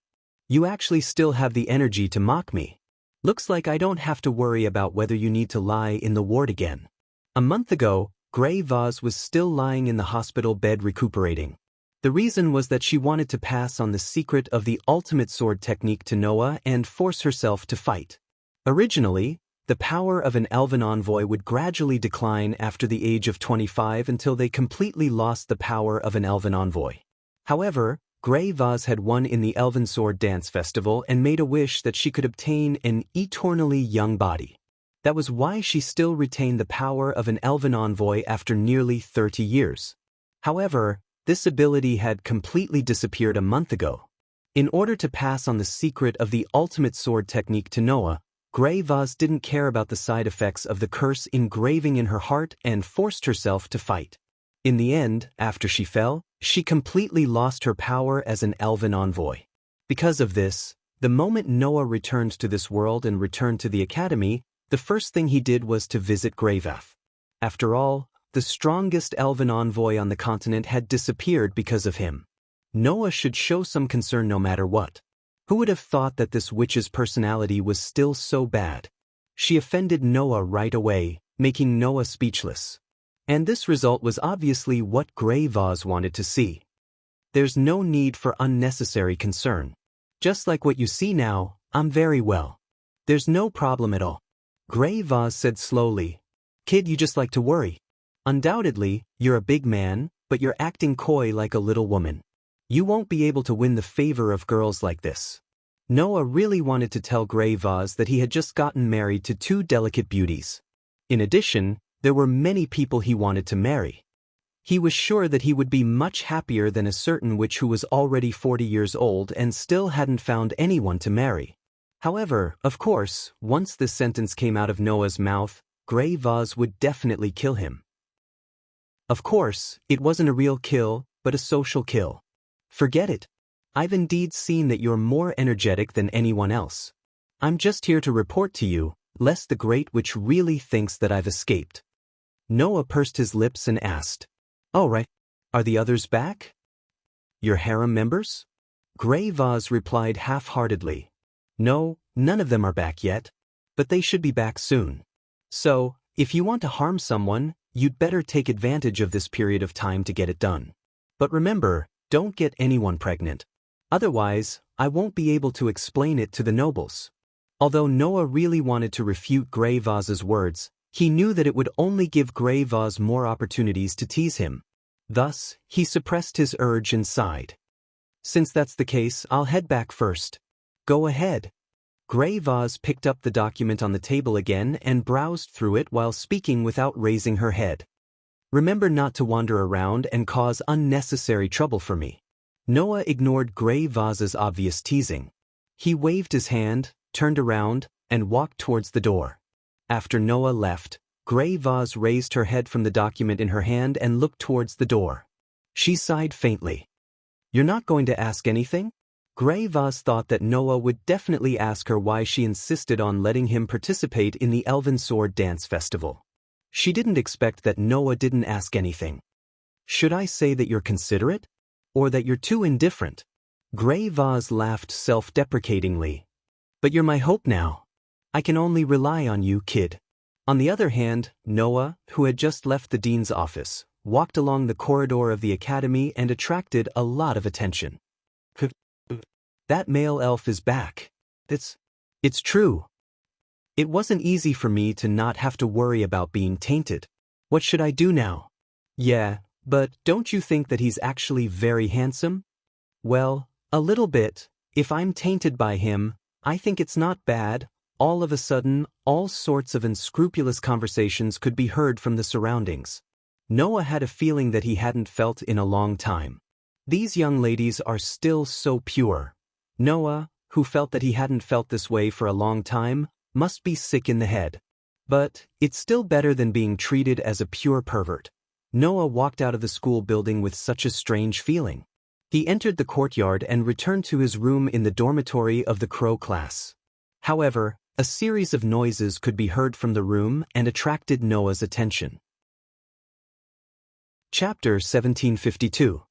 "You actually still have the energy to mock me. Looks like I don't have to worry about whether you need to lie in the ward again." A month ago, Grey Vaz was still lying in the hospital bed recuperating. The reason was that she wanted to pass on the secret of the ultimate sword technique to Noah and force herself to fight. Originally, the power of an elven envoy would gradually decline after the age of 25 until they completely lost the power of an elven envoy. However, Grey Vaz had won in the Elven Sword Dance Festival and made a wish that she could obtain an eternally young body. That was why she still retained the power of an elven envoy after nearly 30 years. However, this ability had completely disappeared a month ago. In order to pass on the secret of the ultimate sword technique to Noah, Grey Vaz didn't care about the side effects of the curse engraving in her heart and forced herself to fight. In the end, after she fell, she completely lost her power as an elven envoy. Because of this, the moment Noah returned to this world and returned to the academy, the first thing he did was to visit Greyvath. After all, the strongest elven envoy on the continent had disappeared because of him. Noah should show some concern no matter what. Who would have thought that this witch's personality was still so bad? She offended Noah right away, making Noah speechless. And this result was obviously what Grey Vaz wanted to see. There's no need for unnecessary concern. Just like what you see now, I'm very well. There's no problem at all. Grey Vaz said slowly, "Kid, you just like to worry. Undoubtedly, you're a big man, but you're acting coy like a little woman. You won't be able to win the favor of girls like this." Noah really wanted to tell Grey Vaz that he had just gotten married to two delicate beauties. In addition, there were many people he wanted to marry. He was sure that he would be much happier than a certain witch who was already 40 years old and still hadn't found anyone to marry. However, of course, once this sentence came out of Noah's mouth, Grey Vaz would definitely kill him. Of course, it wasn't a real kill, but a social kill. Forget it. I've indeed seen that you're more energetic than anyone else. I'm just here to report to you, lest the Great Witch really thinks that I've escaped. Noah pursed his lips and asked, "All right, are the others back? Your harem members?" Grey Vaz replied half-heartedly, "No, none of them are back yet, but they should be back soon. So, if you want to harm someone, you'd better take advantage of this period of time to get it done. But remember, don't get anyone pregnant. Otherwise, I won't be able to explain it to the nobles." Although Noah really wanted to refute Grey Vaz's words, he knew that it would only give Grey Vaz more opportunities to tease him. Thus, he suppressed his urge and sighed. "Since that's the case, I'll head back first." "Go ahead." Grey Vaz picked up the document on the table again and browsed through it while speaking without raising her head. "Remember not to wander around and cause unnecessary trouble for me." Noah ignored Grey Vaz's obvious teasing. He waved his hand, turned around, and walked towards the door. After Noah left, Grey Vaz raised her head from the document in her hand and looked towards the door. She sighed faintly. "You're not going to ask anything?" Grey Vaz thought that Noah would definitely ask her why she insisted on letting him participate in the Elven Sword Dance Festival. She didn't expect that Noah didn't ask anything. "Should I say that you're considerate? Or that you're too indifferent?" Grey Vaz laughed self-deprecatingly. "But you're my hope now. I can only rely on you, kid." On the other hand, Noah, who had just left the dean's office, walked along the corridor of the academy and attracted a lot of attention. "That male elf is back. It's true. It wasn't easy for me to not have to worry about being tainted. What should I do now?" "Yeah, but don't you think that he's actually very handsome?" "Well, a little bit. If I'm tainted by him, I think it's not bad." All of a sudden, all sorts of unscrupulous conversations could be heard from the surroundings. Noah had a feeling that he hadn't felt in a long time. These young ladies are still so pure. Noah, who felt that he hadn't felt this way for a long time, must be sick in the head. But it's still better than being treated as a pure pervert. Noah walked out of the school building with such a strange feeling. He entered the courtyard and returned to his room in the dormitory of the Crow class. However, a series of noises could be heard from the room and attracted Noah's attention. Chapter 1752.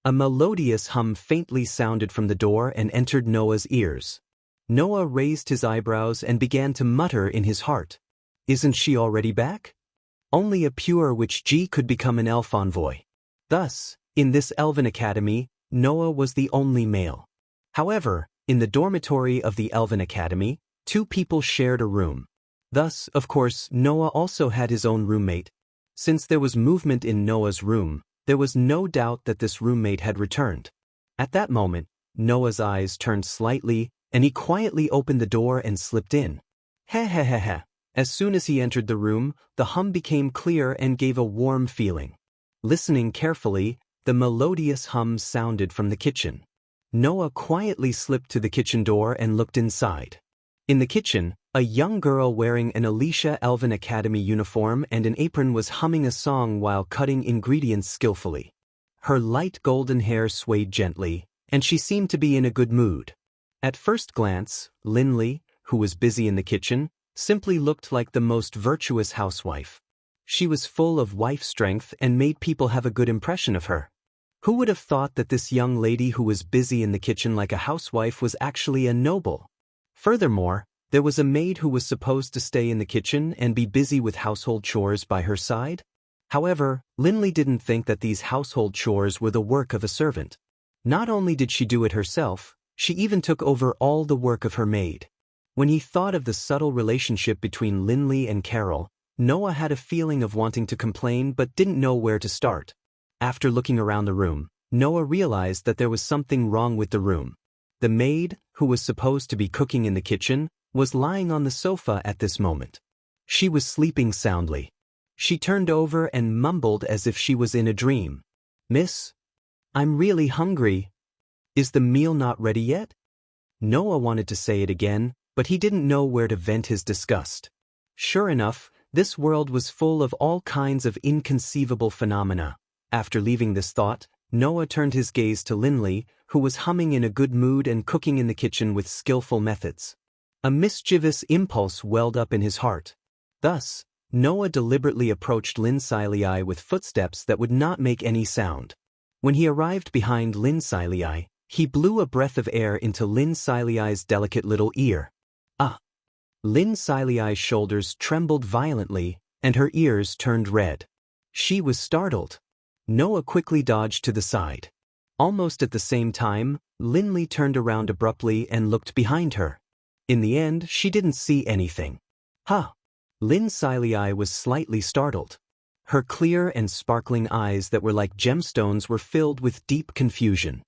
A melodious hum faintly sounded from the door and entered Noah's ears. Noah raised his eyebrows and began to mutter in his heart. Isn't she already back? Only a pure witch G could become an elf envoy. Thus, in this elven academy, Noah was the only male. However, in the dormitory of the Elven Academy, 2 people shared a room. Thus, of course, Noah also had his own roommate. Since there was movement in Noah's room, there was no doubt that this roommate had returned. At that moment, Noah's eyes turned slightly, and he quietly opened the door and slipped in. Heh. As soon as he entered the room, the hum became clear and gave a warm feeling. Listening carefully, the melodious hum sounded from the kitchen. Noah quietly slipped to the kitchen door and looked inside. In the kitchen, a young girl wearing an Alicia Elven Academy uniform and an apron was humming a song while cutting ingredients skillfully. Her light golden hair swayed gently, and she seemed to be in a good mood. At first glance, Linley, who was busy in the kitchen, simply looked like the most virtuous housewife. She was full of wife strength and made people have a good impression of her. Who would have thought that this young lady who was busy in the kitchen like a housewife was actually a noble? Furthermore, there was a maid who was supposed to stay in the kitchen and be busy with household chores by her side. However, Linley didn't think that these household chores were the work of a servant. Not only did she do it herself, she even took over all the work of her maid. When he thought of the subtle relationship between Linley and Carol, Noah had a feeling of wanting to complain but didn't know where to start. After looking around the room, Noah realized that there was something wrong with the room. The maid, who was supposed to be cooking in the kitchen, was lying on the sofa at this moment. She was sleeping soundly. She turned over and mumbled as if she was in a dream. "Miss, I'm really hungry. Is the meal not ready yet?" Noah wanted to say it again, but he didn't know where to vent his disgust. Sure enough, this world was full of all kinds of inconceivable phenomena. After leaving this thought, Noah turned his gaze to Linley, who was humming in a good mood and cooking in the kitchen with skillful methods. A mischievous impulse welled up in his heart. Thus, Noah deliberately approached Lin Silei with footsteps that would not make any sound. When he arrived behind Lin Silei, he blew a breath of air into Lin Silei's delicate little ear. Ah! Lin Silei's shoulders trembled violently, and her ears turned red. She was startled. Noah quickly dodged to the side. Almost at the same time, Linley turned around abruptly and looked behind her. In the end, she didn't see anything. Huh! Lin Silei was slightly startled. Her clear and sparkling eyes that were like gemstones were filled with deep confusion.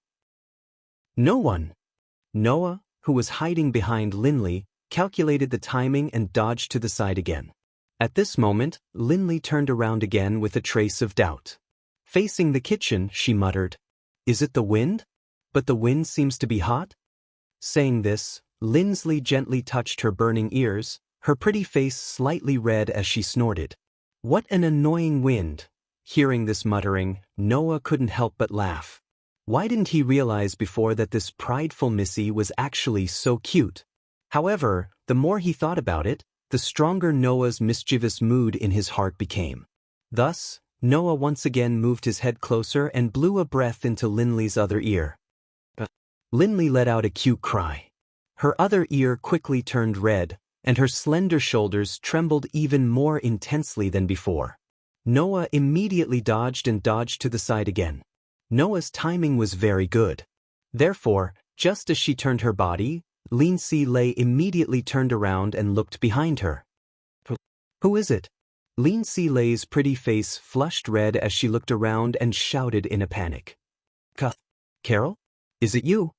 No one. Noah, who was hiding behind Linley, calculated the timing and dodged to the side again. At this moment, Linley turned around again with a trace of doubt. Facing the kitchen, she muttered, "Is it the wind? But the wind seems to be hot." Saying this, Linley gently touched her burning ears, her pretty face slightly red as she snorted. What an annoying wind! Hearing this muttering, Noah couldn't help but laugh. Why didn't he realize before that this prideful missy was actually so cute? However, the more he thought about it, the stronger Noah's mischievous mood in his heart became. Thus, Noah once again moved his head closer and blew a breath into Linley's other ear. Linley let out a cute cry. Her other ear quickly turned red, and her slender shoulders trembled even more intensely than before. Noah immediately dodged to the side again. Noah's timing was very good. Therefore, just as she turned her body, Lin Silei immediately turned around and looked behind her. "Who is it?" Lin Silei's pretty face flushed red as she looked around and shouted in a panic. "Carol? Is it you?"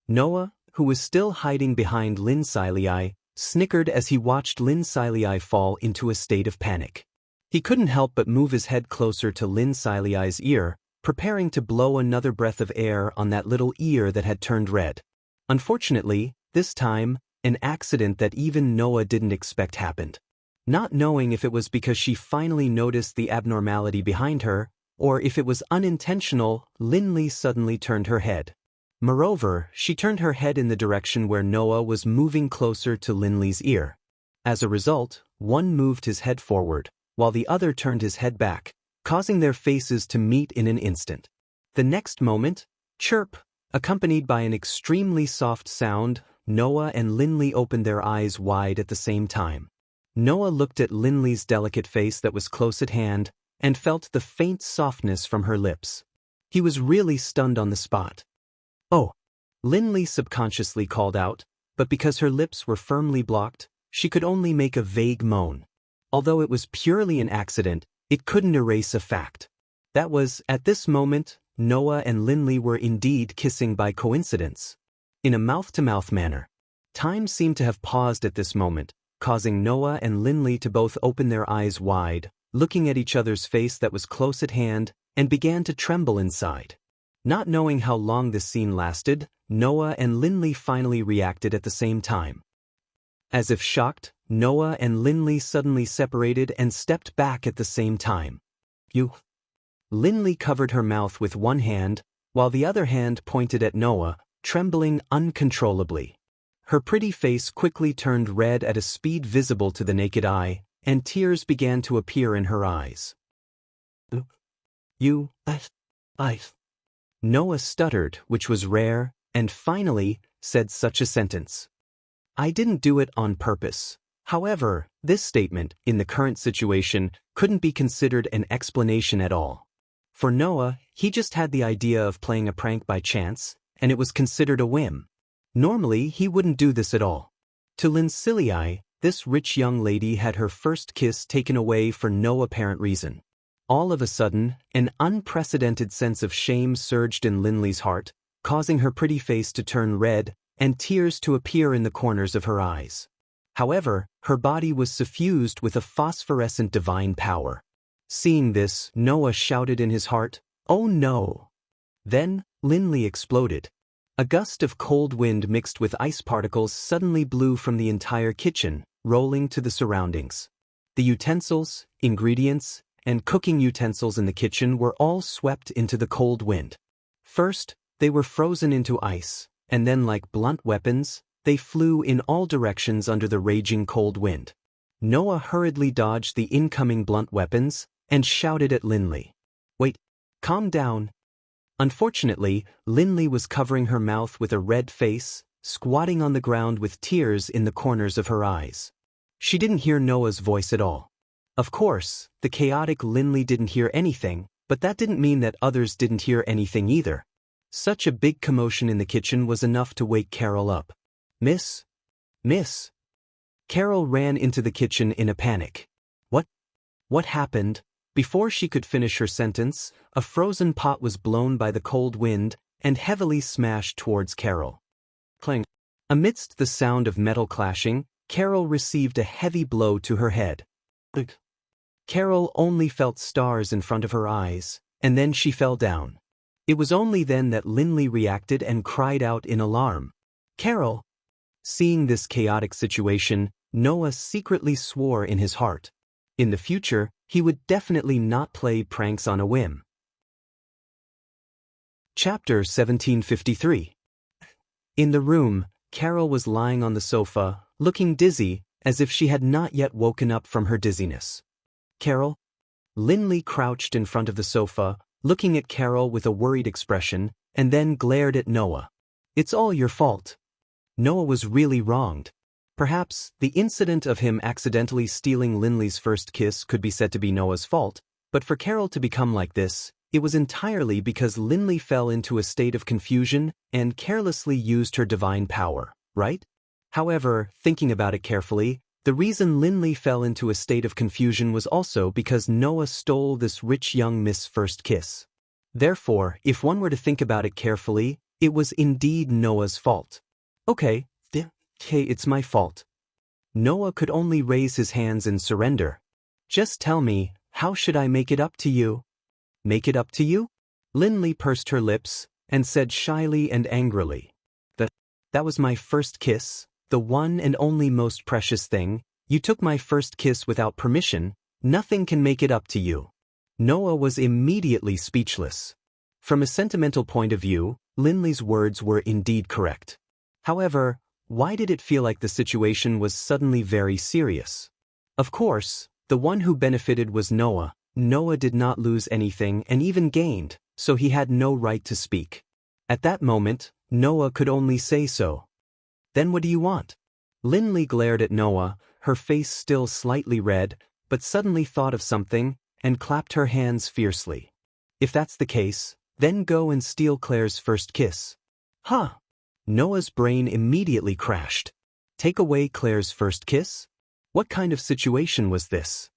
Noah, who was still hiding behind Lin Silei, snickered as he watched Lin Silei fall into a state of panic. He couldn't help but move his head closer to Lin Silei's ear, preparing to blow another breath of air on that little ear that had turned red. Unfortunately, this time, an accident that even Noah didn't expect happened. Not knowing if it was because she finally noticed the abnormality behind her, or if it was unintentional, Linley suddenly turned her head. Moreover, she turned her head in the direction where Noah was moving closer to Linley's ear. As a result, one moved his head forward, while the other turned his head back, causing their faces to meet in an instant. The next moment, chirp, accompanied by an extremely soft sound, Noah and Linley opened their eyes wide at the same time. Noah looked at Linley's delicate face that was close at hand, and felt the faint softness from her lips. He was really stunned on the spot. "Oh," Linley subconsciously called out, but because her lips were firmly blocked, she could only make a vague moan. Although it was purely an accident, it couldn't erase a fact. That was, at this moment, Noah and Linley were indeed kissing by coincidence. In a mouth-to-mouth manner. Time seemed to have paused at this moment, causing Noah and Linley to both open their eyes wide, looking at each other's face that was close at hand, and began to tremble inside. Not knowing how long this scene lasted, Noah and Linley finally reacted at the same time. As if shocked, Noah and Linley suddenly separated and stepped back at the same time. "You?" Linley covered her mouth with one hand, while the other hand pointed at Noah, trembling uncontrollably. Her pretty face quickly turned red at a speed visible to the naked eye, and tears began to appear in her eyes. "You, I..." Noah stuttered, which was rare, and finally said such a sentence. "I didn't do it on purpose." However, this statement, in the current situation, couldn't be considered an explanation at all. For Noah, he just had the idea of playing a prank by chance, and it was considered a whim. Normally, he wouldn't do this at all. To Lincilii, this rich young lady had her first kiss taken away for no apparent reason. All of a sudden, an unprecedented sense of shame surged in Linley's heart, causing her pretty face to turn red and tears to appear in the corners of her eyes. However, her body was suffused with a phosphorescent divine power. Seeing this, Noah shouted in his heart, "Oh no!" Then, Linley exploded. A gust of cold wind mixed with ice particles suddenly blew from the entire kitchen, rolling to the surroundings. The utensils, ingredients, and cooking utensils in the kitchen were all swept into the cold wind. First, they were frozen into ice, and then like blunt weapons, they flew in all directions under the raging cold wind. Noah hurriedly dodged the incoming blunt weapons and shouted at Linley, "Wait, calm down." Unfortunately, Linley was covering her mouth with a red face, squatting on the ground with tears in the corners of her eyes. She didn't hear Noah's voice at all. Of course, the chaotic Linley didn't hear anything, but that didn't mean that others didn't hear anything either. Such a big commotion in the kitchen was enough to wake Carol up. Miss? Carol ran into the kitchen in a panic. What happened?" Before she could finish her sentence, a frozen pot was blown by the cold wind and heavily smashed towards Carol. Clang. Amidst the sound of metal clashing, Carol received a heavy blow to her head. Carol only felt stars in front of her eyes, and then she fell down. It was only then that Linley reacted and cried out in alarm. "Carol!" Seeing this chaotic situation, Noah secretly swore in his heart. In the future, he would definitely not play pranks on a whim. Chapter 1753. In the room, Carol was lying on the sofa, looking dizzy, as if she had not yet woken up from her dizziness. "Carol?" Linley crouched in front of the sofa, looking at Carol with a worried expression, and then glared at Noah. "It's all your fault." Noah was really wronged. Perhaps, the incident of him accidentally stealing Linley's first kiss could be said to be Noah's fault, but for Carol to become like this, it was entirely because Linley fell into a state of confusion and carelessly used her divine power, right? However, thinking about it carefully, the reason Linley fell into a state of confusion was also because Noah stole this rich young Miss' first kiss. Therefore, if one were to think about it carefully, it was indeed Noah's fault. Okay, it's my fault. Noah could only raise his hands in surrender. "Just tell me, how should I make it up to you?" "Make it up to you?" Linley pursed her lips and said shyly and angrily. That was my first kiss, the one and only most precious thing, You took my first kiss without permission, nothing can make it up to you. Noah was immediately speechless. From a sentimental point of view, Linley's words were indeed correct. However, why did it feel like the situation was suddenly very serious? Of course, the one who benefited was Noah. Noah did not lose anything and even gained, so he had no right to speak. At that moment, Noah could only say so. Then what do you want? Linley glared at Noah, her face still slightly red, but suddenly thought of something, and clapped her hands fiercely. If that's the case, then go and steal Claire's first kiss. Huh! Noah's brain immediately crashed. Take away Claire's first kiss? What kind of situation was this?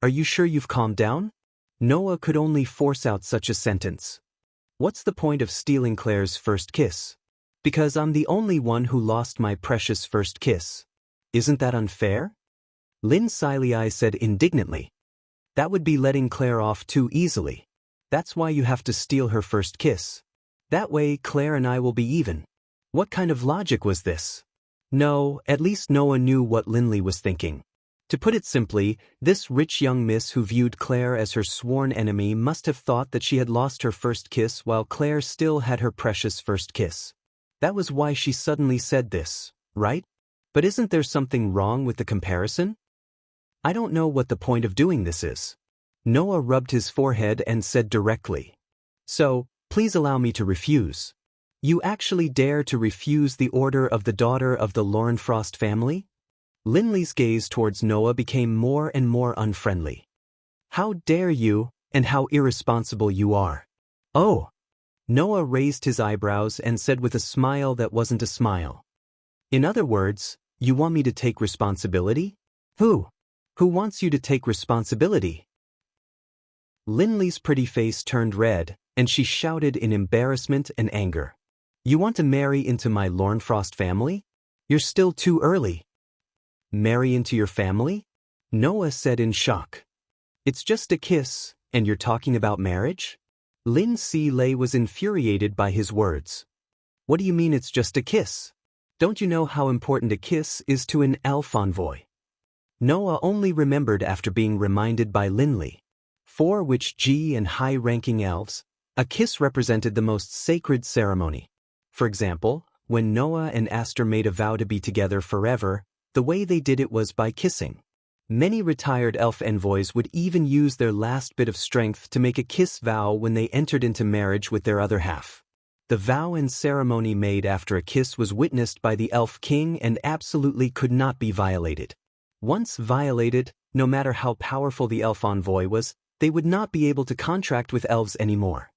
Are you sure you've calmed down? Noah could only force out such a sentence. What's the point of stealing Claire's first kiss? Because I'm the only one who lost my precious first kiss. Isn't that unfair? Linley said indignantly. That would be letting Claire off too easily. That's why you have to steal her first kiss. That way Claire and I will be even. What kind of logic was this? No, at least Noah knew what Linley was thinking. To put it simply, this rich young miss who viewed Claire as her sworn enemy must have thought that she had lost her first kiss while Claire still had her precious first kiss. That was why she suddenly said this, right? But isn't there something wrong with the comparison? I don't know what the point of doing this is. Noah rubbed his forehead and said directly. So, please allow me to refuse. You actually dare to refuse the order of the daughter of the Lorenfrost family? Linley's gaze towards Noah became more and more unfriendly. How dare you, and how irresponsible you are. Oh! Noah raised his eyebrows and said with a smile that wasn't a smile. In other words, you want me to take responsibility? Who? Who wants you to take responsibility? Linley's pretty face turned red, and she shouted in embarrassment and anger. You want to marry into my Lorenfrost family? You're still too early. Marry into your family? Noah said in shock. It's just a kiss, and you're talking about marriage? Linley was infuriated by his words. What do you mean it's just a kiss? Don't you know how important a kiss is to an elf envoy? Noah only remembered after being reminded by Linley. For which G and high-ranking elves, a kiss represented the most sacred ceremony. For example, when Noah and Aster made a vow to be together forever, the way they did it was by kissing. Many retired elf envoys would even use their last bit of strength to make a kiss vow when they entered into marriage with their other half. The vow and ceremony made after a kiss was witnessed by the elf king and absolutely could not be violated. Once violated, no matter how powerful the elf envoy was, they would not be able to contract with elves anymore.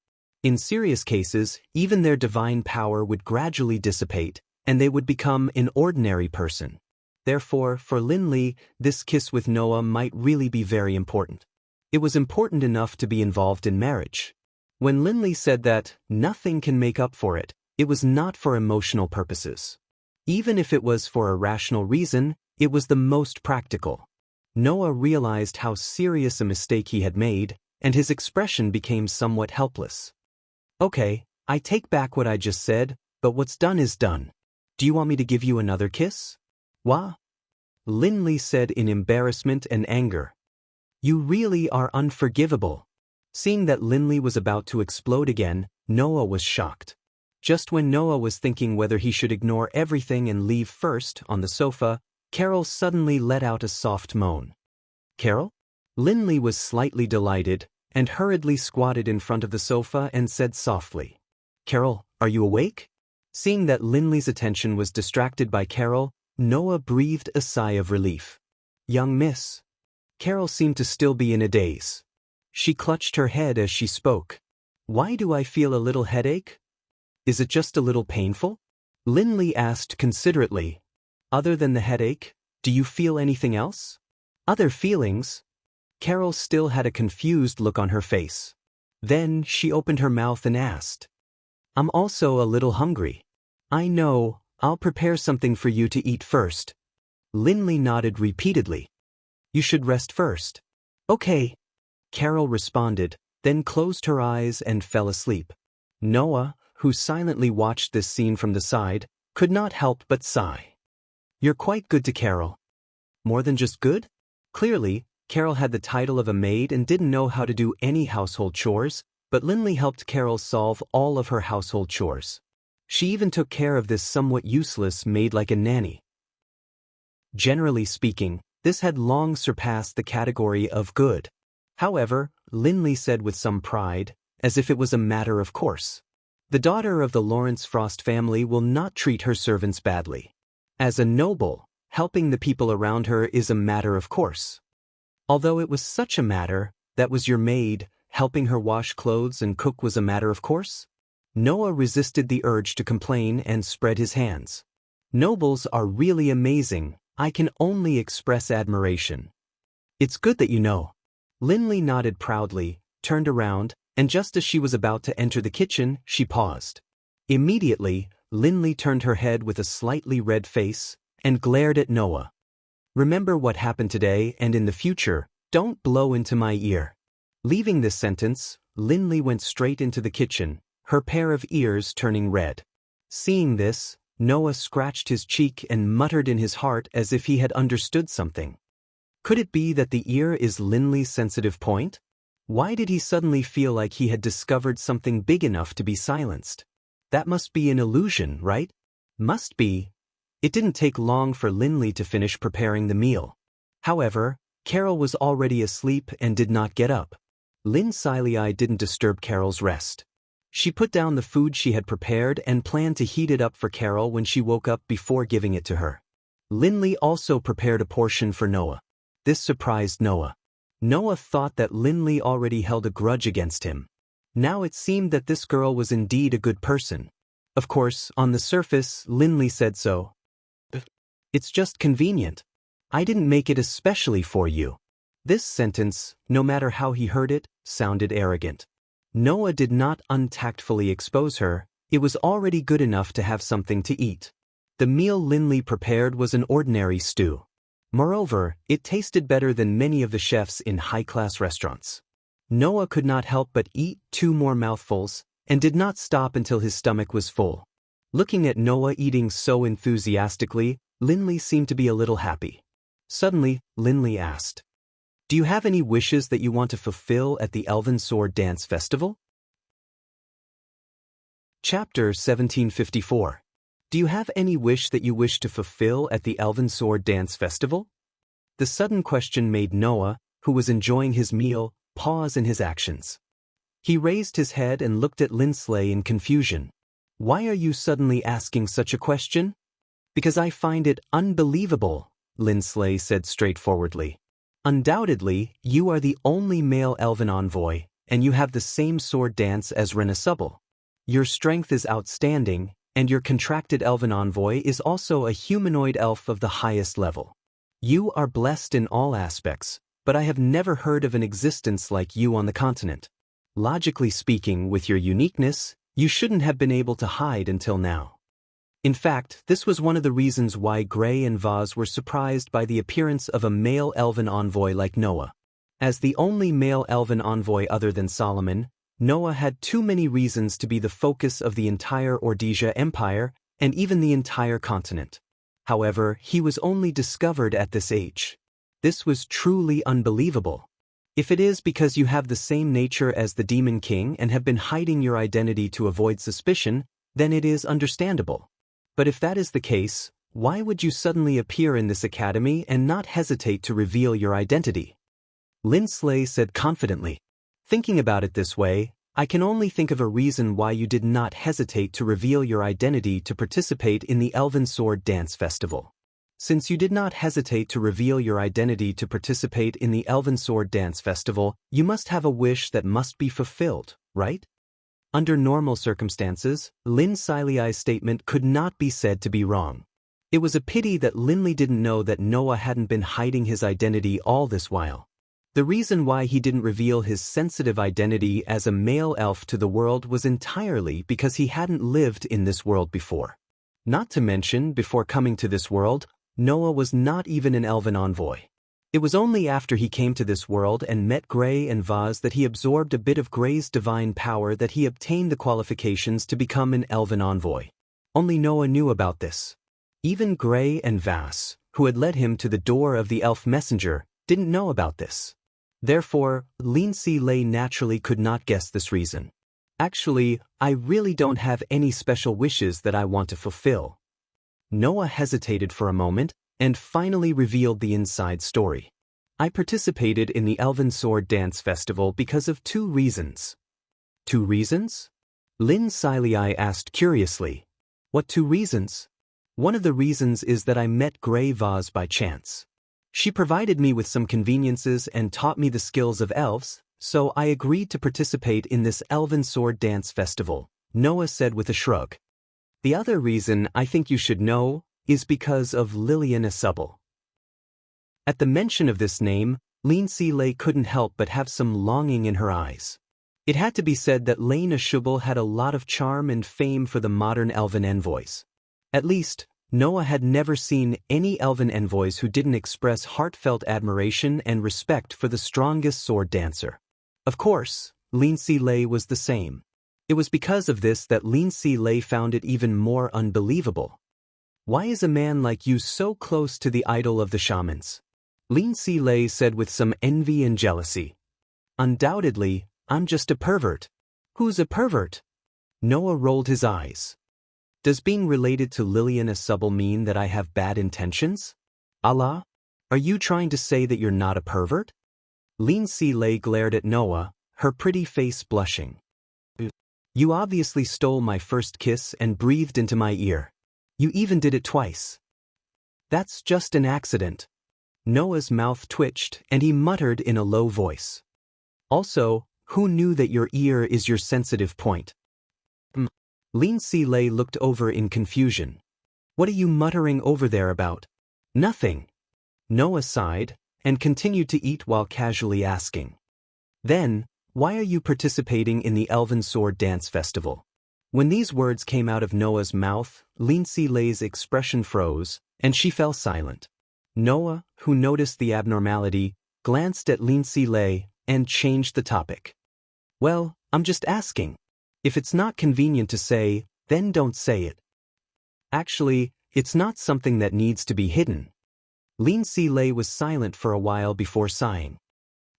In serious cases, even their divine power would gradually dissipate, and they would become an ordinary person. Therefore, for Linley, this kiss with Noah might really be very important. It was important enough to be involved in marriage. When Linley said that nothing can make up for it, it was not for emotional purposes. Even if it was for a rational reason, it was the most practical. Noah realized how serious a mistake he had made, and his expression became somewhat helpless. Okay, I take back what I just said, but what's done is done. Do you want me to give you another kiss? Wah? Linley said in embarrassment and anger. You really are unforgivable. Seeing that Linley was about to explode again, Noah was shocked. Just when Noah was thinking whether he should ignore everything and leave first on the sofa, Carol suddenly let out a soft moan. Carol? Linley was slightly delighted, and hurriedly squatted in front of the sofa and said softly, Carol, are you awake? Seeing that Linley's attention was distracted by Carol, Noah breathed a sigh of relief. Young miss. Carol seemed to still be in a daze. She clutched her head as she spoke. Why do I feel a little headache? Is it just a little painful? Linley asked considerately. Other than the headache, do you feel anything else? Other feelings? Carol still had a confused look on her face. Then she opened her mouth and asked. I'm also a little hungry. I know, I'll prepare something for you to eat first. Linley nodded repeatedly. You should rest first. Okay. Carol responded, then closed her eyes and fell asleep. Noah, who silently watched this scene from the side, could not help but sigh. You're quite good to Carol. More than just good? Clearly, Carol had the title of a maid and didn't know how to do any household chores, but Linley helped Carol solve all of her household chores. She even took care of this somewhat useless maid like a nanny. Generally speaking, this had long surpassed the category of good. However, Linley said with some pride, as if it was a matter of course, the daughter of the Lawrence Frost family will not treat her servants badly. As a noble, helping the people around her is a matter of course. Although it was such a matter, that was your maid, helping her wash clothes and cook was a matter of course? Noah resisted the urge to complain and spread his hands. Nobles are really amazing. I can only express admiration. It's good that you know. Linley nodded proudly, turned around, and just as she was about to enter the kitchen, she paused. Immediately, Linley turned her head with a slightly red face and glared at Noah. Remember what happened today, and in the future, don't blow into my ear. Leaving this sentence, Linley went straight into the kitchen, her pair of ears turning red. Seeing this, Noah scratched his cheek and muttered in his heart as if he had understood something. Could it be that the ear is Linley's sensitive point? Why did he suddenly feel like he had discovered something big enough to be silenced? That must be an illusion, right? Must be. It didn't take long for Linley to finish preparing the meal. However, Carol was already asleep and did not get up. Linley didn't disturb Carol's rest. She put down the food she had prepared and planned to heat it up for Carol when she woke up before giving it to her. Linley also prepared a portion for Noah. This surprised Noah. Noah thought that Linley already held a grudge against him. Now it seemed that this girl was indeed a good person. Of course, on the surface, Linley said so. It's just convenient. I didn't make it especially for you. This sentence, no matter how he heard it, sounded arrogant. Noah did not untactfully expose her. It was already good enough to have something to eat. The meal Linley prepared was an ordinary stew. Moreover, it tasted better than many of the chefs in high-class restaurants. Noah could not help but eat 2 more mouthfuls, and did not stop until his stomach was full. Looking at Noah eating so enthusiastically, Linley seemed to be a little happy. Suddenly, Linley asked, "Do you have any wishes that you want to fulfill at the Elven Sword Dance Festival?" Chapter 1754. Do you have any wish that you wish to fulfill at the Elven Sword Dance Festival? The sudden question made Noah, who was enjoying his meal, pause in his actions. He raised his head and looked at Linley in confusion. "Why are you suddenly asking such a question?" "Because I find it unbelievable," Linley said straightforwardly. "Undoubtedly, you are the only male elven envoy, and you have the same sword dance as Renasubble. Your strength is outstanding, and your contracted elven envoy is also a humanoid elf of the highest level. You are blessed in all aspects, but I have never heard of an existence like you on the continent. Logically speaking, with your uniqueness, you shouldn't have been able to hide until now." In fact, this was one of the reasons why Gray and Vaz were surprised by the appearance of a male elven envoy like Noah. As the only male elven envoy other than Solomon, Noah had too many reasons to be the focus of the entire Ordesia Empire and even the entire continent. However, he was only discovered at this age. This was truly unbelievable. If it is because you have the same nature as the Demon King and have been hiding your identity to avoid suspicion, then it is understandable. But if that is the case, why would you suddenly appear in this academy and not hesitate to reveal your identity? Linley said confidently. "Thinking about it this way, I can only think of a reason why you did not hesitate to reveal your identity to participate in the Elven Sword Dance Festival. Since you did not hesitate to reveal your identity to participate in the Elven Sword Dance Festival, you must have a wish that must be fulfilled, right?" Under normal circumstances, Linley's statement could not be said to be wrong. It was a pity that Linley didn't know that Noah hadn't been hiding his identity all this while. The reason why he didn't reveal his sensitive identity as a male elf to the world was entirely because he hadn't lived in this world before. Not to mention, before coming to this world, Noah was not even an elven envoy. It was only after he came to this world and met Gray and Vaz that he absorbed a bit of Gray's divine power that he obtained the qualifications to become an elven envoy. Only Noah knew about this. Even Gray and Vaz, who had led him to the door of the elf messenger, didn't know about this. Therefore, Lin Si Lei naturally could not guess this reason. Actually, I really don't have any special wishes that I want to fulfill. Noah hesitated for a moment and finally revealed the inside story. I participated in the Elven Sword Dance Festival because of 2 reasons. 2 reasons? Lin Silei asked curiously. What 2 reasons? One of the reasons is that I met Grey Vaz by chance. She provided me with some conveniences and taught me the skills of elves, so I agreed to participate in this Elven Sword Dance Festival, Noah said with a shrug. The other reason I think you should know is because of Lillian Asubel. At the mention of this name, Lin Si Lei couldn't help but have some longing in her eyes. It had to be said that Lane Asubel had a lot of charm and fame for the modern elven envoys. At least, Noah had never seen any elven envoys who didn't express heartfelt admiration and respect for the strongest sword dancer. Of course, Lin Si Lei was the same. It was because of this that Lin Si Lei found it even more unbelievable. Why is a man like you so close to the idol of the shamans? Lin Si Lei said with some envy and jealousy. Undoubtedly, I'm just a pervert. Who's a pervert? Noah rolled his eyes. Does being related to Lillian Asubel mean that I have bad intentions? Allah? Are you trying to say that you're not a pervert? Lin Si Lei glared at Noah, her pretty face blushing. You obviously stole my first kiss and breathed into my ear. You even did it twice. That's just an accident. Noah's mouth twitched and he muttered in a low voice. Also, who knew that your ear is your sensitive point? Lin Si Lei looked over in confusion. What are you muttering over there about? Nothing. Noah sighed and continued to eat while casually asking. Then, why are you participating in the Elven Sword Dance Festival? When these words came out of Noah's mouth, Lin Si Lei's expression froze, and she fell silent. Noah, who noticed the abnormality, glanced at Lin Si Lei and changed the topic. Well, I'm just asking. If it's not convenient to say, then don't say it. Actually, it's not something that needs to be hidden. Lin Si Lei was silent for a while before sighing.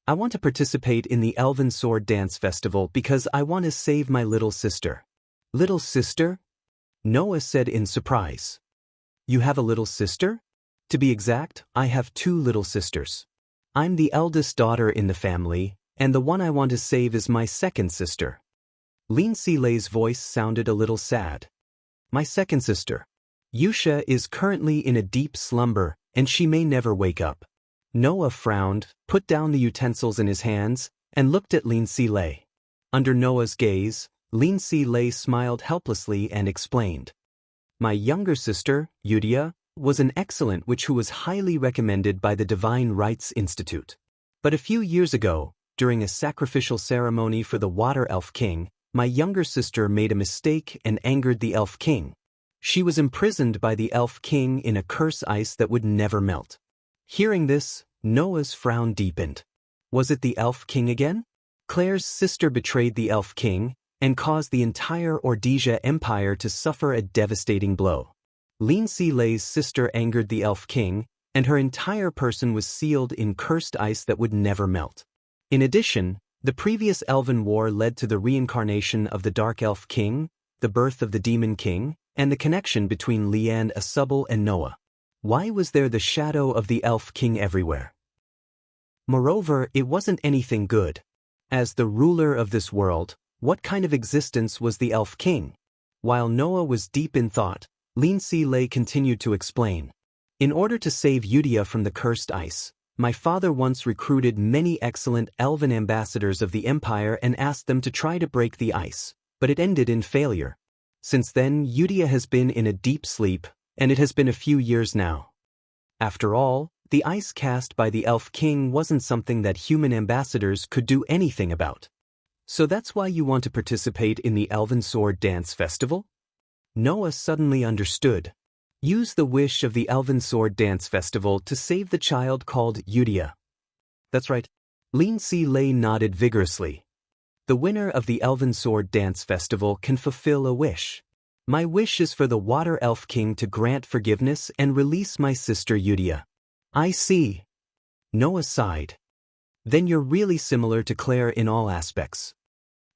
I want to participate in the Elven Sword Dance Festival because I want to save my little sister. Little sister? Noah said in surprise. You have a little sister? To be exact, I have 2 little sisters. I'm the eldest daughter in the family, and the one I want to save is my second sister. Lin Si Lei's voice sounded a little sad. My second sister. Yusha is currently in a deep slumber, and she may never wake up. Noah frowned, put down the utensils in his hands, and looked at Lin Si Lei. Under Noah's gaze, Lin Si Lei smiled helplessly and explained. My younger sister, Yudia, was an excellent witch who was highly recommended by the Divine Rights Institute. But a few years ago, during a sacrificial ceremony for the Water Elf King, my younger sister made a mistake and angered the Elf King. She was imprisoned by the Elf King in a curse ice that would never melt. Hearing this, Noah's frown deepened. Was it the Elf King again? Claire's sister betrayed the Elf King and caused the entire Ordesia Empire to suffer a devastating blow. Lin Si Lei's sister angered the Elf King, and her entire person was sealed in cursed ice that would never melt. In addition, the previous Elven War led to the reincarnation of the Dark Elf King, the birth of the Demon King, and the connection between Lillian Asubel and Noah. Why was there the shadow of the Elf King everywhere? Moreover, it wasn't anything good. As the ruler of this world, what kind of existence was the Elf King? While Noah was deep in thought, Lin Si Lei continued to explain. In order to save Yudia from the cursed ice, my father once recruited many excellent elven ambassadors of the Empire and asked them to try to break the ice, but it ended in failure. Since then, Yudia has been in a deep sleep, and it has been a few years now. After all, the ice cast by the Elf King wasn't something that human ambassadors could do anything about. So that's why you want to participate in the Elven Sword Dance Festival? Noah suddenly understood. Use the wish of the Elven Sword Dance Festival to save the child called Yudia. That's right. Lin Si Lei nodded vigorously. The winner of the Elven Sword Dance Festival can fulfill a wish. My wish is for the Water Elf King to grant forgiveness and release my sister Eudia. I see. Noah sighed. Then you're really similar to Claire in all aspects.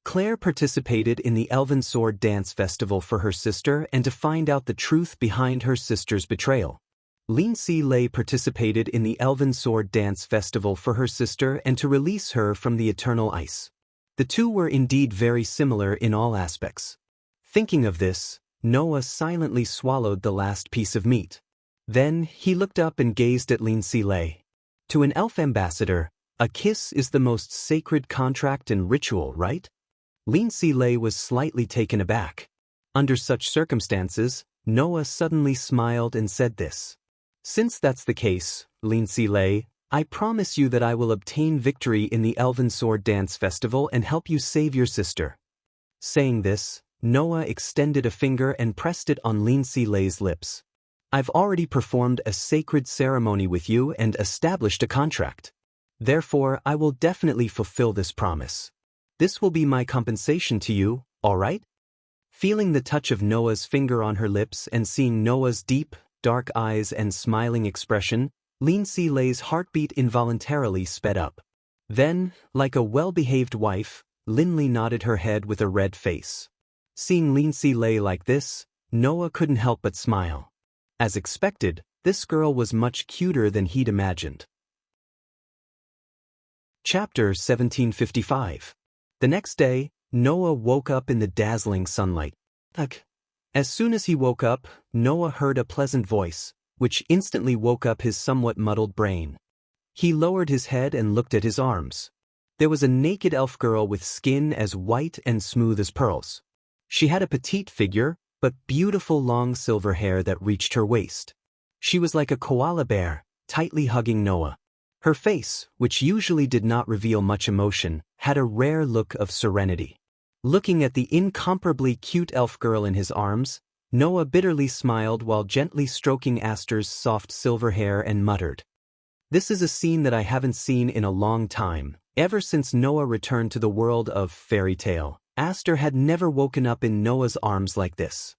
Claire participated in the Elven Sword Dance Festival for her sister and to find out the truth behind her sister's betrayal. Lindsay Lay participated in the Elven Sword Dance Festival for her sister and to release her from the eternal ice. The two were indeed very similar in all aspects. Thinking of this, Noah silently swallowed the last piece of meat. Then he looked up and gazed at Lindsay Lay. To an elf ambassador, a kiss is the most sacred contract and ritual, right? Lindsay Lay was slightly taken aback. Under such circumstances, Noah suddenly smiled and said this. Since that's the case, Lindsay Lay, I promise you that I will obtain victory in the Elven Sword Dance Festival and help you save your sister. Saying this, Noah extended a finger and pressed it on Lindsay Lay's lips. I've already performed a sacred ceremony with you and established a contract. Therefore, I will definitely fulfill this promise. This will be my compensation to you, all right? Feeling the touch of Noah's finger on her lips and seeing Noah's deep, dark eyes and smiling expression, Lindsay Lay's heartbeat involuntarily sped up. Then, like a well-behaved wife, Linley nodded her head with a red face. Seeing Lindsay Lay like this, Noah couldn't help but smile. As expected, this girl was much cuter than he'd imagined. Chapter 1755. The next day, Noah woke up in the dazzling sunlight. As soon as he woke up, Noah heard a pleasant voice, which instantly woke up his somewhat muddled brain. He lowered his head and looked at his arms. There was a naked elf girl with skin as white and smooth as pearls. She had a petite figure, but beautiful long silver hair that reached her waist. She was like a koala bear, tightly hugging Noah. Her face, which usually did not reveal much emotion, had a rare look of serenity. Looking at the incomparably cute elf girl in his arms, Noah bitterly smiled while gently stroking Aster's soft silver hair and muttered, "This is a scene that I haven't seen in a long time." Ever since Noah returned to the world of fairy tale, Aster had never woken up in Noah's arms like this.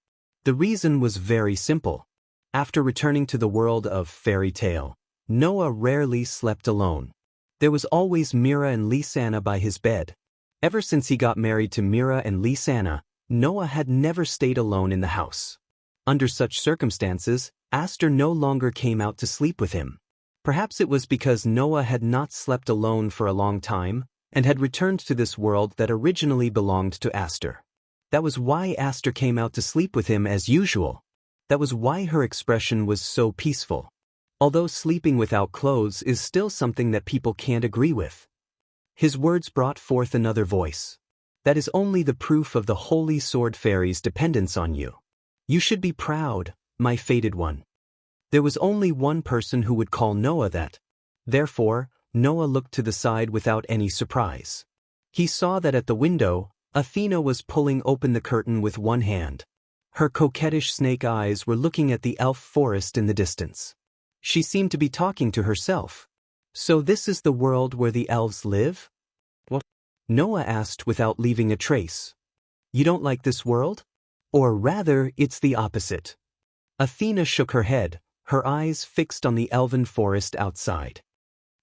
The reason was very simple. After returning to the world of fairy tale, Noah rarely slept alone. There was always Mira and Lisanna by his bed. Ever since he got married to Mira and Lisanna, Noah had never stayed alone in the house. Under such circumstances, Aster no longer came out to sleep with him. Perhaps it was because Noah had not slept alone for a long time, and had returned to this world that originally belonged to Aster. That was why Aster came out to sleep with him as usual. That was why her expression was so peaceful. Although sleeping without clothes is still something that people can't agree with. His words brought forth another voice. That is only the proof of the Holy Sword Fairy's dependence on you. You should be proud, my fated one. There was only one person who would call Noah that. Therefore, Noah looked to the side without any surprise. He saw that at the window, Athena was pulling open the curtain with one hand. Her coquettish snake eyes were looking at the elf forest in the distance. She seemed to be talking to herself. So this is the world where the elves live? What? Noah asked without leaving a trace. You don't like this world? Or rather, it's the opposite. Athena shook her head, her eyes fixed on the elven forest outside.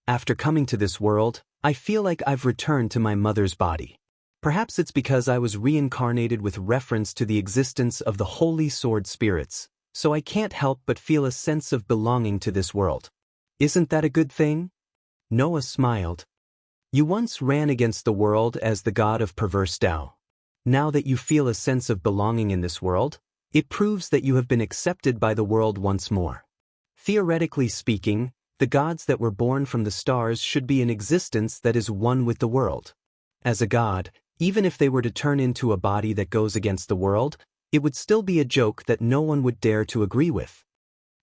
After coming to this world, I feel like I've returned to my mother's body. Perhaps it's because I was reincarnated with reference to the existence of the holy sword spirits, so I can't help but feel a sense of belonging to this world. Isn't that a good thing? Noah smiled. You once ran against the world as the god of perverse Tao. Now that you feel a sense of belonging in this world, it proves that you have been accepted by the world once more. Theoretically speaking, the gods that were born from the stars should be in existence that is one with the world. As a god, even if they were to turn into a body that goes against the world, it would still be a joke that no one would dare to agree with.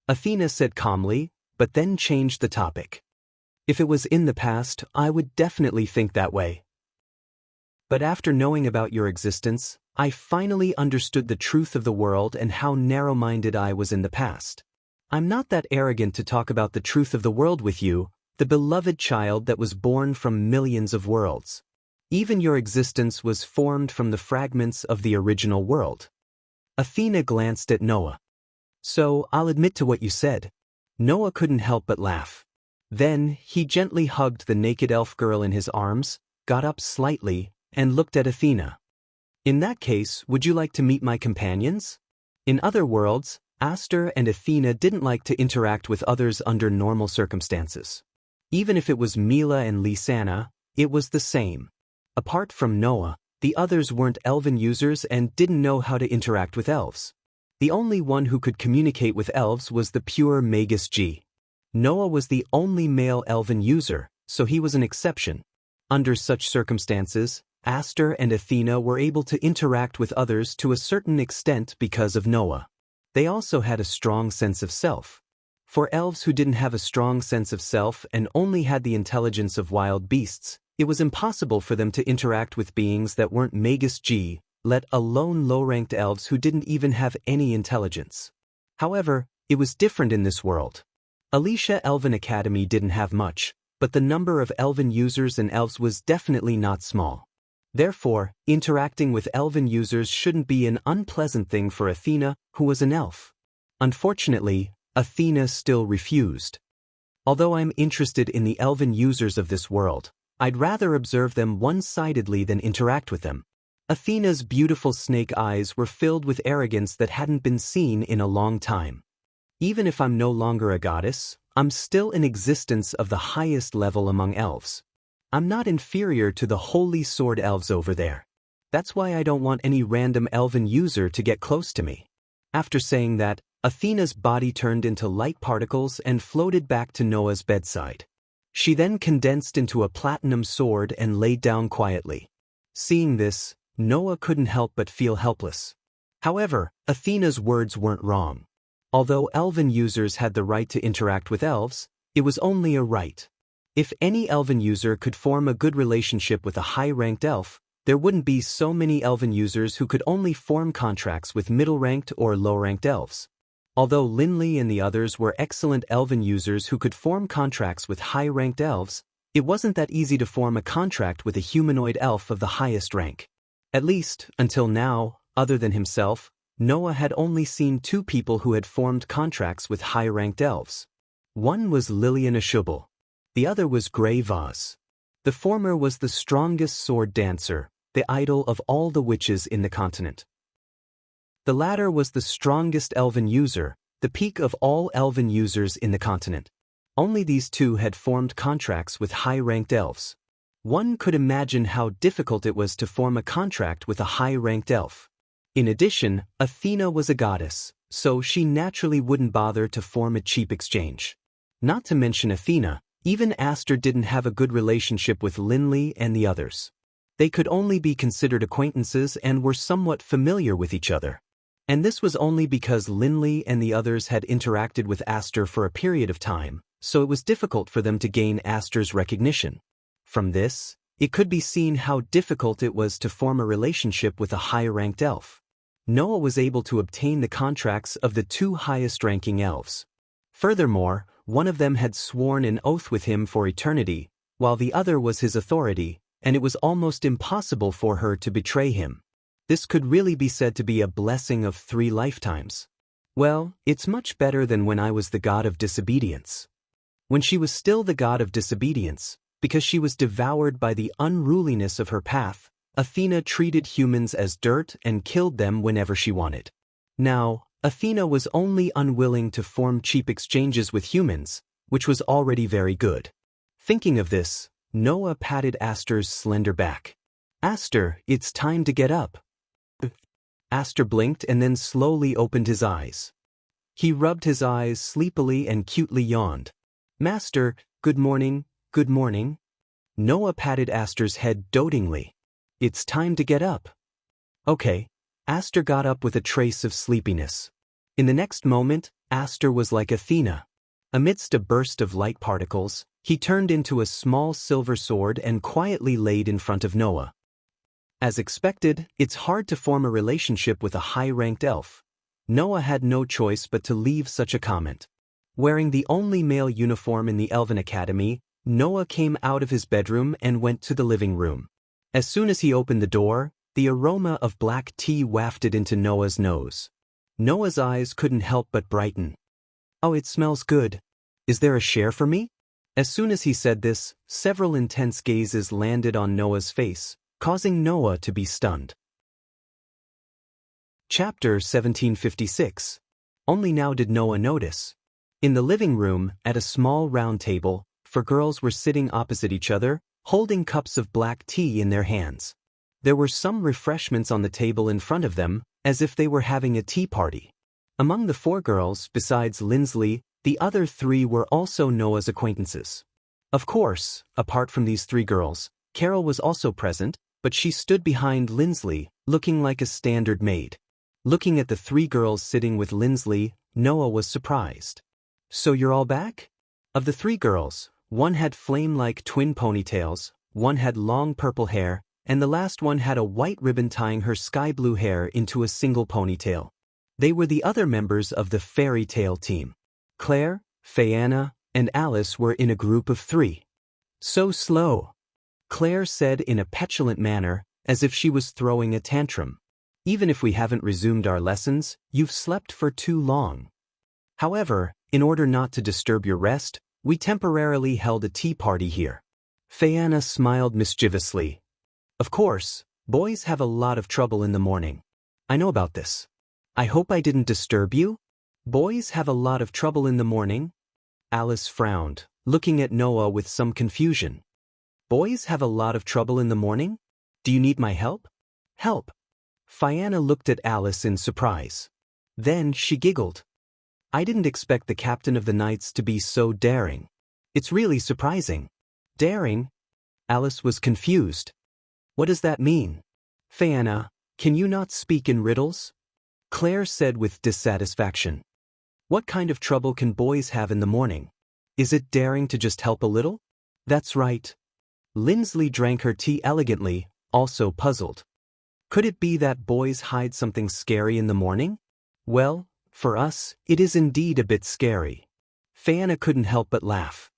Athena said calmly, but then changed the topic. If it was in the past, I would definitely think that way. But after knowing about your existence, I finally understood the truth of the world and how narrow-minded I was in the past. I'm not that arrogant to talk about the truth of the world with you, the beloved child that was born from millions of worlds. Even your existence was formed from the fragments of the original world. Athena glanced at Noah. "So, I'll admit to what you said." Noah couldn't help but laugh. Then, he gently hugged the naked elf girl in his arms, got up slightly, and looked at Athena. "In that case, would you like to meet my companions?" In other worlds, Aster and Athena didn't like to interact with others under normal circumstances. Even if it was Mila and Lisanna, it was the same. Apart from Noah, the others weren't elven users and didn't know how to interact with elves. The only one who could communicate with elves was the pure Magus G. Noah was the only male elven user, so he was an exception. Under such circumstances, Aster and Athena were able to interact with others to a certain extent because of Noah. They also had a strong sense of self. For elves who didn't have a strong sense of self and only had the intelligence of wild beasts, it was impossible for them to interact with beings that weren't Magus G, let alone low-ranked elves who didn't even have any intelligence. However, it was different in this world. Alicia Elven Academy didn't have much, but the number of elven users and elves was definitely not small. Therefore, interacting with elven users shouldn't be an unpleasant thing for Athena, who was an elf. Unfortunately, Athena still refused. "Although I'm interested in the elven users of this world, I'd rather observe them one-sidedly than interact with them." Athena's beautiful snake eyes were filled with arrogance that hadn't been seen in a long time. "Even if I'm no longer a goddess, I'm still in existence of the highest level among elves. I'm not inferior to the holy sword elves over there. That's why I don't want any random elven user to get close to me." After saying that, Athena's body turned into light particles and floated back to Noah's bedside. She then condensed into a platinum sword and laid down quietly. Seeing this, Noah couldn't help but feel helpless. However, Athena's words weren't wrong. Although elven users had the right to interact with elves, it was only a right. If any elven user could form a good relationship with a high-ranked elf, there wouldn't be so many elven users who could only form contracts with middle-ranked or low-ranked elves. Although Linley and the others were excellent elven users who could form contracts with high-ranked elves, it wasn't that easy to form a contract with a humanoid elf of the highest rank. At least, until now, other than himself, Noah had only seen two people who had formed contracts with high-ranked elves. One was Lillian Ashubal. The other was Grey Vaz. The former was the strongest sword dancer, the idol of all the witches in the continent. The latter was the strongest elven user, the peak of all elven users in the continent. Only these two had formed contracts with high-ranked elves. One could imagine how difficult it was to form a contract with a high-ranked elf. In addition, Athena was a goddess, so she naturally wouldn't bother to form a cheap exchange. Not to mention Athena, even Aster didn't have a good relationship with Linley and the others. They could only be considered acquaintances and were somewhat familiar with each other. And this was only because Linley and the others had interacted with Aster for a period of time, so it was difficult for them to gain Aster's recognition. From this, it could be seen how difficult it was to form a relationship with a high-ranked elf. Noah was able to obtain the contracts of the two highest-ranking elves. Furthermore, one of them had sworn an oath with him for eternity, while the other was his authority, and it was almost impossible for her to betray him. This could really be said to be a blessing of 3 lifetimes. Well, it's much better than when I was the god of disobedience. When she was still the god of disobedience, because she was devoured by the unruliness of her path, Athena treated humans as dirt and killed them whenever she wanted. Now, Athena was only unwilling to form cheap exchanges with humans, which was already very good. Thinking of this, Noah patted Aster's slender back. "Aster, it's time to get up." Aster blinked and then slowly opened his eyes. He rubbed his eyes sleepily and cutely yawned. "Master, good morning, good morning." Noah patted Aster's head dotingly. "It's time to get up." Okay. Aster got up with a trace of sleepiness. In the next moment, Aster was like Athena. Amidst a burst of light particles, he turned into a small silver sword and quietly laid in front of Noah. As expected, it's hard to form a relationship with a high-ranked elf. Noah had no choice but to leave such a comment. Wearing the only male uniform in the Elven Academy, Noah came out of his bedroom and went to the living room. As soon as he opened the door, The aroma of black tea wafted into Noah's nose. Noah's eyes couldn't help but brighten. "Oh, it smells good. Is there a share for me?" As soon as he said this, several intense gazes landed on Noah's face, causing Noah to be stunned. Chapter 1756. Only now did Noah notice. In the living room, at a small round table, 4 girls were sitting opposite each other, holding cups of black tea in their hands. There were some refreshments on the table in front of them, as if they were having a tea party. Among the 4 girls, besides Lindsley, the other 3 were also Noah's acquaintances. Of course, apart from these 3 girls, Carol was also present, but she stood behind Lindsley, looking like a standard maid. Looking at the 3 girls sitting with Lindsley, Noah was surprised. "So you're all back?" Of the 3 girls, one had flame-like twin ponytails, one had long purple hair, and the last one had a white ribbon tying her sky-blue hair into a single ponytail. They were the other members of the fairy tale team. Claire, Fayanna, and Alice were in a group of 3. "So slow," Claire said in a petulant manner, as if she was throwing a tantrum. "Even if we haven't resumed our lessons, you've slept for too long. However, in order not to disturb your rest, we temporarily held a tea party here." Fayanna smiled mischievously. "Of course, boys have a lot of trouble in the morning. I know about this. I hope I didn't disturb you?" "Boys have a lot of trouble in the morning?" Alice frowned, looking at Noah with some confusion. "Boys have a lot of trouble in the morning? Do you need my help?" "Help?" Fayanna looked at Alice in surprise. Then she giggled. "I didn't expect the captain of the Knights to be so daring. It's really surprising." "Daring?" Alice was confused. "What does that mean?" "Fayanna, can you not speak in riddles?" Claire said with dissatisfaction. "What kind of trouble can boys have in the morning? Is it daring to just help a little?" "That's right." Lindsley drank her tea elegantly, also puzzled. "Could it be that boys hide something scary in the morning?" "Well, for us, it is indeed a bit scary." Fayanna couldn't help but laugh.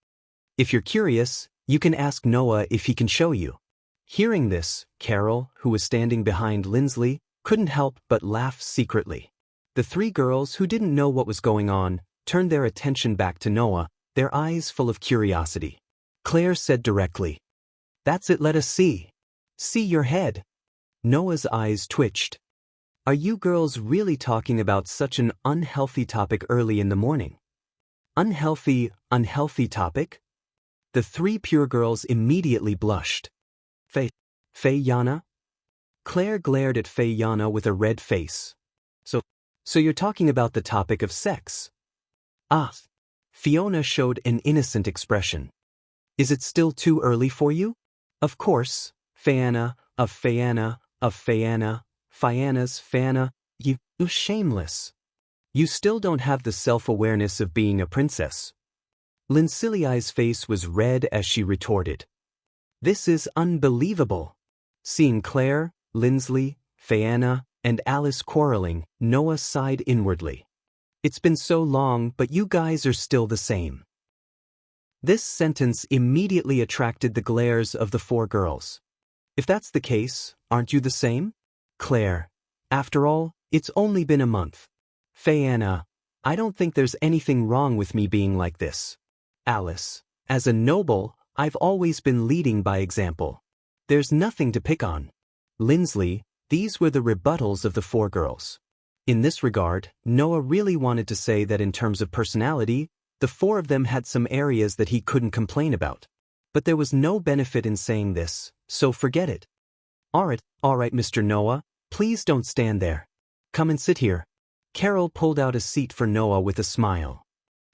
"If you're curious, you can ask Noah if he can show you." Hearing this, Carol, who was standing behind Lindsley, couldn't help but laugh secretly. The 3 girls who didn't know what was going on turned their attention back to Noah, their eyes full of curiosity. Claire said directly, "That's it, let us see." "See your head." Noah's eyes twitched. "Are you girls really talking about such an unhealthy topic early in the morning?" Unhealthy topic? The 3 pure girls immediately blushed. Fayanna? Claire glared at Fayanna with a red face. So you're talking about the topic of sex?" "Ah." Fiona showed an innocent expression. "Is it still too early for you?" "Of course, Fayanna, Fayanna's Fayanna, you shameless. You still don't have the self-awareness of being a princess." Linsiliai's face was red as she retorted. "This is unbelievable." Seeing Claire, Lindsley, Fayanna, and Alice quarreling, Noah sighed inwardly. "It's been so long, but you guys are still the same." This sentence immediately attracted the glares of the 4 girls. "If that's the case, aren't you the same?" Claire, "After all, it's only been a month." Fayanna, "I don't think there's anything wrong with me being like this." Alice, "As a noble, I've always been leading by example. There's nothing to pick on." Lindsley, these were the rebuttals of the 4 girls. In this regard, Noah really wanted to say that in terms of personality, the 4 of them had some areas that he couldn't complain about. But there was no benefit in saying this, so forget it. All right, Mr. Noah, please don't stand there. Come and sit here." Carol pulled out a seat for Noah with a smile.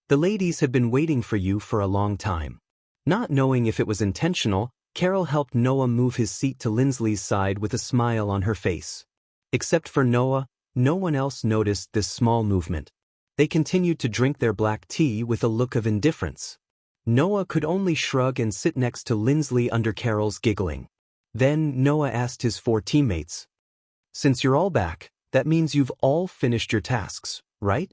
"The ladies have been waiting for you for a long time." Not knowing if it was intentional, Carol helped Noah move his seat to Lindsley's side with a smile on her face. Except for Noah, no one else noticed this small movement. They continued to drink their black tea with a look of indifference. Noah could only shrug and sit next to Lindsley under Carol's giggling. Then Noah asked his 4 teammates, "Since you're all back, that means you've all finished your tasks, right?"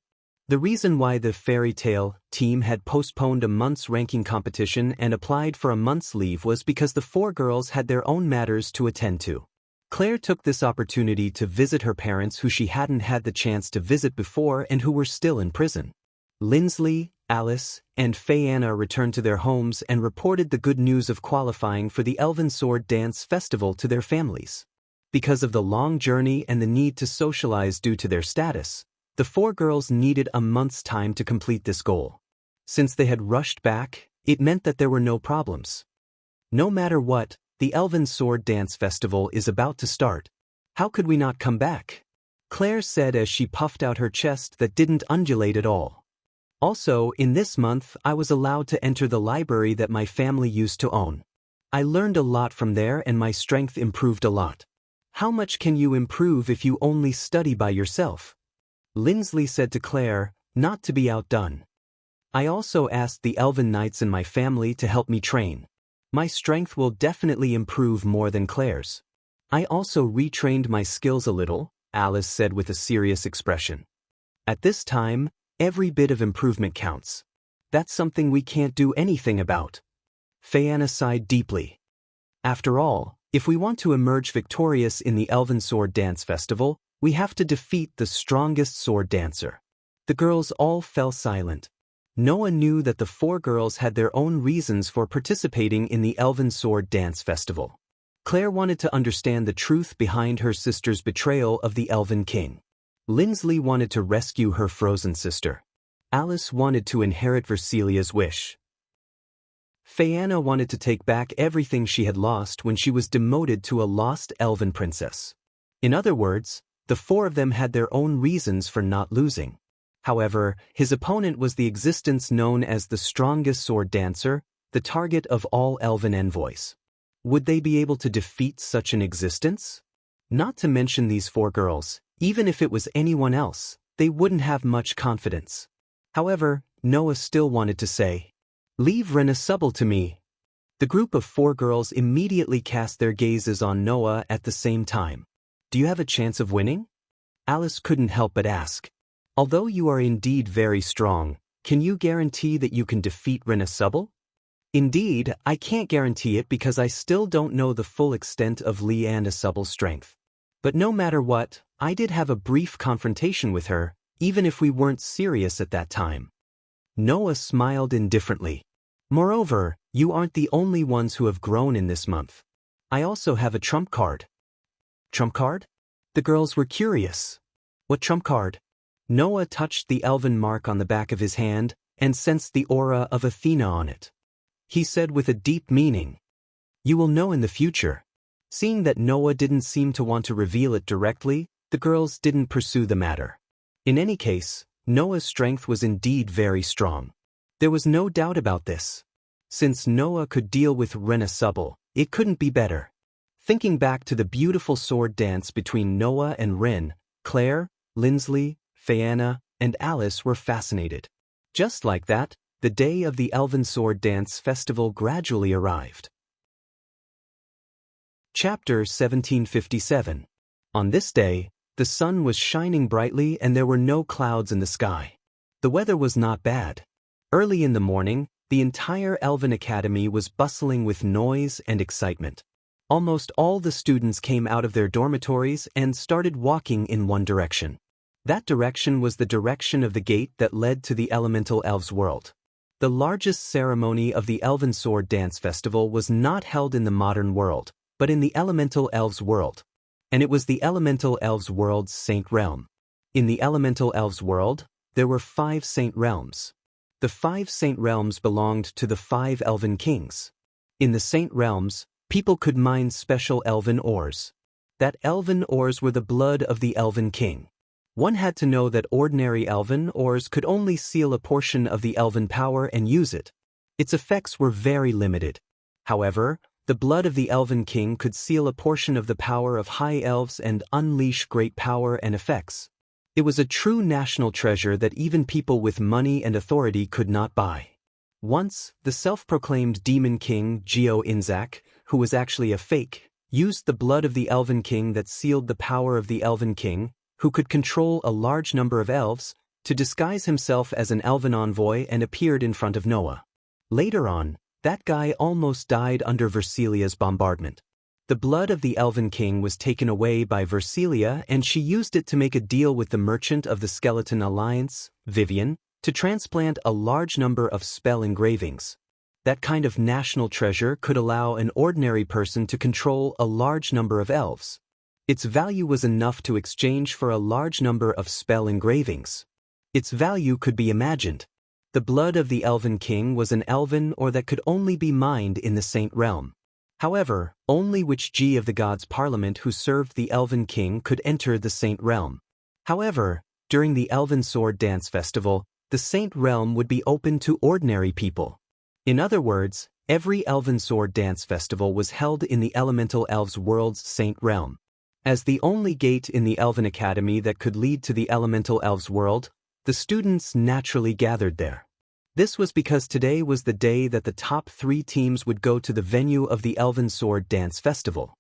The reason why the fairy tale team had postponed a month's ranking competition and applied for a month's leave was because the 4 girls had their own matters to attend to. Claire took this opportunity to visit her parents who she hadn't had the chance to visit before and who were still in prison. Lindsley, Alice, and Fayanna returned to their homes and reported the good news of qualifying for the Elven Sword Dance Festival to their families. Because of the long journey and the need to socialize due to their status, the 4 girls needed a month's time to complete this goal. Since they had rushed back, it meant that there were no problems. No matter what, the Elven Sword Dance Festival is about to start. How could we not come back? Claire said as she puffed out her chest that didn't undulate at all. Also, in this month, I was allowed to enter the library that my family used to own. I learned a lot from there and my strength improved a lot. How much can you improve if you only study by yourself? Lindsley said to Claire, not to be outdone. I also asked the Elven Knights in my family to help me train. My strength will definitely improve more than Claire's. I also retrained my skills a little, Alice said with a serious expression. At this time, every bit of improvement counts. That's something we can't do anything about. Fayanna sighed deeply. After all, if we want to emerge victorious in the Elven Sword Dance Festival, we have to defeat the strongest sword dancer. The girls all fell silent. Noah knew that the 4 girls had their own reasons for participating in the Elven Sword Dance Festival. Claire wanted to understand the truth behind her sister's betrayal of the Elven King. Lindsley wanted to rescue her frozen sister. Alice wanted to inherit Versilia's wish. Fayanna wanted to take back everything she had lost when she was demoted to a lost elven princess. In other words, the 4 of them had their own reasons for not losing. However, his opponent was the existence known as the strongest sword dancer, the target of all elven envoys. Would they be able to defeat such an existence? Not to mention these 4 girls, even if it was anyone else, they wouldn't have much confidence. However, Noah still wanted to say, "Leave Renasubble to me." The group of 4 girls immediately cast their gazes on Noah at the same time. Do you have a chance of winning? Alice couldn't help but ask. Although you are indeed very strong, can you guarantee that you can defeat Renasubble? Indeed, I can't guarantee it because I still don't know the full extent of Leanna's strength. But no matter what, I did have a brief confrontation with her, even if we weren't serious at that time. Noah smiled indifferently. Moreover, you aren't the only ones who have grown in this month. I also have a trump card. Trump card? The girls were curious. What trump card? Noah touched the elven mark on the back of his hand and sensed the aura of Athena on it. He said with a deep meaning, "You will know in the future." Seeing that Noah didn't seem to want to reveal it directly, the girls didn't pursue the matter. In any case, Noah's strength was indeed very strong. There was no doubt about this. Since Noah could deal with Renasubble, it couldn't be better. Thinking back to the beautiful sword dance between Noah and Ren, Claire, Lindsley, Fayanna, and Alice were fascinated. Just like that, the day of the Elven Sword Dance Festival gradually arrived. Chapter 1757. On this day, the sun was shining brightly and there were no clouds in the sky. The weather was not bad. Early in the morning, the entire Elven Academy was bustling with noise and excitement. Almost all the students came out of their dormitories and started walking in one direction. That direction was the direction of the gate that led to the Elemental Elves' world. The largest ceremony of the Elven Sword Dance Festival was not held in the modern world, but in the Elemental Elves' world. And it was the Elemental Elves' world's Saint Realm. In the Elemental Elves' world, there were 5 Saint Realms. The 5 Saint Realms belonged to the 5 Elven Kings. In the Saint Realms, people could mine special elven ores. That elven ores were the blood of the Elven King. One had to know that ordinary elven ores could only seal a portion of the elven power and use it. Its effects were very limited. However, the blood of the Elven King could seal a portion of the power of high elves and unleash great power and effects. It was a true national treasure that even people with money and authority could not buy. Once, the self-proclaimed Demon King, Geo Inzak, who was actually a fake, used the blood of the Elven King that sealed the power of the Elven King, who could control a large number of elves, to disguise himself as an elven envoy and appeared in front of Noah. Later on, that guy almost died under Versilia's bombardment. The blood of the Elven King was taken away by Versilia, and she used it to make a deal with the merchant of the Skeleton Alliance, Vivian, to transplant a large number of spell engravings. That kind of national treasure could allow an ordinary person to control a large number of elves. Its value was enough to exchange for a large number of spell engravings. Its value could be imagined. The blood of the Elven King was an elven or that could only be mined in the Saint Realm. However, only which G of the Gods Parliament who served the Elven King could enter the Saint Realm. However, during the Elven Sword Dance Festival, the Saint Realm would be open to ordinary people. In other words, every Elven Sword Dance Festival was held in the Elemental Elves World's Saint Realm. As the only gate in the Elven Academy that could lead to the Elemental Elves World, the students naturally gathered there. This was because today was the day that the top 3 teams would go to the venue of the Elven Sword Dance Festival.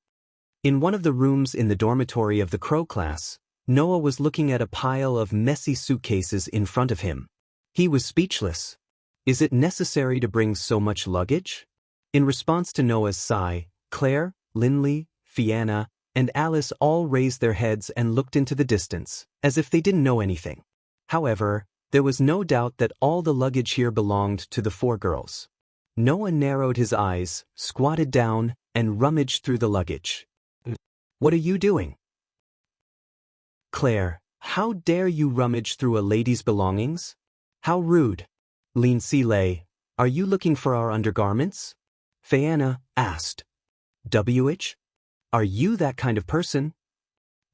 In one of the rooms in the dormitory of the Crow class, Noah was looking at a pile of messy suitcases in front of him. He was speechless. Is it necessary to bring so much luggage? In response to Noah's sigh, Claire, Linley, Fianna, and Alice all raised their heads and looked into the distance, as if they didn't know anything. However, there was no doubt that all the luggage here belonged to the 4 girls. Noah narrowed his eyes, squatted down, and rummaged through the luggage. What are you doing? Claire, how dare you rummage through a lady's belongings? How rude. Linley, are you looking for our undergarments? Fianna asked. WH? Are you that kind of person?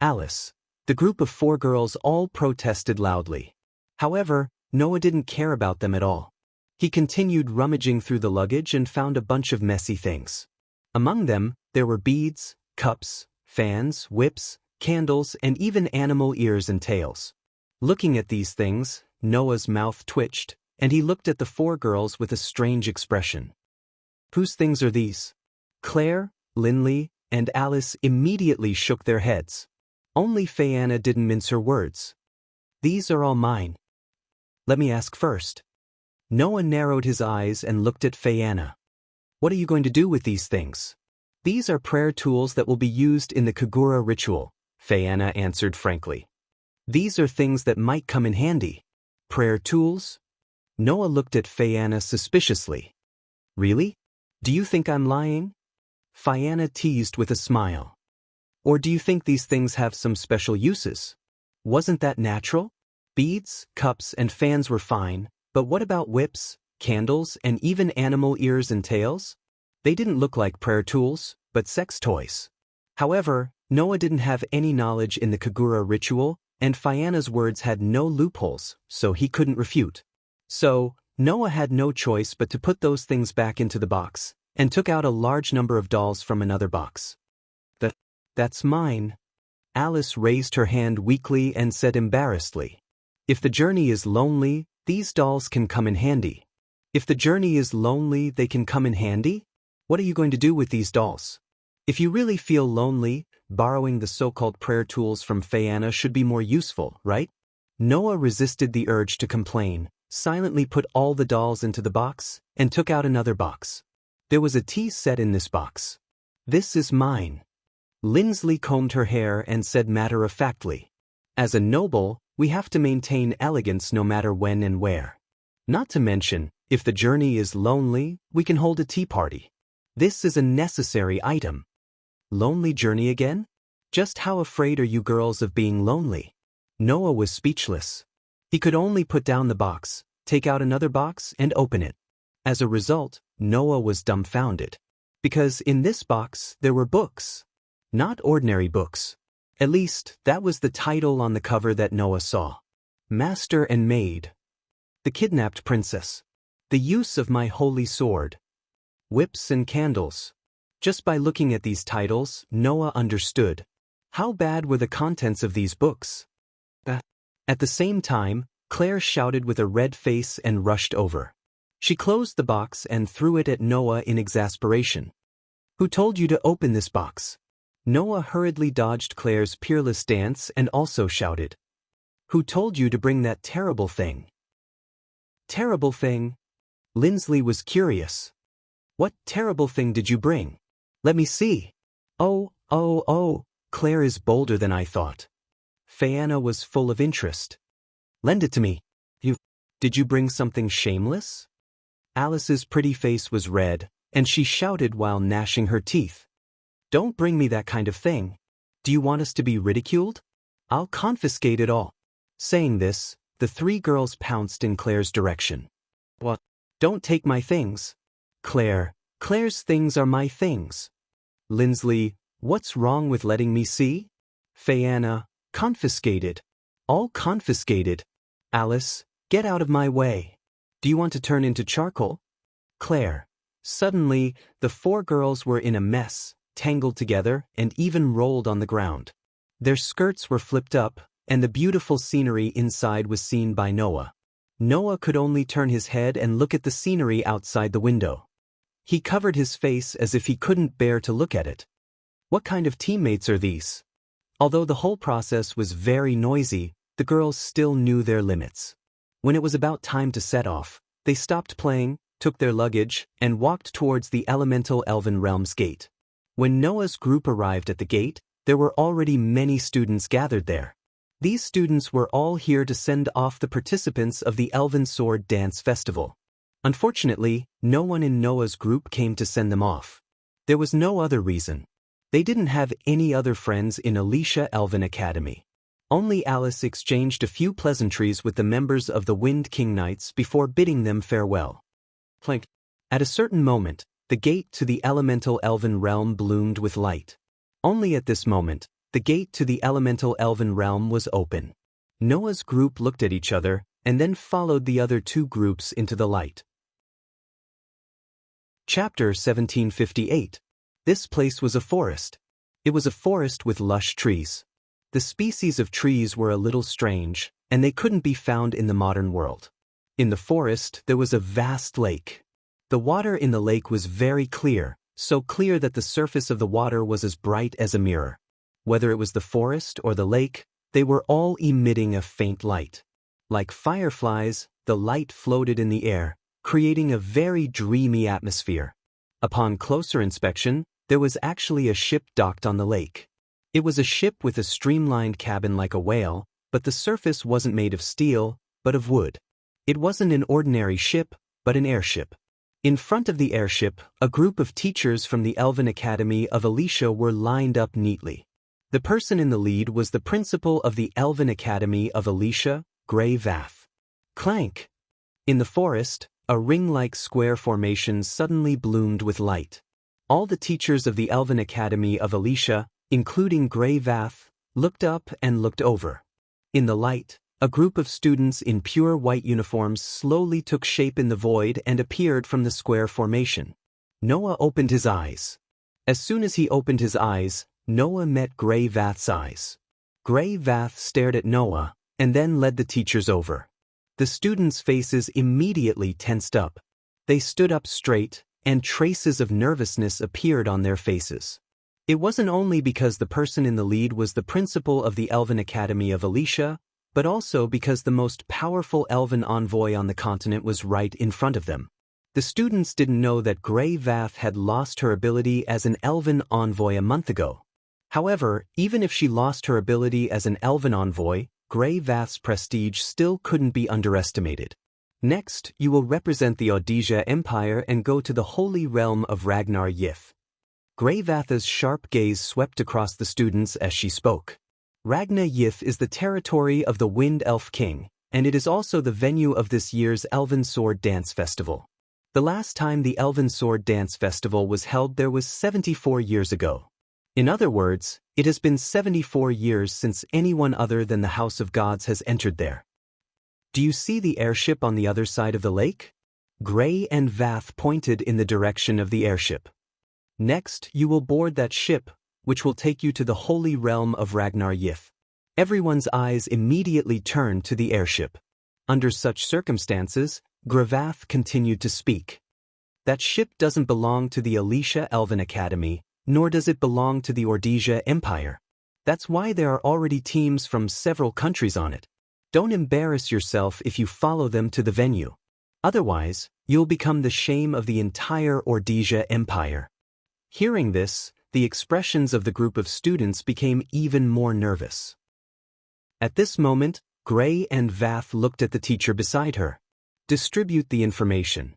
Alice. The group of 4 girls all protested loudly. However, Noah didn't care about them at all. He continued rummaging through the luggage and found a bunch of messy things. Among them, there were beads, cups, fans, whips, candles, and even animal ears and tails. Looking at these things, Noah's mouth twitched, and he looked at the 4 girls with a strange expression. Whose things are these? Claire, Linley, and Alice immediately shook their heads. Only Fianna didn't mince her words. These are all mine. Let me ask first. Noah narrowed his eyes and looked at Fianna. What are you going to do with these things? These are prayer tools that will be used in the Kagura ritual, Fianna answered frankly. These are things that might come in handy. Prayer tools? Noah looked at Fianna suspiciously. Really? Do you think I'm lying? Fianna teased with a smile. Or do you think these things have some special uses? Wasn't that natural? Beads, cups, and fans were fine, but what about whips, candles, and even animal ears and tails? They didn't look like prayer tools, but sex toys. However, Noah didn't have any knowledge in the Kagura ritual, and Fianna's words had no loopholes, so he couldn't refute. So, Noah had no choice but to put those things back into the box, and took out a large number of dolls from another box. That's mine. Alice raised her hand weakly and said embarrassedly. If the journey is lonely, these dolls can come in handy. If the journey is lonely, they can come in handy? What are you going to do with these dolls? If you really feel lonely, borrowing the so-called prayer tools from Fianna should be more useful, right? Noah resisted the urge to complain, silently put all the dolls into the box, and took out another box. There was a tea set in this box. This is mine. Linley combed her hair and said matter-of-factly. As a noble, we have to maintain elegance no matter when and where. Not to mention, if the journey is lonely, we can hold a tea party. This is a necessary item. Lonely journey again? Just how afraid are you girls of being lonely? Noah was speechless. He could only put down the box, take out another box, and open it. As a result, Noah was dumbfounded. Because in this box, there were books. Not ordinary books. At least, that was the title on the cover that Noah saw. Master and Maid. The Kidnapped Princess. The Use of My Holy Sword. Whips and Candles. Just by looking at these titles, Noah understood. How bad were the contents of these books? At the same time, Claire shouted with a red face and rushed over. She closed the box and threw it at Noah in exasperation. Who told you to open this box? Noah hurriedly dodged Claire's peerless dance and also shouted. Who told you to bring that terrible thing? Terrible thing? Linley was curious. What terrible thing did you bring? Let me see. Oh, Claire is bolder than I thought. Phaeana was full of interest. Lend it to me. Did you bring something shameless? Alice's pretty face was red, and she shouted while gnashing her teeth. Don't bring me that kind of thing. Do you want us to be ridiculed? I'll confiscate it all. Saying this, the three girls pounced in Claire's direction. What? Don't take my things. Claire's things are my things. Lindsley, what's wrong with letting me see? Phaeana, confiscated. All confiscated. Alice, get out of my way. Do you want to turn into charcoal? Claire. Suddenly, the four girls were in a mess, tangled together, and even rolled on the ground. Their skirts were flipped up, and the beautiful scenery inside was seen by Noah. Noah could only turn his head and look at the scenery outside the window. He covered his face as if he couldn't bear to look at it. What kind of teammates are these? Although the whole process was very noisy, the girls still knew their limits. When it was about time to set off, they stopped playing, took their luggage, and walked towards the elemental elven realm's gate. When Noah's group arrived at the gate, there were already many students gathered there. These students were all here to send off the participants of the Elven Sword Dance Festival. Unfortunately, no one in Noah's group came to send them off. There was no other reason. They didn't have any other friends in Alicia Elven Academy. Only Alice exchanged a few pleasantries with the members of the Wind King Knights before bidding them farewell. Clink. At a certain moment, the gate to the elemental elven realm bloomed with light. Only at this moment, the gate to the elemental elven realm was open. Noah's group looked at each other, and then followed the other two groups into the light. Chapter 1758. This place was a forest. It was a forest with lush trees. The species of trees were a little strange, and they couldn't be found in the modern world. In the forest, there was a vast lake. The water in the lake was very clear, so clear that the surface of the water was as bright as a mirror. Whether it was the forest or the lake, they were all emitting a faint light. Like fireflies, the light floated in the air, creating a very dreamy atmosphere. Upon closer inspection, there was actually a ship docked on the lake. It was a ship with a streamlined cabin like a whale, but the surface wasn't made of steel, but of wood. It wasn't an ordinary ship, but an airship. In front of the airship, a group of teachers from the Elven Academy of Alicia were lined up neatly. The person in the lead was the principal of the Elven Academy of Alicia, Grey Vath. Clank! In the forest, a ring-like square formation suddenly bloomed with light. All the teachers of the Elven Academy of Alicia, including Grey Vath, looked up and looked over. In the light, a group of students in pure white uniforms slowly took shape in the void and appeared from the square formation. Noah opened his eyes. As soon as he opened his eyes, Noah met Grey Vath's eyes. Grey Vath stared at Noah, and then led the teachers over. The students' faces immediately tensed up. They stood up straight, and traces of nervousness appeared on their faces. It wasn't only because the person in the lead was the principal of the Elven Academy of Alicia, but also because the most powerful elven envoy on the continent was right in front of them. The students didn't know that Grey Vath had lost her ability as an elven envoy a month ago. However, even if she lost her ability as an elven envoy, Grey Vath's prestige still couldn't be underestimated. Next, you will represent the Audiobook Empire and go to the holy realm of Ragnar Yith. Grey Vath's sharp gaze swept across the students as she spoke. Ragnar Yith is the territory of the Wind Elf King, and it is also the venue of this year's Elven Sword Dance Festival. The last time the Elven Sword Dance Festival was held there was 74 years ago. In other words, it has been 74 years since anyone other than the House of Gods has entered there. Do you see the airship on the other side of the lake? Grey and Vath pointed in the direction of the airship. Next, you will board that ship, which will take you to the holy realm of Ragnar Yith. Everyone's eyes immediately turned to the airship. Under such circumstances, Gravath continued to speak. That ship doesn't belong to the Alicia Elven Academy, nor does it belong to the Audiobook Empire. That's why there are already teams from several countries on it. Don't embarrass yourself if you follow them to the venue. Otherwise, you'll become the shame of the entire Audiobook Empire. Hearing this, the expressions of the group of students became even more nervous. At this moment, Gray and Vath looked at the teacher beside her. Distribute the information.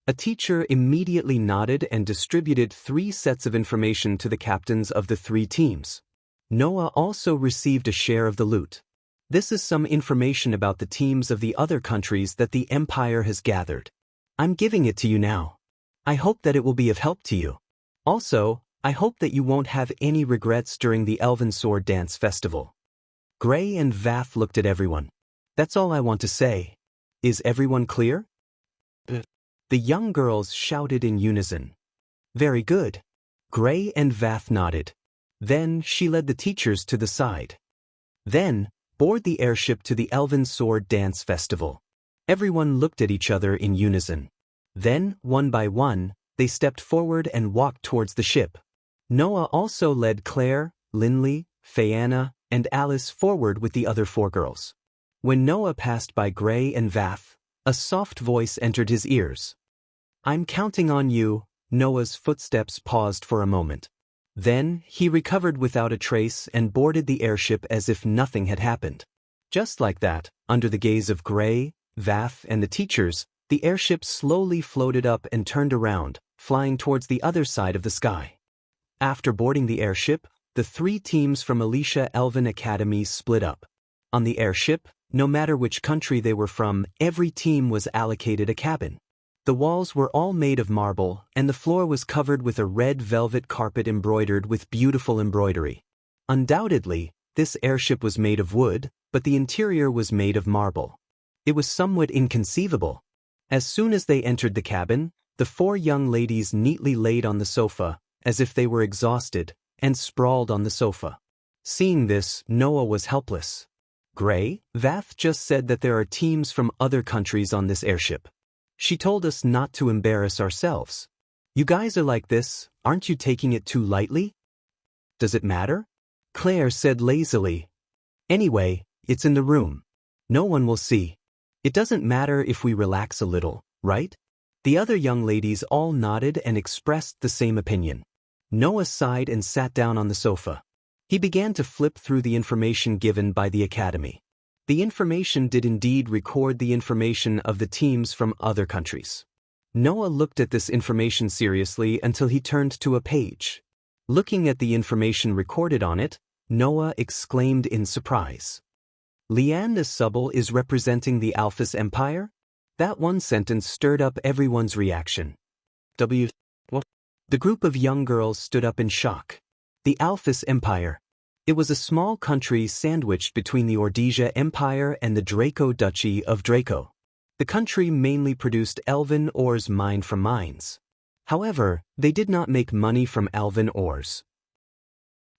A teacher immediately nodded and distributed 3 sets of information to the captains of the 3 teams. Noah also received a share of the loot. This is some information about the teams of the other countries that the Empire has gathered. I'm giving it to you now. I hope that it will be of help to you. Also, I hope that you won't have any regrets during the Elven Sword Dance Festival. Gray and Vath looked at everyone. That's all I want to say. Is everyone clear? The young girls shouted in unison. Very good. Gray and Vath nodded. Then she led the teachers to the side. Then, board the airship to the Elven Sword Dance Festival. Everyone looked at each other in unison. Then, one by one, they stepped forward and walked towards the ship. Noah also led Claire, Linley, Fayanna, and Alice forward with the other 4 girls. When Noah passed by Gray and Vath, a soft voice entered his ears. I'm counting on you. Noah's footsteps paused for a moment. Then, he recovered without a trace and boarded the airship as if nothing had happened. Just like that, under the gaze of Gray, Vath, and the teachers, the airship slowly floated up and turned around, flying towards the other side of the sky. After boarding the airship, the 3 teams from Alicia Elven Academy split up. On the airship, no matter which country they were from, every team was allocated a cabin. The walls were all made of marble, and the floor was covered with a red velvet carpet embroidered with beautiful embroidery. Undoubtedly, this airship was made of wood, but the interior was made of marble. It was somewhat inconceivable. As soon as they entered the cabin, the 4 young ladies neatly laid on the sofa, as if they were exhausted, and sprawled on the sofa. Seeing this, Noah was helpless. Gray, Vath just said that there are teams from other countries on this airship. She told us not to embarrass ourselves. You guys are like this, aren't you taking it too lightly? Does it matter? Claire said lazily. Anyway, it's in the room. No one will see. It doesn't matter if we relax a little, right? The other young ladies all nodded and expressed the same opinion. Noah sighed and sat down on the sofa. He began to flip through the information given by the academy. The information did indeed record the information of the teams from other countries. Noah looked at this information seriously until he turned to a page. Looking at the information recorded on it, Noah exclaimed in surprise. Leanne the Subble is representing the Alphys Empire? That one sentence stirred up everyone's reaction. What? The group of young girls stood up in shock. The Alphys Empire. It was a small country sandwiched between the Ordesia Empire and the Draco Duchy of Draco. The country mainly produced elven ores mined from mines. However, they did not make money from elven ores.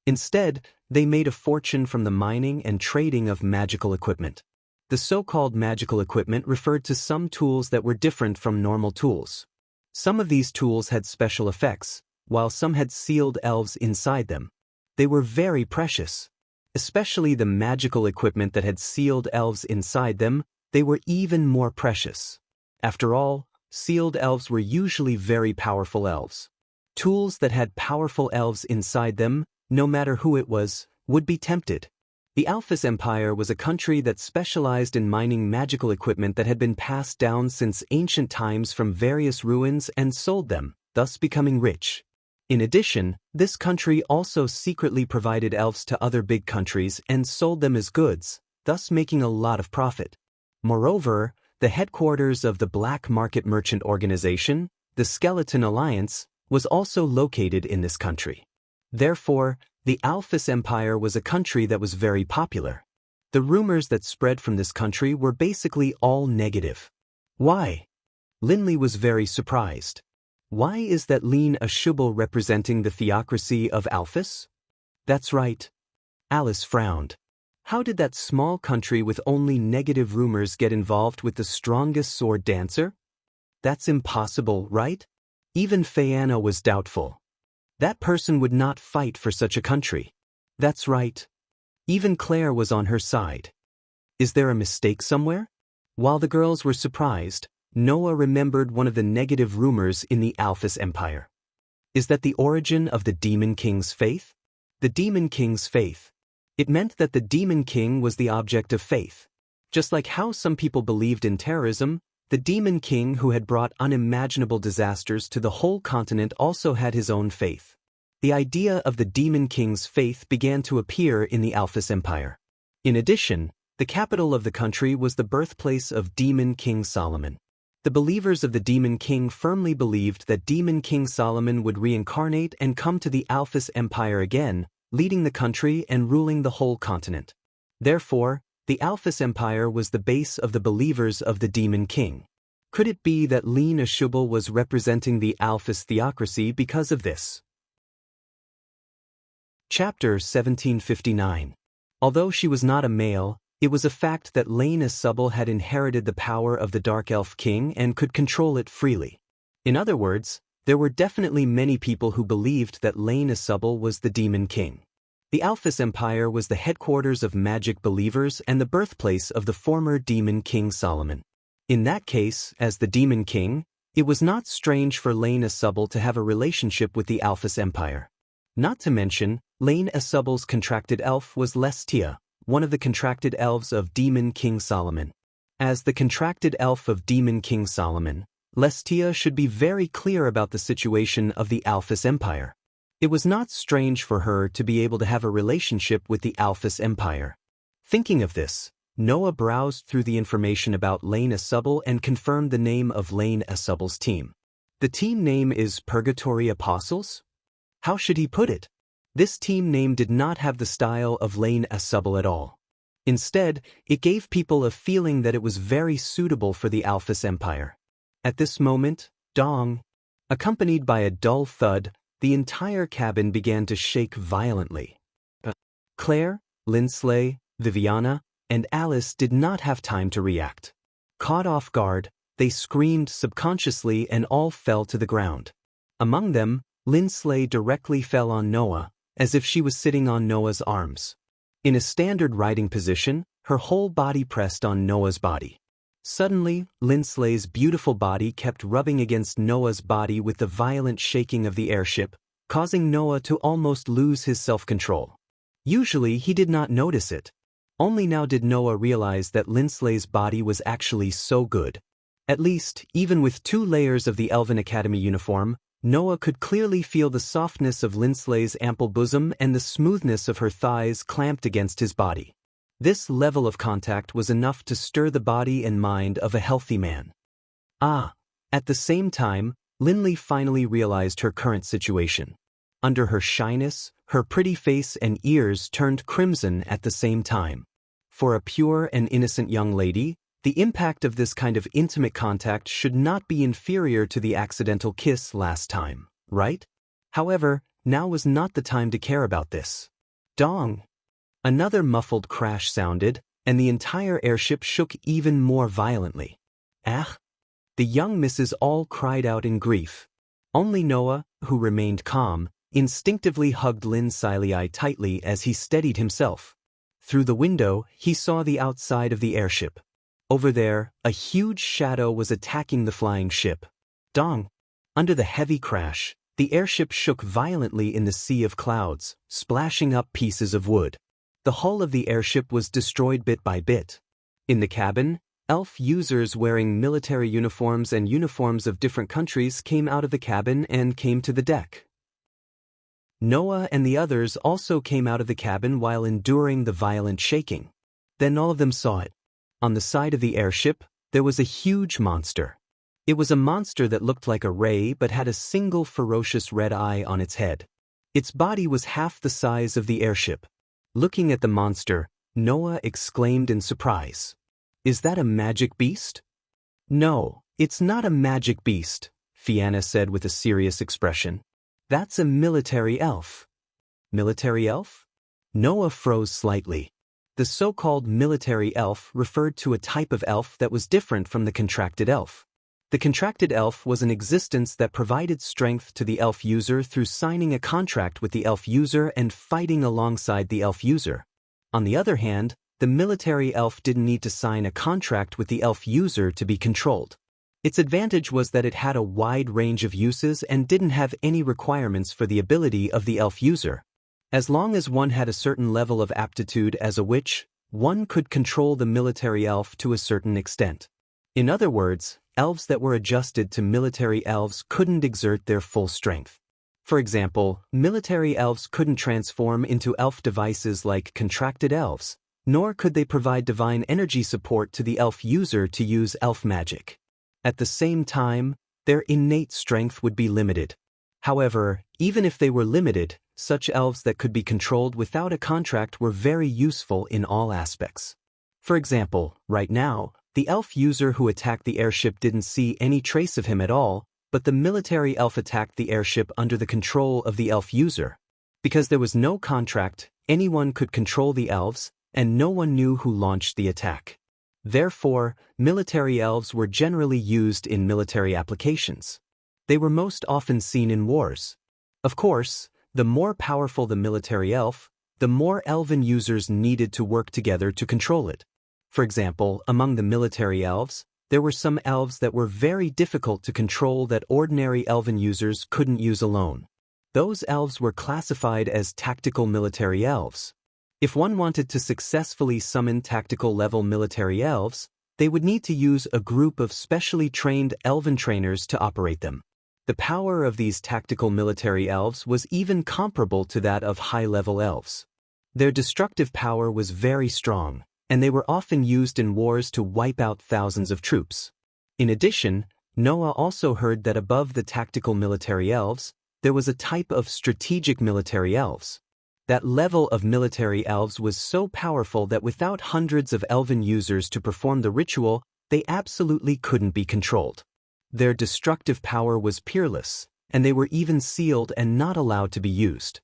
Instead, they made a fortune from the mining and trading of magical equipment. The so-called magical equipment referred to some tools that were different from normal tools. Some of these tools had special effects, while some had sealed elves inside them. They were very precious. Especially the magical equipment that had sealed elves inside them, they were even more precious. After all, sealed elves were usually very powerful elves. Tools that had powerful elves inside them, no matter who it was, would be tempted. The Alphys Empire was a country that specialized in mining magical equipment that had been passed down since ancient times from various ruins and sold them, thus becoming rich. In addition, this country also secretly provided elves to other big countries and sold them as goods, thus making a lot of profit. Moreover, the headquarters of the Black Market Merchant Organization, the Skeleton Alliance, was also located in this country. Therefore, the Alphys Empire was a country that was very popular. The rumors that spread from this country were basically all negative. Why? Linley was very surprised. Why is that Lean a Shubal representing the theocracy of Alphys? That's right. Alice frowned. How did that small country with only negative rumors get involved with the strongest sword dancer? That's impossible, right? Even Fayanna was doubtful. That person would not fight for such a country. That's right. Even Claire was on her side. Is there a mistake somewhere? While the girls were surprised, Noah remembered one of the negative rumors in the Alphys Empire. Is that the origin of the Demon King's faith? The Demon King's faith. It meant that the Demon King was the object of faith. Just like how some people believed in terrorism, the Demon King who had brought unimaginable disasters to the whole continent also had his own faith. The idea of the Demon King's faith began to appear in the Alphys Empire. In addition, the capital of the country was the birthplace of Demon King Solomon. The believers of the Demon King firmly believed that Demon King Solomon would reincarnate and come to the Alphys Empire again, leading the country and ruling the whole continent. Therefore, the Alphys Empire was the base of the believers of the Demon King. Could it be that Lin Ashubal was representing the Alphys theocracy because of this? Chapter 1759. Although she was not a male, it was a fact that Lin Ashubal had inherited the power of the Dark Elf King and could control it freely. In other words, there were definitely many people who believed that Lin Ashubal was the Demon King. The Alphys Empire was the headquarters of magic believers and the birthplace of the former Demon King Solomon. In that case, as the Demon King, it was not strange for Lin Ashubal to have a relationship with the Alphys Empire. Not to mention, Lin Ashubal's contracted elf was Lestia, one of the contracted elves of Demon King Solomon. As the contracted elf of Demon King Solomon, Lestia should be very clear about the situation of the Alphys Empire. It was not strange for her to be able to have a relationship with the Alphys Empire. Thinking of this, Noah browsed through the information about Lin Ashubal and confirmed the name of Lin Ashubal's team. The team name is Purgatory Apostles? How should he put it? This team name did not have the style of Lin Ashubal at all. Instead, it gave people a feeling that it was very suitable for the Alphys Empire. At this moment, dong, accompanied by a dull thud, the entire cabin began to shake violently. Claire, Lindsley, Viviana, and Alice did not have time to react. Caught off guard, they screamed subconsciously and all fell to the ground. Among them, Lindsley directly fell on Noah, as if she was sitting on Noah's arms. In a standard riding position, her whole body pressed on Noah's body. Suddenly, Lindsley's beautiful body kept rubbing against Noah's body with the violent shaking of the airship, causing Noah to almost lose his self-control. Usually he did not notice it. Only now did Noah realize that Lindsley's body was actually so good. At least, even with 2 layers of the Elven Academy uniform, Noah could clearly feel the softness of Lindsley's ample bosom and the smoothness of her thighs clamped against his body. This level of contact was enough to stir the body and mind of a healthy man. At the same time, Lindley finally realized her current situation. Under her shyness, her pretty face and ears turned crimson at the same time. For a pure and innocent young lady, the impact of this kind of intimate contact should not be inferior to the accidental kiss last time, right? However, now was not the time to care about this. Dong! Another muffled crash sounded, and the entire airship shook even more violently. Ah! The young misses all cried out in grief. Only Noah, who remained calm, instinctively hugged Lindsley tightly as he steadied himself. Through the window, he saw the outside of the airship. Over there, a huge shadow was attacking the flying ship. Dong! Under the heavy crash, the airship shook violently in the sea of clouds, splashing up pieces of wood. The hull of the airship was destroyed bit by bit. In the cabin, elf users wearing military uniforms and uniforms of different countries came out of the cabin and came to the deck. Noah and the others also came out of the cabin while enduring the violent shaking. Then all of them saw it. On the side of the airship, there was a huge monster. It was a monster that looked like a ray but had a single ferocious red eye on its head. Its body was half the size of the airship. Looking at the monster, Noah exclaimed in surprise. "Is that a magic beast?" "No, it's not a magic beast," Fianna said with a serious expression. "That's a military elf." Military elf? Noah froze slightly. The so-called military elf referred to a type of elf that was different from the contracted elf. The contracted elf was an existence that provided strength to the elf user through signing a contract with the elf user and fighting alongside the elf user. On the other hand, the military elf didn't need to sign a contract with the elf user to be controlled. Its advantage was that it had a wide range of uses and didn't have any requirements for the ability of the elf user. As long as one had a certain level of aptitude as a witch, one could control the military elf to a certain extent. In other words, elves that were adjusted to military elves couldn't exert their full strength. For example, military elves couldn't transform into elf devices like contracted elves, nor could they provide divine energy support to the elf user to use elf magic. At the same time, their innate strength would be limited. However, even if they were limited, such elves that could be controlled without a contract were very useful in all aspects. For example, right now, the elf user who attacked the airship didn't see any trace of him at all, but the military elf attacked the airship under the control of the elf user. Because there was no contract, anyone could control the elves, and no one knew who launched the attack. Therefore, military elves were generally used in military applications. They were most often seen in wars. Of course, the more powerful the military elf, the more elven users needed to work together to control it. For example, among the military elves, there were some elves that were very difficult to control that ordinary elven users couldn't use alone. Those elves were classified as tactical military elves. If one wanted to successfully summon tactical-level military elves, they would need to use a group of specially trained elven trainers to operate them. The power of these tactical military elves was even comparable to that of high-level elves. Their destructive power was very strong, and they were often used in wars to wipe out thousands of troops. In addition, Noah also heard that above the tactical military elves, there was a type of strategic military elves. That level of military elves was so powerful that without hundreds of elven users to perform the ritual, they absolutely couldn't be controlled. Their destructive power was peerless, and they were even sealed and not allowed to be used.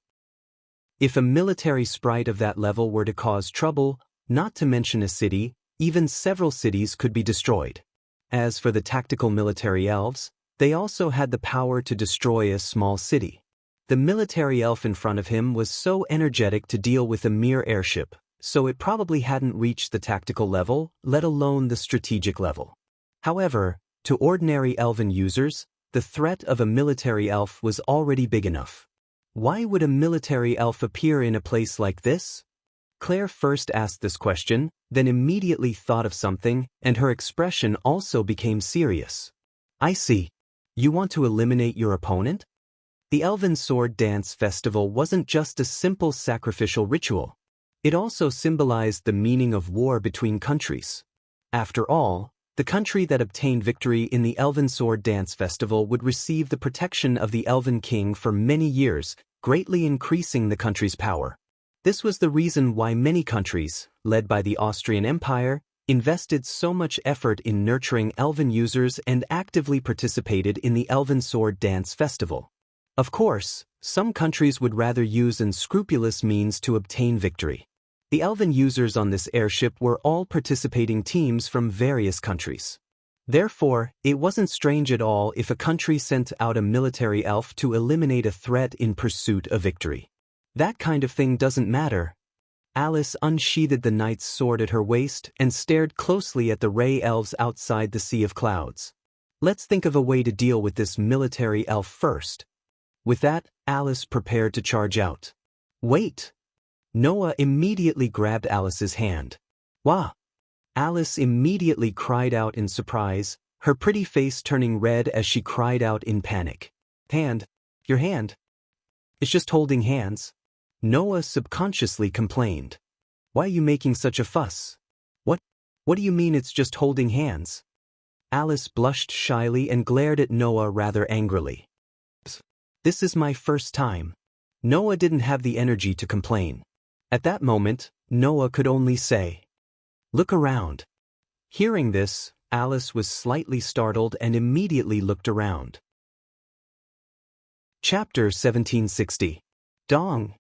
If a military sprite of that level were to cause trouble, not to mention a city, even several cities could be destroyed. As for the tactical military elves, they also had the power to destroy a small city. The military elf in front of him was so energetic to deal with a mere airship, so it probably hadn't reached the tactical level, let alone the strategic level. However, to ordinary elven users, the threat of a military elf was already big enough. Why would a military elf appear in a place like this? Claire first asked this question, then immediately thought of something, and her expression also became serious. I see. You want to eliminate your opponent? The Elven Sword Dance Festival wasn't just a simple sacrificial ritual. It also symbolized the meaning of war between countries. After all, the country that obtained victory in the Elven Sword Dance Festival would receive the protection of the Elven King for many years, greatly increasing the country's power. This was the reason why many countries, led by the Austrian Empire, invested so much effort in nurturing elven users and actively participated in the Elven Sword Dance Festival. Of course, some countries would rather use unscrupulous means to obtain victory. The elven users on this airship were all participating teams from various countries. Therefore, it wasn't strange at all if a country sent out a military elf to eliminate a threat in pursuit of victory. That kind of thing doesn't matter. Alice unsheathed the knight's sword at her waist and stared closely at the ray elves outside the sea of clouds. Let's think of a way to deal with this military elf first. With that, Alice prepared to charge out. Wait! Noah immediately grabbed Alice's hand. Wah! Alice immediately cried out in surprise, her pretty face turning red as she cried out in panic. Hand? Your hand? It's just holding hands. Noah subconsciously complained. Why are you making such a fuss? What do you mean it's just holding hands? Alice blushed shyly and glared at Noah rather angrily. This is my first time. Noah didn't have the energy to complain. At that moment, Noah could only say, Look around. Hearing this, Alice was slightly startled and immediately looked around. Chapter 1760. Dong!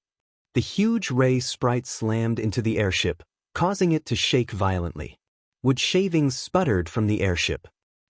The huge ray sprite slammed into the airship, causing it to shake violently. Wood shavings sputtered from the airship.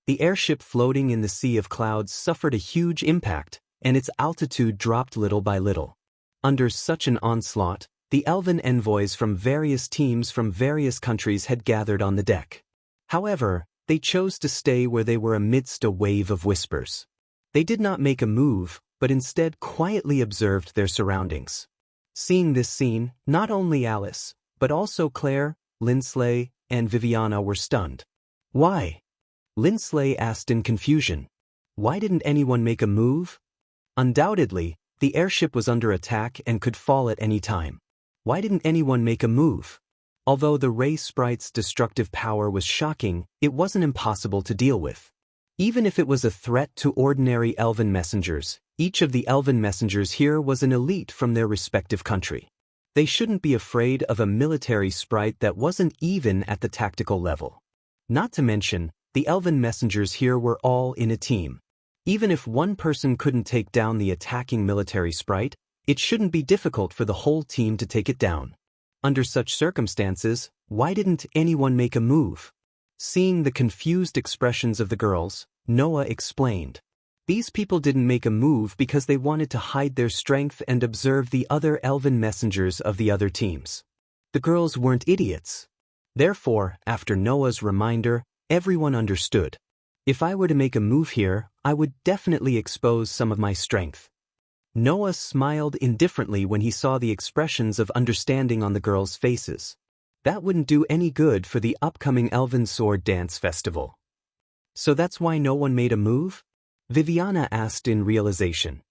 The airship floating in the sea of clouds suffered a huge impact, and its altitude dropped little by little. Under such an onslaught, the elven envoys from various teams from various countries had gathered on the deck. However, they chose to stay where they were amidst a wave of whispers. They did not make a move, but instead quietly observed their surroundings. Seeing this scene, not only Alice, but also Claire, Lindsley, and Viviana were stunned. Why? Lindsley asked in confusion. Why didn't anyone make a move? Undoubtedly, the airship was under attack and could fall at any time. Why didn't anyone make a move? Although the Ray Sprite's destructive power was shocking, it wasn't impossible to deal with. Even if it was a threat to ordinary elven messengers, each of the elven messengers here was an elite from their respective country. They shouldn't be afraid of a military sprite that wasn't even at the tactical level. Not to mention, the elven messengers here were all in a team. Even if one person couldn't take down the attacking military sprite, it shouldn't be difficult for the whole team to take it down. Under such circumstances, why didn't anyone make a move? Seeing the confused expressions of the girls, Noah explained. These people didn't make a move because they wanted to hide their strength and observe the other elven messengers of the other teams. The girls weren't idiots. Therefore, after Noah's reminder, everyone understood. If I were to make a move here, I would definitely expose some of my strength. Noah smiled indifferently when he saw the expressions of understanding on the girls' faces. That wouldn't do any good for the upcoming Elven Sword Dance Festival. So that's why no one made a move? Viviana asked in realization.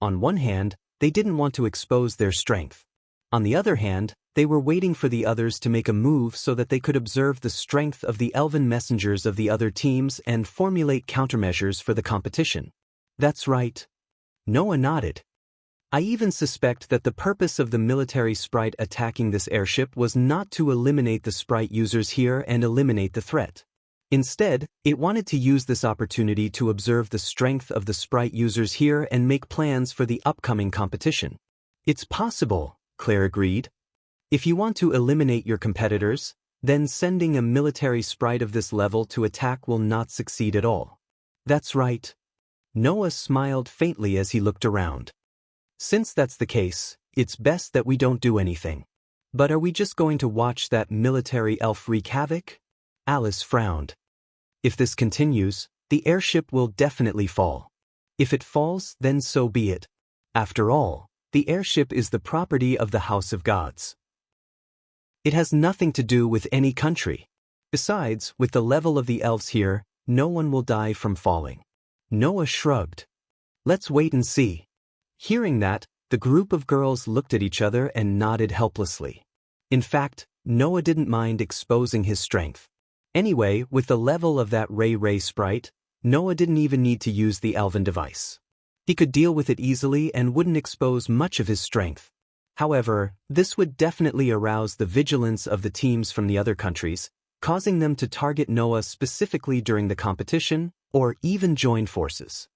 On one hand, they didn't want to expose their strength. On the other hand, they were waiting for the others to make a move so that they could observe the strength of the elven messengers of the other teams and formulate countermeasures for the competition. That's right. Noah nodded. I even suspect that the purpose of the military sprite attacking this airship was not to eliminate the sprite users here and eliminate the threat. Instead, it wanted to use this opportunity to observe the strength of the sprite users here and make plans for the upcoming competition. It's possible, Claire agreed. If you want to eliminate your competitors, then sending a military sprite of this level to attack will not succeed at all. That's right. Noah smiled faintly as he looked around. Since that's the case, it's best that we don't do anything. But are we just going to watch that military elf wreak havoc? Alice frowned. If this continues, the airship will definitely fall. If it falls, then so be it. After all, the airship is the property of the House of Gods. It has nothing to do with any country. Besides, with the level of the elves here, no one will die from falling. Noah shrugged. Let's wait and see. Hearing that, the group of girls looked at each other and nodded helplessly. In fact, Noah didn't mind exposing his strength. Anyway, with the level of that Ray sprite, Noah didn't even need to use the elven device. He could deal with it easily and wouldn't expose much of his strength. However, this would definitely arouse the vigilance of the teams from the other countries, causing them to target Noah specifically during the competition, or even join forces.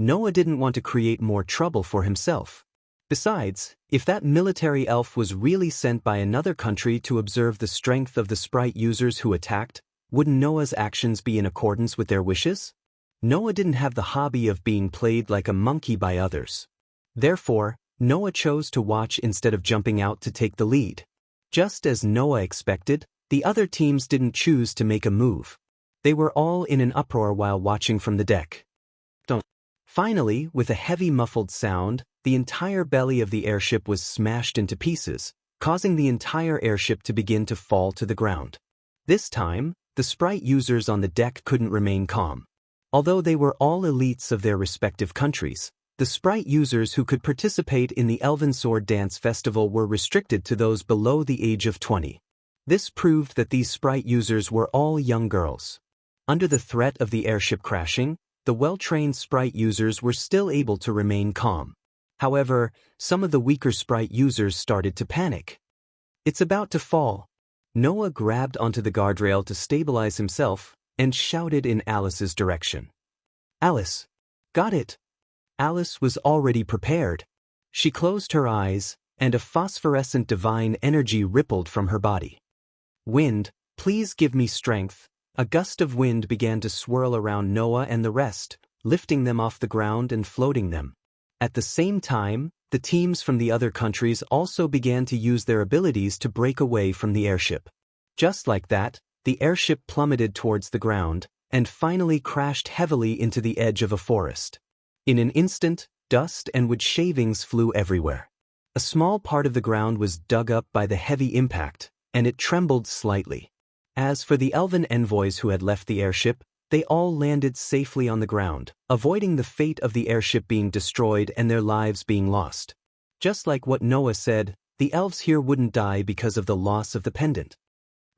Noah didn't want to create more trouble for himself. Besides, if that military elf was really sent by another country to observe the strength of the sprite users who attacked, wouldn't Noah's actions be in accordance with their wishes? Noah didn't have the hobby of being played like a monkey by others. Therefore, Noah chose to watch instead of jumping out to take the lead. Just as Noah expected, the other teams didn't choose to make a move. They were all in an uproar while watching from the deck. Finally, with a heavy muffled sound, the entire belly of the airship was smashed into pieces, causing the entire airship to begin to fall to the ground. This time, the sprite users on the deck couldn't remain calm. Although they were all elites of their respective countries, the sprite users who could participate in the Elven Sword Dance Festival were restricted to those below the age of 20. This proved that these sprite users were all young girls. Under the threat of the airship crashing, the well-trained sprite users were still able to remain calm. However, some of the weaker sprite users started to panic. It's about to fall. Noah grabbed onto the guardrail to stabilize himself and shouted in Alice's direction. Alice, got it. Alice was already prepared. She closed her eyes, and a phosphorescent divine energy rippled from her body. Wind, please give me strength. A gust of wind began to swirl around Noah and the rest, lifting them off the ground and floating them. At the same time, the teams from the other countries also began to use their abilities to break away from the airship. Just like that, the airship plummeted towards the ground, and finally crashed heavily into the edge of a forest. In an instant, dust and wood shavings flew everywhere. A small part of the ground was dug up by the heavy impact, and it trembled slightly. As for the elven envoys who had left the airship, they all landed safely on the ground, avoiding the fate of the airship being destroyed and their lives being lost. Just like what Noah said, the elves here wouldn't die because of the loss of the pendant.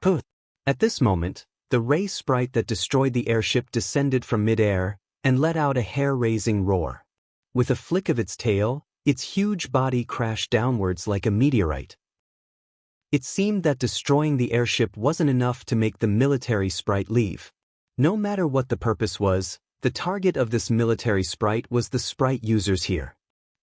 Puh! At this moment, the ray sprite that destroyed the airship descended from mid-air and let out a hair-raising roar. With a flick of its tail, its huge body crashed downwards like a meteorite. It seemed that destroying the airship wasn't enough to make the military sprite leave. No matter what the purpose was, the target of this military sprite was the sprite users here.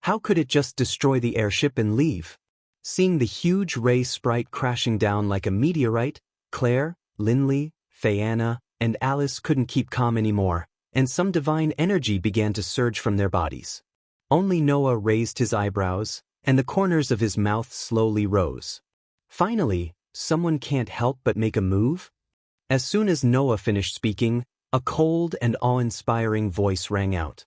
How could it just destroy the airship and leave? Seeing the huge ray sprite crashing down like a meteorite, Claire, Linley, Fayanna, and Alice couldn't keep calm anymore, and some divine energy began to surge from their bodies. Only Noah raised his eyebrows, and the corners of his mouth slowly rose. Finally, someone can't help but make a move? As soon as Noah finished speaking, a cold and awe-inspiring voice rang out.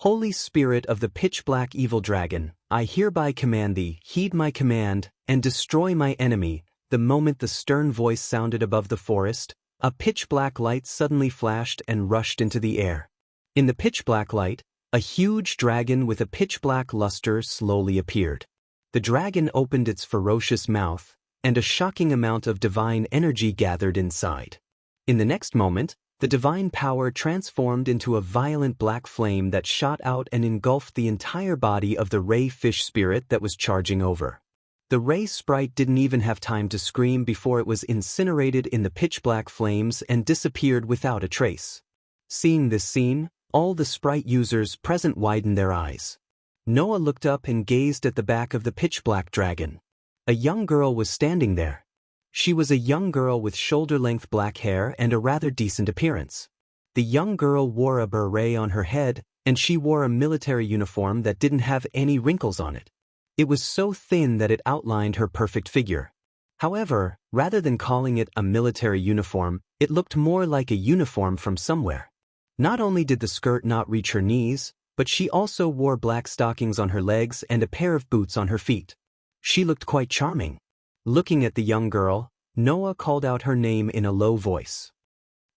Holy Spirit of the pitch-black evil dragon, I hereby command thee, heed my command, and destroy my enemy. The moment the stern voice sounded above the forest, a pitch-black light suddenly flashed and rushed into the air. In the pitch-black light, a huge dragon with a pitch-black luster slowly appeared. The dragon opened its ferocious mouth, and a shocking amount of divine energy gathered inside. In the next moment, the divine power transformed into a violent black flame that shot out and engulfed the entire body of the ray fish spirit that was charging over. The ray sprite didn't even have time to scream before it was incinerated in the pitch-black flames and disappeared without a trace. Seeing this scene, all the sprite users present widened their eyes. Noah looked up and gazed at the back of the pitch-black dragon. A young girl was standing there. She was a young girl with shoulder-length black hair and a rather decent appearance. The young girl wore a beret on her head, and she wore a military uniform that didn't have any wrinkles on it. It was so thin that it outlined her perfect figure. However, rather than calling it a military uniform, it looked more like a uniform from somewhere. Not only did the skirt not reach her knees, but she also wore black stockings on her legs and a pair of boots on her feet. She looked quite charming. Looking at the young girl, Noah called out her name in a low voice.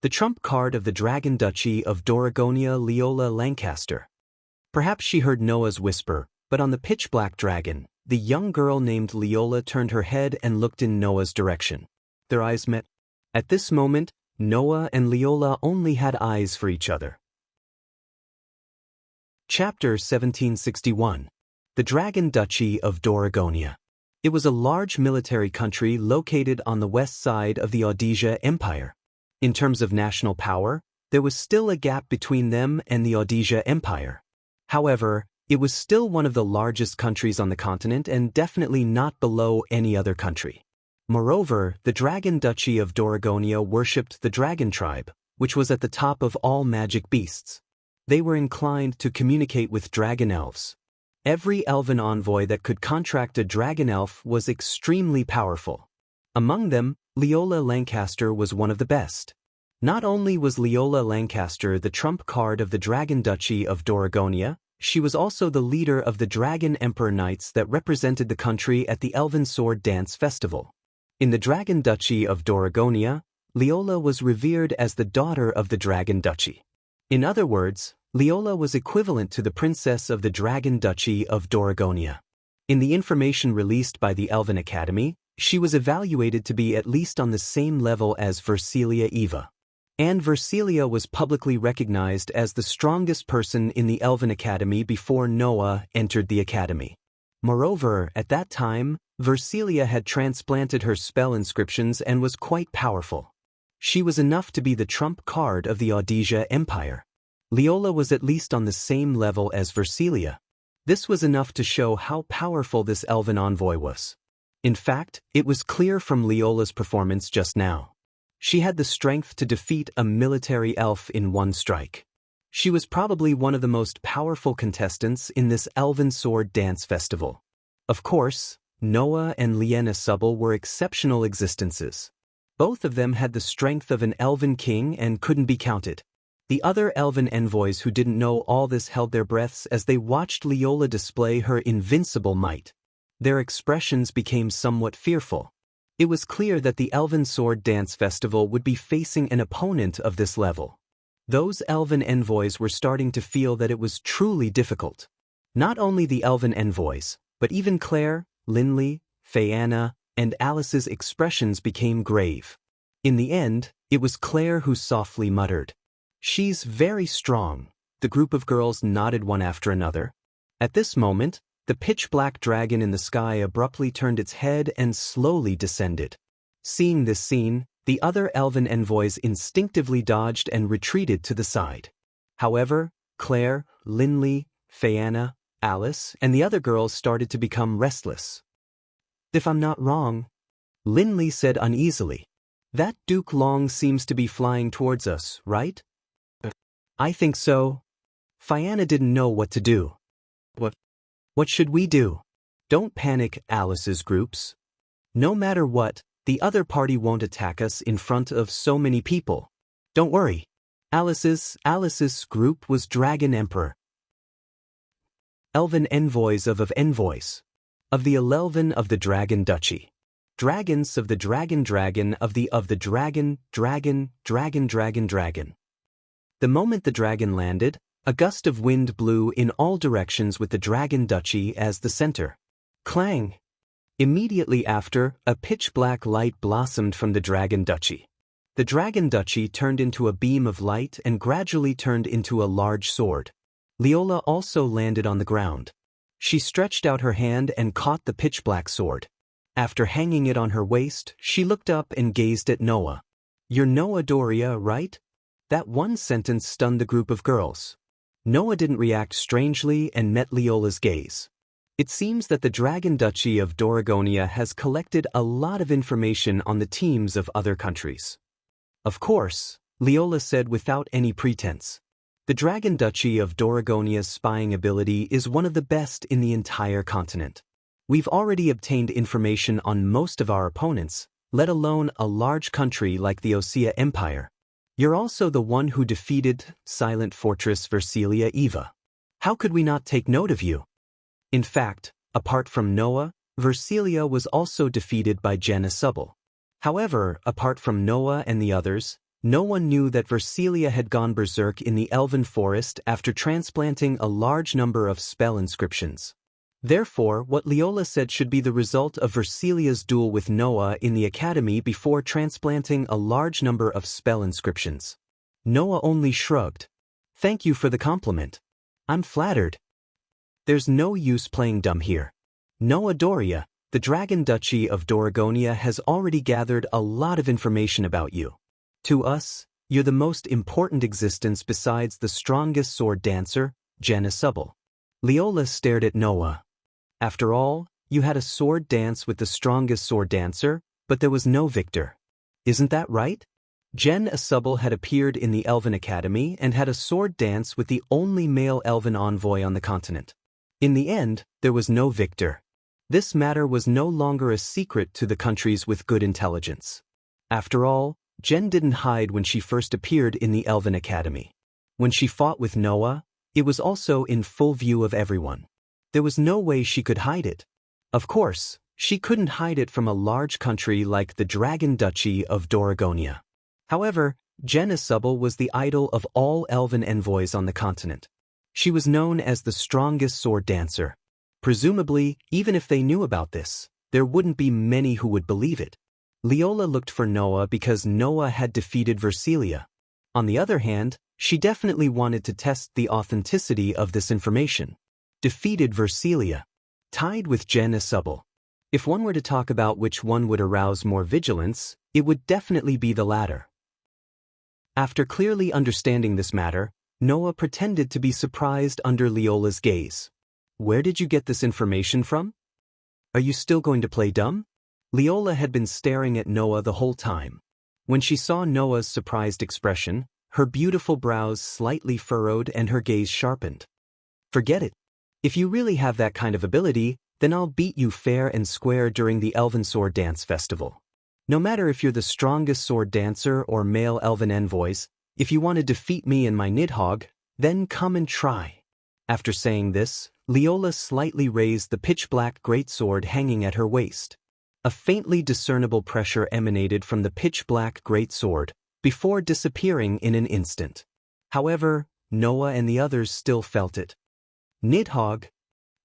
The trump card of the Dragon Duchy of Doragonia, Leola Lancaster. Perhaps she heard Noah's whisper, but on the pitch-black dragon, the young girl named Leola turned her head and looked in Noah's direction. Their eyes met. At this moment, Noah and Leola only had eyes for each other. Chapter 1761. The Dragon Duchy of Doragonia. It was a large military country located on the west side of the Audisia Empire. In terms of national power, there was still a gap between them and the Audisia Empire. However, it was still one of the largest countries on the continent and definitely not below any other country. Moreover, the Dragon Duchy of Doragonia worshipped the dragon tribe, which was at the top of all magic beasts. They were inclined to communicate with dragon elves. Every elven envoy that could contract a dragon elf was extremely powerful. Among them, Leola Lancaster was one of the best. Not only was Leola Lancaster the trump card of the Dragon Duchy of Doragonia, she was also the leader of the Dragon Emperor Knights that represented the country at the Elven Sword Dance Festival. In the Dragon Duchy of Doragonia, Leola was revered as the daughter of the Dragon Duchy. In other words, Leola was equivalent to the princess of the Dragon Duchy of Doragonia. In the information released by the Elven Academy, she was evaluated to be at least on the same level as Versilia Eva. And Versilia was publicly recognized as the strongest person in the Elven Academy before Noah entered the academy. Moreover, at that time, Versilia had transplanted her spell inscriptions and was quite powerful. She was enough to be the trump card of the Audisia Empire. Leola was at least on the same level as Versilia. This was enough to show how powerful this elven envoy was. In fact, it was clear from Leola's performance just now. She had the strength to defeat a military elf in one strike. She was probably one of the most powerful contestants in this Elven Sword Dance Festival. Of course, Noah and Liena Subble were exceptional existences. Both of them had the strength of an elven king and couldn't be counted. The other elven envoys who didn't know all this held their breaths as they watched Leola display her invincible might. Their expressions became somewhat fearful. It was clear that the Elven Sword Dance Festival would be facing an opponent of this level. Those elven envoys were starting to feel that it was truly difficult. Not only the elven envoys, but even Claire, Linley, Fayanna, and Alice's expressions became grave. In the end, it was Claire who softly muttered, "She's very strong." The group of girls nodded one after another. At this moment, the pitch-black dragon in the sky abruptly turned its head and slowly descended. Seeing this scene, the other elven envoys instinctively dodged and retreated to the side. However, Claire, Linley, Fayanna, Alice, and the other girls started to become restless. "If I'm not wrong," Linley said uneasily, "that Duke Long seems to be flying towards us, right?" "I think so." Fayanna didn't know what to do. What should we do?" "Don't panic, Alice's groups. No matter what, the other party won't attack us in front of so many people. Don't worry." Alice's group was Dragon Emperor. Elven envoys of envoys. Of the Elven of the Dragon Duchy. Dragons of the Dragon of the Dragon. The moment the dragon landed, a gust of wind blew in all directions with the Dragon Duchy as the center. Clang! Immediately after, a pitch-black light blossomed from the Dragon Duchy. The Dragon Duchy turned into a beam of light and gradually turned into a large sword. Leola also landed on the ground. She stretched out her hand and caught the pitch-black sword. After hanging it on her waist, she looked up and gazed at Noah. "You're Noah Doria, right?" That one sentence stunned the group of girls. Noah didn't react strangely and met Leola's gaze. It seems that the Dragon Duchy of Doragonia has collected a lot of information on the teams of other countries. "Of course," Leola said without any pretense. "The Dragon Duchy of Doragonia's spying ability is one of the best in the entire continent. We've already obtained information on most of our opponents, let alone a large country like the Osea Empire. You're also the one who defeated Silent Fortress Versilia Eva. How could we not take note of you?" In fact, apart from Noah, Versilia was also defeated by Jen Asubble. However, apart from Noah and the others, no one knew that Versilia had gone berserk in the Elven Forest after transplanting a large number of spell inscriptions. Therefore, what Leola said should be the result of Versilia's duel with Noah in the academy before transplanting a large number of spell inscriptions. Noah only shrugged. "Thank you for the compliment. I'm flattered. There's no use playing dumb here. Noah Doria, the Dragon Duchy of Doragonia has already gathered a lot of information about you. To us, you're the most important existence besides the strongest sword dancer, Jen Asubble." Leola stared at Noah. "After all, you had a sword dance with the strongest sword dancer, but there was no victor. Isn't that right?" Jen Asubble had appeared in the Elven Academy and had a sword dance with the only male Elven envoy on the continent. In the end, there was no victor. This matter was no longer a secret to the countries with good intelligence. After all, Jen didn't hide when she first appeared in the Elven Academy. When she fought with Noah, it was also in full view of everyone. There was no way she could hide it. Of course, she couldn't hide it from a large country like the Dragon Duchy of Doragonia. However, Jen Asubble was the idol of all Elven envoys on the continent. She was known as the strongest sword dancer. Presumably, even if they knew about this, there wouldn't be many who would believe it. Leola looked for Noah because Noah had defeated Versilia. On the other hand, she definitely wanted to test the authenticity of this information. Defeated Versilia. Tied with Jen Asubble. If one were to talk about which one would arouse more vigilance, it would definitely be the latter. After clearly understanding this matter, Noah pretended to be surprised under Leola's gaze. "Where did you get this information from? Are you still going to play dumb?" Leola had been staring at Noah the whole time. When she saw Noah's surprised expression, her beautiful brows slightly furrowed and her gaze sharpened. "Forget it. If you really have that kind of ability, then I'll beat you fair and square during the Elven Sword Dance Festival." No matter if you're the strongest sword dancer or male elven envoys, if you want to defeat me and my Nidhogg, then come and try." After saying this, Leola slightly raised the pitch-black greatsword hanging at her waist. A faintly discernible pressure emanated from the pitch-black greatsword, before disappearing in an instant. However, Noah and the others still felt it. "Nidhogg."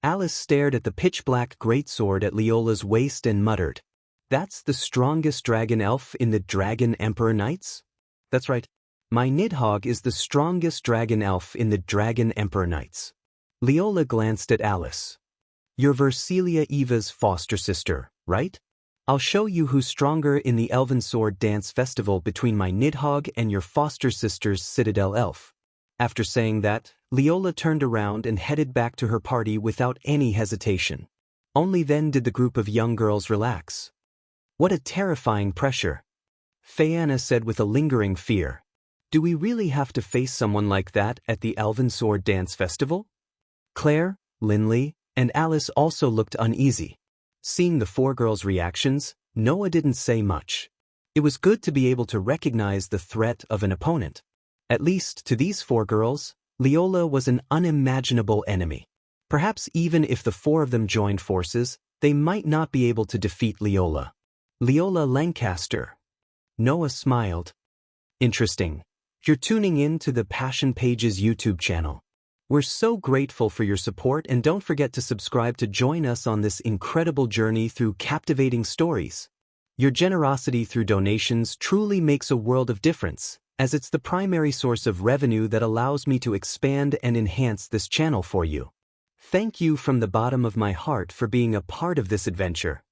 Alice stared at the pitch-black greatsword at Leola's waist and muttered, "That's the strongest dragon elf in the Dragon Emperor Knights?" "That's right. My Nidhogg is the strongest dragon elf in the Dragon Emperor Knights." Leola glanced at Alice. "You're Versilia Eva's foster sister, right? I'll show you who's stronger in the Elven Sword Dance Festival between my Nidhogg and your foster sister's Citadel Elf." After saying that, Leola turned around and headed back to her party without any hesitation. Only then did the group of young girls relax. "What a terrifying pressure," Fayanna said with a lingering fear. "Do we really have to face someone like that at the Elven Sword Dance Festival?" Claire, Linley, and Alice also looked uneasy. Seeing the four girls' reactions, Noah didn't say much. It was good to be able to recognize the threat of an opponent. At least, to these four girls, Leola was an unimaginable enemy. Perhaps even if the four of them joined forces, they might not be able to defeat Leola. "Leola Lancaster." Noah smiled. "Interesting. You're tuning in to the Passion Pages YouTube channel. We're so grateful for your support, and don't forget to subscribe to join us on this incredible journey through captivating stories. Your generosity through donations truly makes a world of difference, as it's the primary source of revenue that allows me to expand and enhance this channel for you. Thank you from the bottom of my heart for being a part of this adventure.